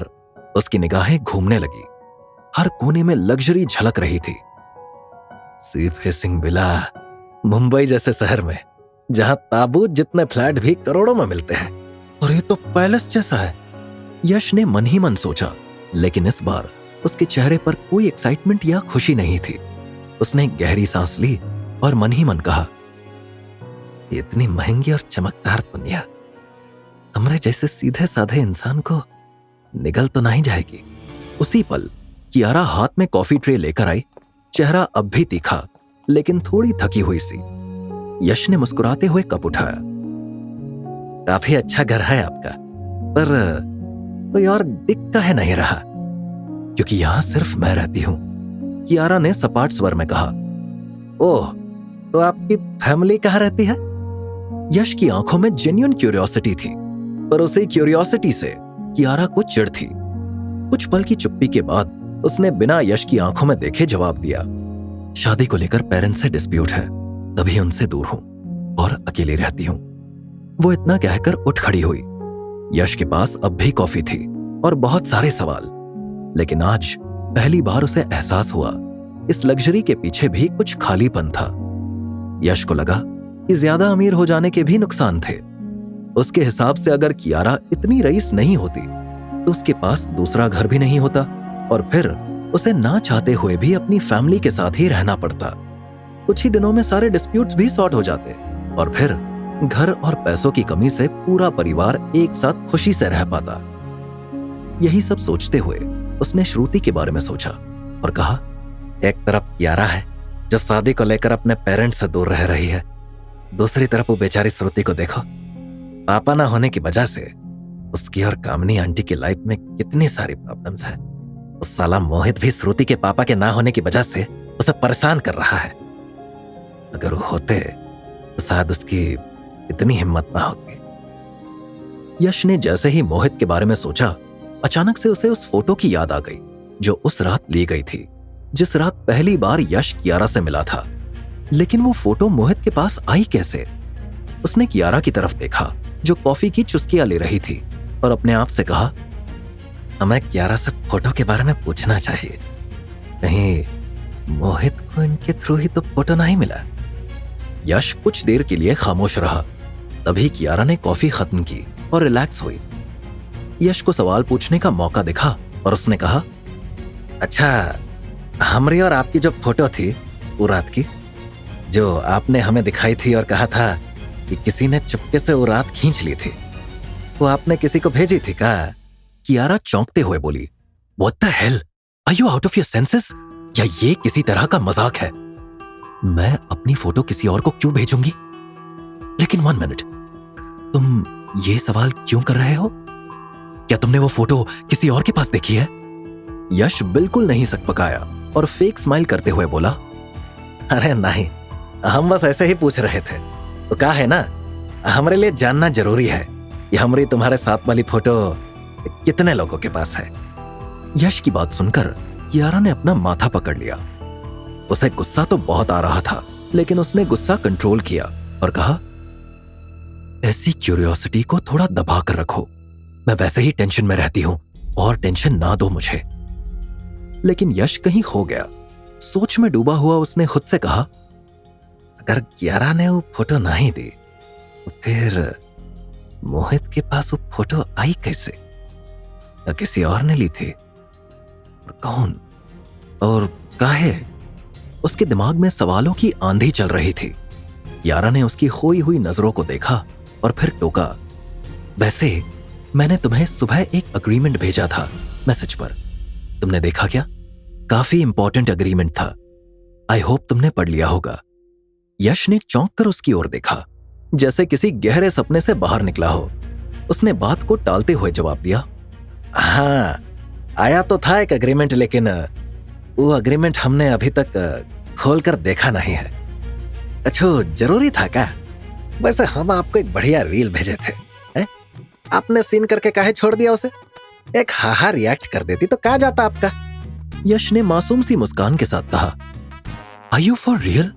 उसकी निगाहें घूमने लगी। हर कोने में लग्जरी झलक रही थी। सी फेसिंग विला, मुंबई जैसे शहर में जहां ताबूत जितने फ्लैट भी करोड़ों में मिलते हैं, और ये तो पैलेस जैसा है। यश ने मन ही मन सोचा, लेकिन इस बार उसके चेहरे पर कोई एक्साइटमेंट या खुशी नहीं थी। उसने गहरी सांस ली और मन ही मन कहा, इतनी महंगी और चमकदार दुनिया हमरे जैसे सीधे साधे इंसान को निगल तो नहीं जाएगी। उसी पल कियारा हाथ में कॉफी ट्रे लेकर आई, चेहरा अब भी तीखा लेकिन थोड़ी थकी हुई सी। यश ने मुस्कुराते हुए कप उठाया काफी अच्छा घर है आपका, पर कोई और दिख काहे नहीं रहा? क्योंकि यहां सिर्फ मैं रहती हूं, कियारा ने सपाट स्वर में कहा। ओह, तो आपकी फैमिली कहाँ रहती है? यश की आंखों में जेन्युइन क्यूरियोसिटी थी, पर उसी क्यूरियोसिटी से कियारा को चिढ़ थी। कुछ पल की चुप्पी के बाद उसने बिना यश की आंखों में देखे जवाब दिया, शादी को लेकर पेरेंट्स से डिस्प्यूट है, तभी उनसे दूर हूं और अकेली रहती हूं। वो इतना कहकर उठ खड़ी हुई। यश के पास अब भी कॉफी थी और बहुत सारे सवाल, लेकिन आज पहली बार उसे एहसास हुआ इस लग्जरी के पीछे भी कुछ खालीपन था। यश को लगा कि ज्यादा अमीर हो जाने के भी नुकसान थे। उसके हिसाब से अगर कियारा इतनी रईस नहीं होती तो उसके पास दूसरा घर भी नहीं होता और फिर उसे ना चाहते हुए भी अपनी फैमिली के साथ ही रहना पड़ता। कुछ ही दिनों में सारे डिस्प्यूट्स भी सॉर्ट हो जाते और फिर घर और पैसों की कमी से पूरा परिवार एक साथ खुशी से रह पाता। यही सब सोचते हुए उसने श्रुति के बारे में सोचा और कहा, एक तरफ कियारा है जो शादी को लेकर अपने पेरेंट्स से दूर रह रही है, दूसरी तरफ वो बेचारी श्रुति को देखो, पापा ना होने की वजह से उसकी और कामनी आंटी की लाइफ में कितनी सारी प्रॉब्लम्स है। उस साला मोहित भी श्रुति के पापा के ना होने की वजह से उसे परेशान कर रहा है। अगर वो होते तो शायद उसकी इतनी हिम्मत ना होती। यश ने जैसे ही मोहित के बारे में सोचा, अचानक से उसे उस फोटो की याद आ गई जो उस रात ली गई थी, जिस रात पहली बार यश कियारा से मिला था। लेकिन वो फोटो मोहित के पास आई कैसे? उसने कियारा की तरफ देखा जो कॉफी की चुस्कियां ले रही थी और अपने आप से कहा, हमें कियारा से फोटो के बारे में पूछना चाहिए, कहीं मोहित को इनके थ्रू ही तो फोटो नहीं मिला। यश कुछ देर के लिए खामोश रहा, तभी कियारा ने कॉफी खत्म की और रिलैक्स हुई। यश को सवाल पूछने का मौका दिखा और उसने कहा, अच्छा, हमारी और आपकी जो फोटो थी वो रात की, जो आपने हमें दिखाई थी और कहा था कि किसी ने चुपके से वो रात खींच ली थी, वो आपने किसी को भेजी थी क्या? कियारा चौंकते हुए बोली, What the hell? Are you out of your senses? या ये किसी तरह का मजाक है? मैं अपनी फोटो किसी और को क्यों भेजूंगी? लेकिन 1 मिनट, तुम ये सवाल क्यों कर रहे हो? क्या तुमने वो फोटो किसी और के पास देखी है? यश बिल्कुल नहीं सकपकाया और फेक स्माइल करते हुए बोला, अरे नहीं, हम बस ऐसे ही पूछ रहे थे। तो कहा है ना, हमारे लिए जानना जरूरी है कि हमारी तुम्हारे साथ वाली फोटो कितने लोगों के पास है। यश की बात सुनकर कियारा ने अपना माथा पकड़ लिया। उसे गुस्सा तो बहुत आ रहा था, लेकिन उसने गुस्सा कंट्रोल किया और कहा, ऐसी क्यूरियोसिटी को थोड़ा दबा कर रखो, मैं वैसे ही टेंशन में रहती हूं और टेंशन ना दो मुझे। लेकिन यश कहीं खो गया। सोच में डूबा हुआ उसने खुद से कहा, अगर कियारा ने वो फोटो नहीं दी तो फिर मोहित के पास वो फोटो आई कैसे? या किसी और ने ली थी? और कौन और काहे? उसके दिमाग में सवालों की आंधी चल रही थी। कियारा ने उसकी खोई हुई नजरों को देखा और फिर टोका, वैसे मैंने तुम्हें सुबह एक अग्रीमेंट भेजा था मैसेज पर, तुमने देखा क्या? काफी इंपॉर्टेंट अग्रीमेंट था, आई होप तुमने पढ़ लिया होगा। यश ने चौंक कर उसकी ओर देखा, जैसे किसी गहरे सपने से बाहर निकला हो। उसने बात को टालते हुए जवाब दिया, हाँ, आया तो था एक अग्रीमेंट, लेकिन वो अग्रीमेंट हमने अभी तक खोलकर देखा नहीं है। अच्छा, जरूरी था क्या? वैसे हम आपको एक बढ़िया रील भेजे थे, आपने सीन करके काहे छोड़ दिया उसे? एक हाहा रिएक्ट कर देती तो क्या जाता आपका? यश ने मासूम सी मुस्कान के साथ कहा, आर यू फॉर रियल?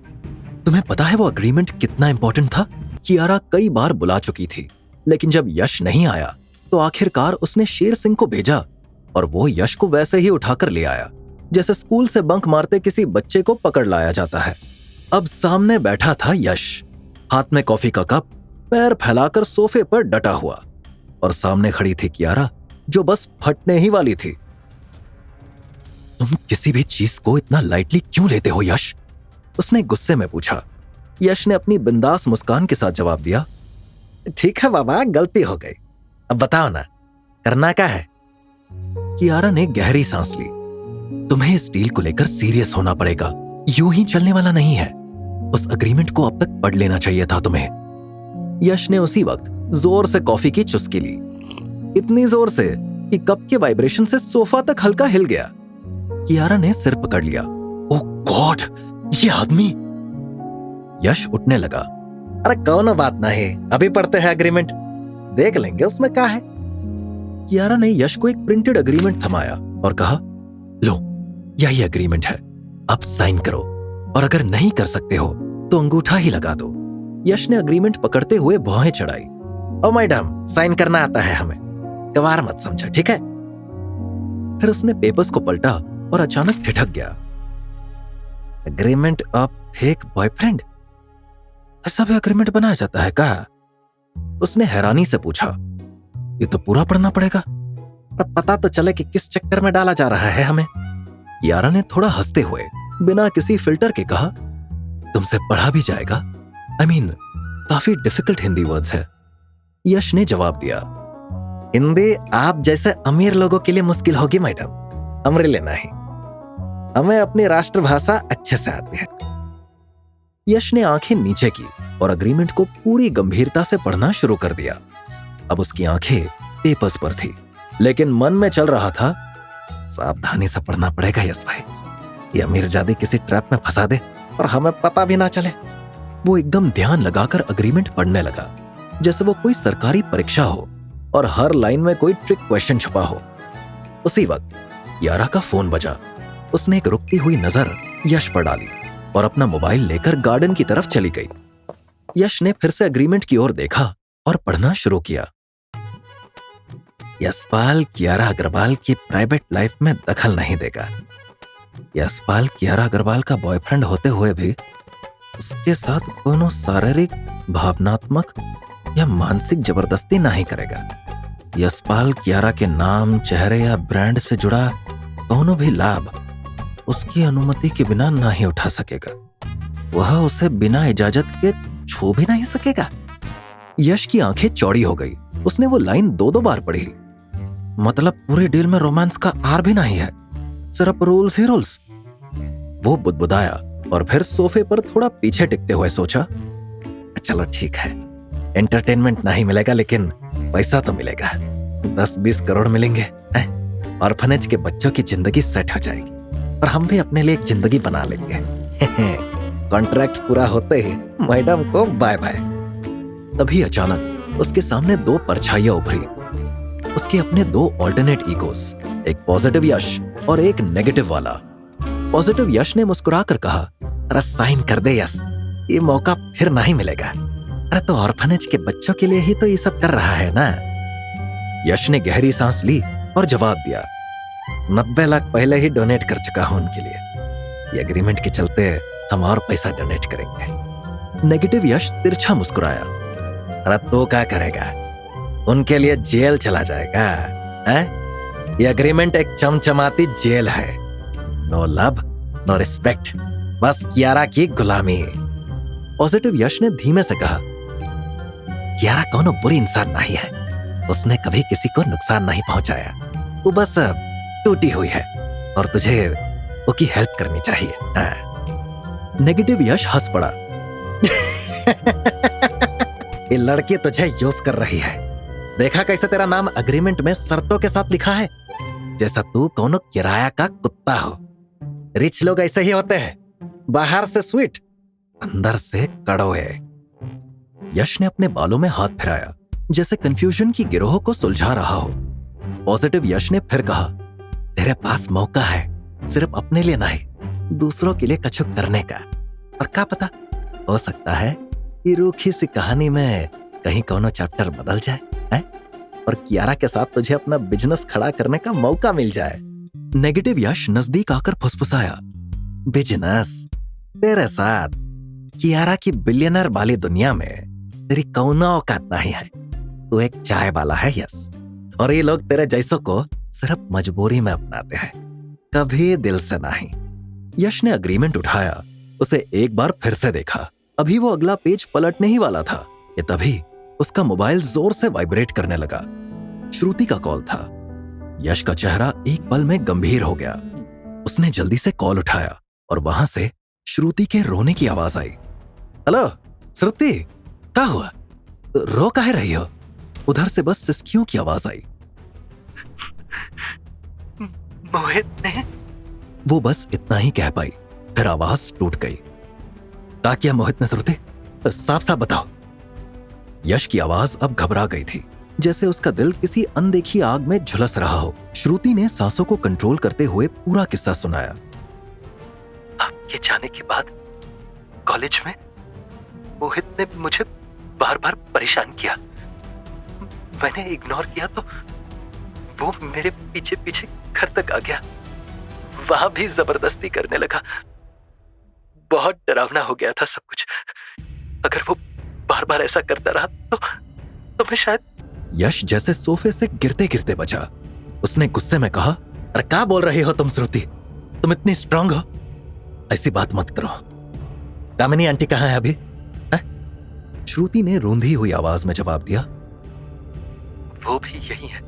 तुम्हें पता है वो अग्रीमेंट कितना इंपॉर्टेंट था? कियारा कई बार बुला चुकी थी, लेकिन जब यश नहीं आया तो आखिरकार उसने शेर सिंह को भेजा और वो यश को वैसे ही उठाकर ले आया, जैसे स्कूल से बंक मारते किसी बच्चे को पकड़ लाया जाता है। अब सामने बैठा था यश, हाथ में कॉफी का कप, पैर फैलाकर सोफे पर डटा हुआ, और सामने खड़ी थी कियारा जो बस फटने ही वाली थी। तुम किसी भी चीज को इतना लाइटली क्यों लेते हो यश? उसने गुस्से में पूछा। यश ने अपनी बिंदास मुस्कान के साथ जवाब दिया, ठीक है बाबा, गलती हो गई, अब बताओ ना, करना क्या है? कियारा ने गहरी सांस ली। तुम्हें इस डील को लेकर सीरियस होना पड़ेगा, यूं ही चलने वाला नहीं है। उस अग्रीमेंट को अब तक पढ़ लेना चाहिए था तुम्हें। यश ने उसी वक्त जोर से कॉफी की चुस्की ली, इतनी जोर से कि कप के वाइब्रेशन से सोफा तक हल्का हिल गया। कियारा ने सिर पकड़ लिया। ओह गॉड, ये आदमी। यश उठने लगा। अरे कौन बात नहीं, अभी पढ़ते हैं एग्रीमेंट, देख लेंगे उसमें क्या है। कियारा ने यश को एक प्रिंटेड एग्रीमेंट थमाया और कहा, लो यही एग्रीमेंट है, अब साइन करो, और अगर नहीं कर सकते हो तो अंगूठा ही लगा दो। यश ने एग्रीमेंट पकड़ते हुए भौहें चढ़ाई। ओ मैडम, साइन करना आता है हमें, गवार मत समझो, ठीक है। फिर उसने पेपर्स को पलटा और अचानक ठिठक गया। एग्रीमेंट ऑफ फेक बॉयफ्रेंड, ऐसा भी एग्रीमेंट बनाया जाता है क्या? उसने हैरानी से पूछा। ये तो पूरा पढ़ना पड़ेगा, पर पता तो चले कि किस चक्कर में डाला जा रहा है हमें। कियारा ने थोड़ा हंसते हुए बिना किसी फिल्टर के कहा, तुमसे पढ़ा भी जाएगा, I mean, काफी डिफिकल्ट हिंदी वर्ड्स है। यश ने जवाब दिया, हिंदी आप जैसे अमीर लोगों के लिए मुश्किल होगी मैडम, हमारे लिए नहीं, हमें अपनी राष्ट्रभाषा अच्छे से आती है। यश ने आंखें नीचे की और एग्रीमेंट को पूरी गंभीरता से पढ़ना शुरू कर दिया। अब उसकी आंखें पेपर्स पर थी, लेकिन मन में चल रहा था, सावधानी से पढ़ना पड़ेगा यश भाई, ये अमीरजादी किसी ट्रैप में फंसा दे और हमें पता भी ना चले। वो एकदम ध्यान लगाकर एग्रीमेंट पढ़ने लगा, जैसे वो कोई सरकारी परीक्षा हो और हर लाइन में कोई ट्रिक क्वेश्चन छुपा हो। उसी वक्त कियारा का फोन बजा। उसने एक रुकती हुई नजर यश पर डाली और अपना मोबाइल लेकर गार्डन की तरफ चली गई। यश ने फिर से एग्रीमेंट की ओर देखा और पढ़ना शुरू किया। यशपाल कियारा अग्रवाल की प्राइवेट लाइफ में दखल नहीं देगा। यशपाल कियारा अग्रवाल का बॉयफ्रेंड होते हुए भी उसके साथ कोनो शारीरिक, भावनात्मक या मानसिक जबरदस्ती नहीं करेगा। यशपाल कियारा के नाम, चेहरे या ब्रांड से जुड़ा कोनो भी लाभ उसकी अनुमति के बिना नहीं उठा सकेगा। वह उसे बिना इजाजत के छू भी नहीं सकेगा। यश की आंखें चौड़ी हो गई। उसने वो लाइन 2-2 बार पढ़ी। मतलब पूरे डील में रोमांस का आर भी नहीं है, सिर्फ रूल्स ही रूल्स। वो बुदबुदाया और फिर सोफे पर थोड़ा पीछे टिकते हुए सोचा, चलो ठीक है, एंटरटेनमेंट नहीं मिलेगा लेकिन पैसा तो मिलेगा, 10-20 करोड़ मिलेंगे, ऑर्फनेज के बच्चों की जिंदगी सेट हो जाएगी और हम भी अपने लिए एक जिंदगी बना लेंगे। कॉन्ट्रैक्ट पूरा होते ही मैडम को बाय बाय। तभी अचानक उसके सामने 2 परछाइयां उभरी। उसके अपने 2 ऑल्टरनेट ईगोस, एक पॉजिटिव यश और एक नेगेटिव वाला। पॉजिटिव यश ने मुस्कुराकर कहा, अरे साइन कर दे यश, ये मौका फिर नहीं मिलेगा। अरे तो ऑर्फनेज के बच्चों के लिए ही तो ये सब कर रहा है ना। यश ने गहरी सांस ली और जवाब दिया, 90 लाख पहले ही डोनेट कर चुका हूं उनके लिए, ये एग्रीमेंट के चलते हम और पैसा डोनेट करेंगे। नेगेटिव यश तिरछा मुस्कुराया, अरे तो क्या करेगा, उनके लिए जेल चला जाएगा, ये एग्रीमेंट एक चमचमाती जेल है, नो लव नो रिस्पेक्ट, बस कियारा की गुलामी। पॉजिटिव यश ने धीमे से कहा, कियारा कोनो बुरी इंसान नहीं है, उसने कभी किसी को नुकसान नहीं पहुंचाया, वो बस टूटी हुई है और तुझे उसकी हेल्प करनी चाहिए। नेगेटिव यश हंस पड़ा, ये लड़की तुझे यूज कर रही है, देखा कैसे तेरा नाम एग्रीमेंट में शर्तों के साथ लिखा है, जैसा तू कोनो किराया का कुत्ता हो। रिच लोग ऐसे ही होते हैं, बाहर से स्वीट, अंदर से कड़वे। यश ने अपने बालों में हाथ फिराया, जैसे कंफ्यूजन की गिरोह को सुलझा रहा हो। पॉजिटिव यश ने फिर कहा, तेरे पास मौका है, सिर्फ अपने लिए नहीं, दूसरों के लिए कछु करने का। और क्या पता, हो सकता है ये रूखी सी कहानी में कहीं कोनो चैप्टर बदल जाए है? और कियारा के साथ तुझे अपना बिजनेस खड़ा करने का मौका मिल जाए। नेगेटिव यश नजदीक आकर फुसफुसाया, बिजनेस तेरे साथ? कियारा की बिलियनर वाली दुनिया में तेरी कौनो औकात नहीं है, तू एक चाय वाला है यस, और ये लोग तेरे जैसों को सिर्फ मजबूरी में अपनाते हैं, कभी दिल से नहीं। यश ने एग्रीमेंट उठाया, उसे एक बार फिर से देखा। अभी वो अगला पेज पलटने ही वाला था कि तभी उसका मोबाइल जोर से वाइब्रेट करने लगा। श्रुति का कॉल था। यश का चेहरा एक पल में गंभीर हो गया। उसने जल्दी से कॉल उठाया और वहां से श्रुति के रोने की आवाज आई। हेलो श्रुति, क्या हुआ, रो काहे रही हो? उधर से बस सिसकियों की आवाज आई। मोहित ने? वो बस इतना ही कह पाई, फिर आवाज टूट गई। क्या किया मोहित ने श्रुति? साफ साफ बताओ। यश की आवाज अब घबरा गई थी, जैसे उसका दिल किसी अनदेखी आग में झुलस रहा हो। श्रुति ने सांसों को कंट्रोल करते हुए पूरा किस्सा सुनाया। आपके जाने के बाद कॉलेज में मोहित ने मुझे बार बार परेशान किया। मैंने इग्नोर किया तो वो मेरे पीछे पीछे घर तक आ गया। वहां भी जबरदस्ती करने लगा। बहुत डरावना हो गया था सब कुछ। अगर वो बार बार ऐसा करता रहा तो मैं शायद। यश जैसे सोफे से गिरते गिरते बचा। उसने गुस्से में कहा, अरे क्या बोल रही हो तुम श्रुति? तुम इतनी स्ट्रांग हो? ऐसी बात मत करो। कामिनी आंटी कहाँ है अभी? श्रुति ने रूंधी हुई आवाज में जवाब दिया, वो भी यही है।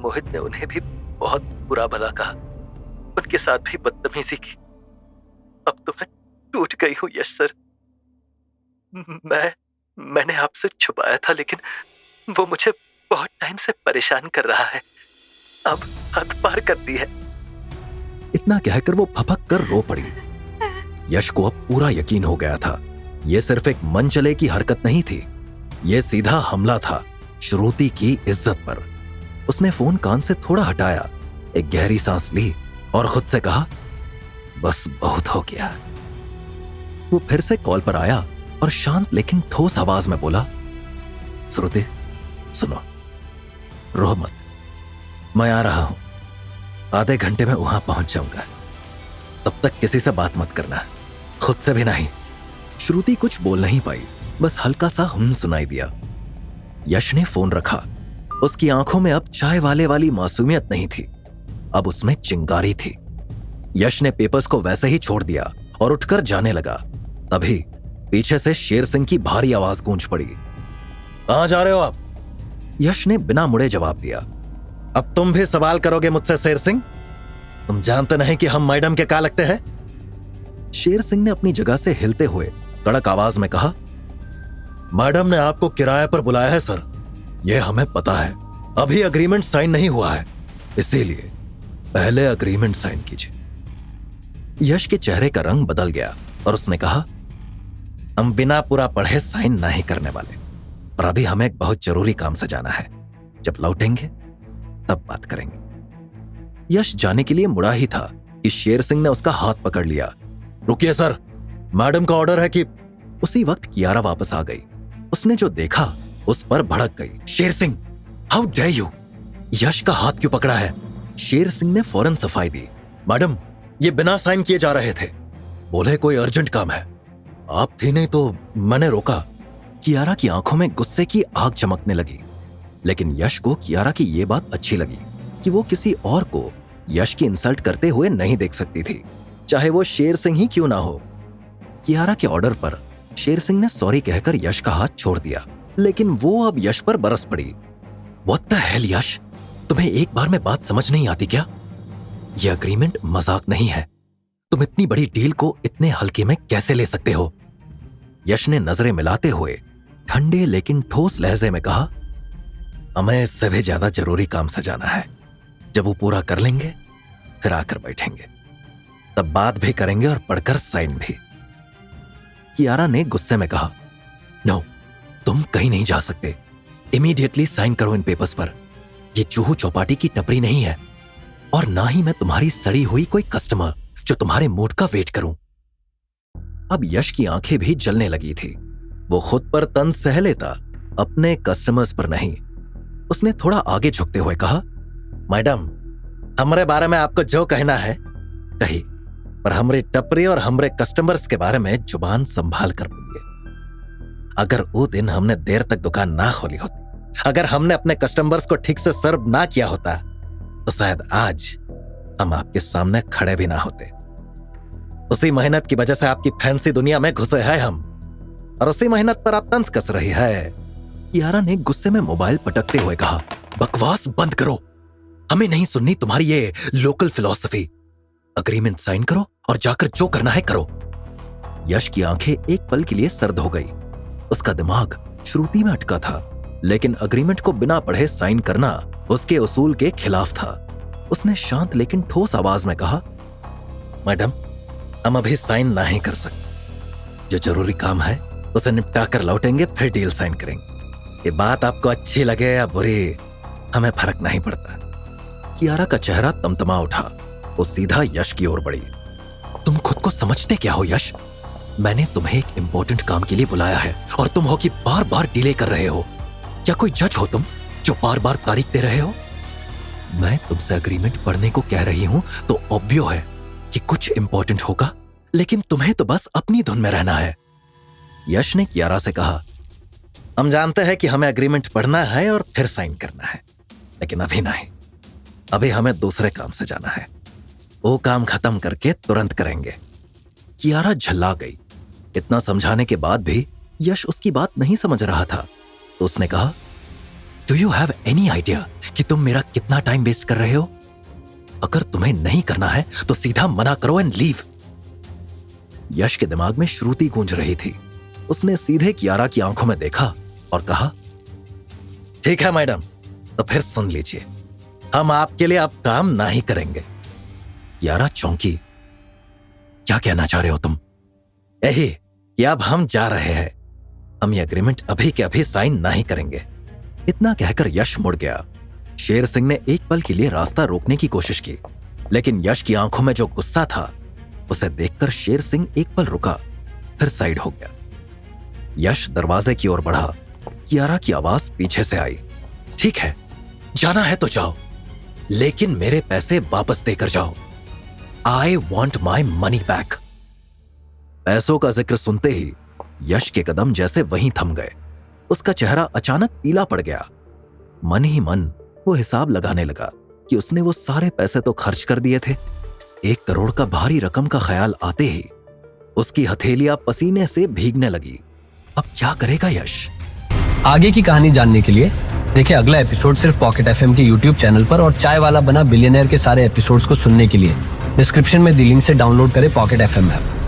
मोहित ने उन्हें भी बहुत बुरा भला कहा, उनके साथ भी बदतमीजी की। अब तो मैं टूट गई हूं यश सर। मैंने आपसे छुपाया था, लेकिन वो मुझे बहुत टाइम से परेशान कर रहा है। अब हद पार कर दी है। इतना कहकर वो फपक कर रो पड़ी। यश को अब पूरा यकीन हो गया था, ये सिर्फ एक मन चले की हरकत नहीं थी, ये सीधा हमला था श्रुति की इज्जत पर। उसने फोन कान से थोड़ा हटाया, एक गहरी सांस ली और खुद से कहा, बस बहुत हो गया। वो फिर से कॉल पर आया और शांत लेकिन ठोस आवाज में बोला, श्रुति सुनो, रो मत, मैं आ रहा हूं। आधे घंटे में वहां पहुंच जाऊंगा। तब तक किसी से बात मत करना, खुद से भी नहीं। श्रुति कुछ बोल नहीं पाई, बस हल्का सा सुनाई दिया। यश ने फोन रखा। उसकी आंखों में अब चाय वाले वाली मासूमियत नहीं थी, अब उसमें चिंगारी थी। यश ने पेपर्स को वैसे ही छोड़ दिया और उठकर जाने लगा। तभी पीछे से शेर सिंह की भारी आवाज गूंज पड़ी। कहां जा रहे हो आप? यश ने बिना मुड़े जवाब दिया। अब तुम भी सवाल करोगे मुझसे शेर सिंह? तुम जानते नहीं कि हम मैडम के क्या लगते हैं? शेर सिंह ने अपनी जगह से हिलते हुए कड़क आवाज में कहा, मैडम ने आपको किराए पर बुलाया है सर, यह हमें पता है। अभी अग्रीमेंट साइन नहीं हुआ है, इसीलिए पहले अग्रीमेंट साइन कीजिए। यश के चेहरे का रंग बदल गया और उसने कहा, हम बिना पूरा पढ़े साइन नहीं करने वाले, और अभी हमें एक बहुत जरूरी काम से जाना है। जब लौटेंगे तब बात करेंगे। यश जाने के लिए मुड़ा ही था कि शेर सिंह ने उसका हाथ पकड़ लिया। रुकिए सर, मैडम का ऑर्डर है कि। उसी वक्त कियारा वापस आ गई। उसने जो देखा उस पर भड़क गई। Sher Singh, how dare you? यश का हाथ क्यों पकड़ा है? शेर सिंह ने फौरन सफाई दी। मैडम, ये बिना साइन किए जा रहे थे, बोले कोई अर्जेंट काम है। आप थी नहीं तो मैंने रोका। कियारा की आंखों में गुस्से की आग चमकने लगी, लेकिन यश को कियारा की ये बात अच्छी लगी कि वो किसी और को यश की इंसल्ट करते हुए नहीं देख सकती थी, चाहे वो शेर सिंह ही क्यों ना हो। कियारा के ऑर्डर पर शेर सिंह ने सॉरी कहकर यश का हाथ छोड़ दिया, लेकिन वो अब यश पर बरस पड़ी। व्हाट द हेल यश, तुम्हें एक बार में बात समझ नहीं आती क्या? ये अग्रीमेंट मजाक नहीं है। तुम इतनी बड़ी डील को इतने हल्के में कैसे ले सकते हो? यश ने नजरें मिलाते हुए ठंडे लेकिन ठोस लहजे में कहा, हमें इससे भी ज्यादा जरूरी काम से जाना है। जब वो पूरा कर लेंगे फिर आकर बैठेंगे, तब बात भी करेंगे और पढ़कर साइन भी। कियारा ने गुस्से में कहा, नो, तुम कहीं नहीं जा सकते। इमीडिएटली साइन करो इन पेपर्स पर। ये चूहू चौपाटी की टपरी नहीं है, और ना ही मैं तुम्हारी सड़ी हुई कोई कस्टमर जो तुम्हारे मूड का वेट करूं। अब यश की आंखें भी जलने लगी थी। वो खुद पर तंज सह लेता, अपने कस्टमर्स पर नहीं। उसने थोड़ा आगे झुकते हुए कहा, मैडम, हमारे बारे में आपको जो कहना है कही, पर हमारी टपरी और हमारे कस्टमर्स के बारे में जुबान संभाल कर बोलिए। अगर वो दिन हमने देर तक दुकान ना खोली होती, अगर हमने अपने कस्टमर्स को ठीक से सर्व ना किया होता, तो शायद आज हम आपके सामने खड़े भी ना होते। उसी मेहनत की वजह से आपकी फैंसी दुनिया में घुसे हैं हम, और उसी मेहनत पर आप तंज कस रही है। कियारा ने गुस्से में मोबाइल पटकते हुए कहा, बकवास बंद करो, हमें नहीं सुननी तुम्हारी ये लोकल फिलॉसफी। अग्रीमेंट साइन करो और जाकर जो करना है करो। यश की आंखें एक पल के लिए सर्द हो गई। उसका दिमाग श्रुति में अटका था। लेकिन अग्रीमेंट को बिना पढ़े साइन करना उसके उसूल के खिलाफ था। उसने शांत लेकिन ठोस आवाज में कहा, मैडम, हम अभी साइन नहीं कर सकते। जो जरूरी काम है उसे निपटा कर लौटेंगे, फिर डील साइन करेंगे। ये बात आपको अच्छी लगे या बुरी, हमें फर्क नहीं पड़ता। कियारा का चेहरा तमतमा उठा। वो सीधा यश की ओर बढ़ी। तुम खुद को समझते क्या हो यश? मैंने तुम्हें एक इंपॉर्टेंट काम के लिए बुलाया है और तुम हो कि बार बार डिले कर रहे हो। क्या कोई जज हो तुम जो बार बार तारीख दे रहे हो? मैं तुमसे अग्रीमेंट पढ़ने को कह रही हूं तो ऑब्वियो है कि कुछ इंपॉर्टेंट होगा, लेकिन तुम्हें तो बस अपनी धुन में रहना है। यश ने कियारा से कहा, हम जानते हैं कि हमें अग्रीमेंट पढ़ना है और फिर साइन करना है, लेकिन अभी नहीं। अभी हमें दूसरे काम से जाना है। वो काम खत्म करके तुरंत करेंगे। कियारा झल्ला गई। इतना समझाने के बाद भी यश उसकी बात नहीं समझ रहा था, तो उसने कहा, do you have any idea कि तुम मेरा कितना टाइम वेस्ट कर रहे हो? अगर तुम्हें नहीं करना है तो सीधा मना करो एंड लीव। यश के दिमाग में श्रुति गूंज रही थी। उसने सीधे कियारा की आंखों में देखा और कहा, ठीक है मैडम, तो फिर सुन लीजिए, हम आपके लिए अब काम नहीं करेंगे। कियारा चौंकी। क्या कहना चाह रहे हो तुम? यही कि अब हम जा रहे हैं। हम ये एग्रीमेंट अभी के अभी साइन नहीं करेंगे। इतना कहकर यश मुड़ गया। शेर सिंह ने एक पल के लिए रास्ता रोकने की कोशिश की, लेकिन यश की आंखों में जो गुस्सा था उसे देखकर शेर सिंह एक पल रुका, फिर साइड हो गया। यश दरवाजे की ओर बढ़ा। कियारा की आवाज पीछे से आई, ठीक है, जाना है तो जाओ, लेकिन मेरे पैसे वापस देकर जाओ। I want my money back. पैसों का जिक्र सुनते ही यश के कदम जैसे वहीं थम गए। उसका चेहरा अचानक पीला पड़ गया। मन ही मन वो हिसाब लगाने लगा कि उसने वो सारे पैसे तो खर्च कर दिए थे। 1 करोड़ का भारी रकम का ख्याल आते ही उसकी हथेलियां पसीने से भीगने लगी। अब क्या करेगा यश? आगे की कहानी जानने के लिए देखिए अगला एपिसोड सिर्फ पॉकेट एफएम के यूट्यूब चैनल पर, और चाय वाला बना बिलियनर के सारे एपिसोड्स को सुनने के लिए डिस्क्रिप्शन में दी लिंक से डाउनलोड करें पॉकेट एफएम ऐप।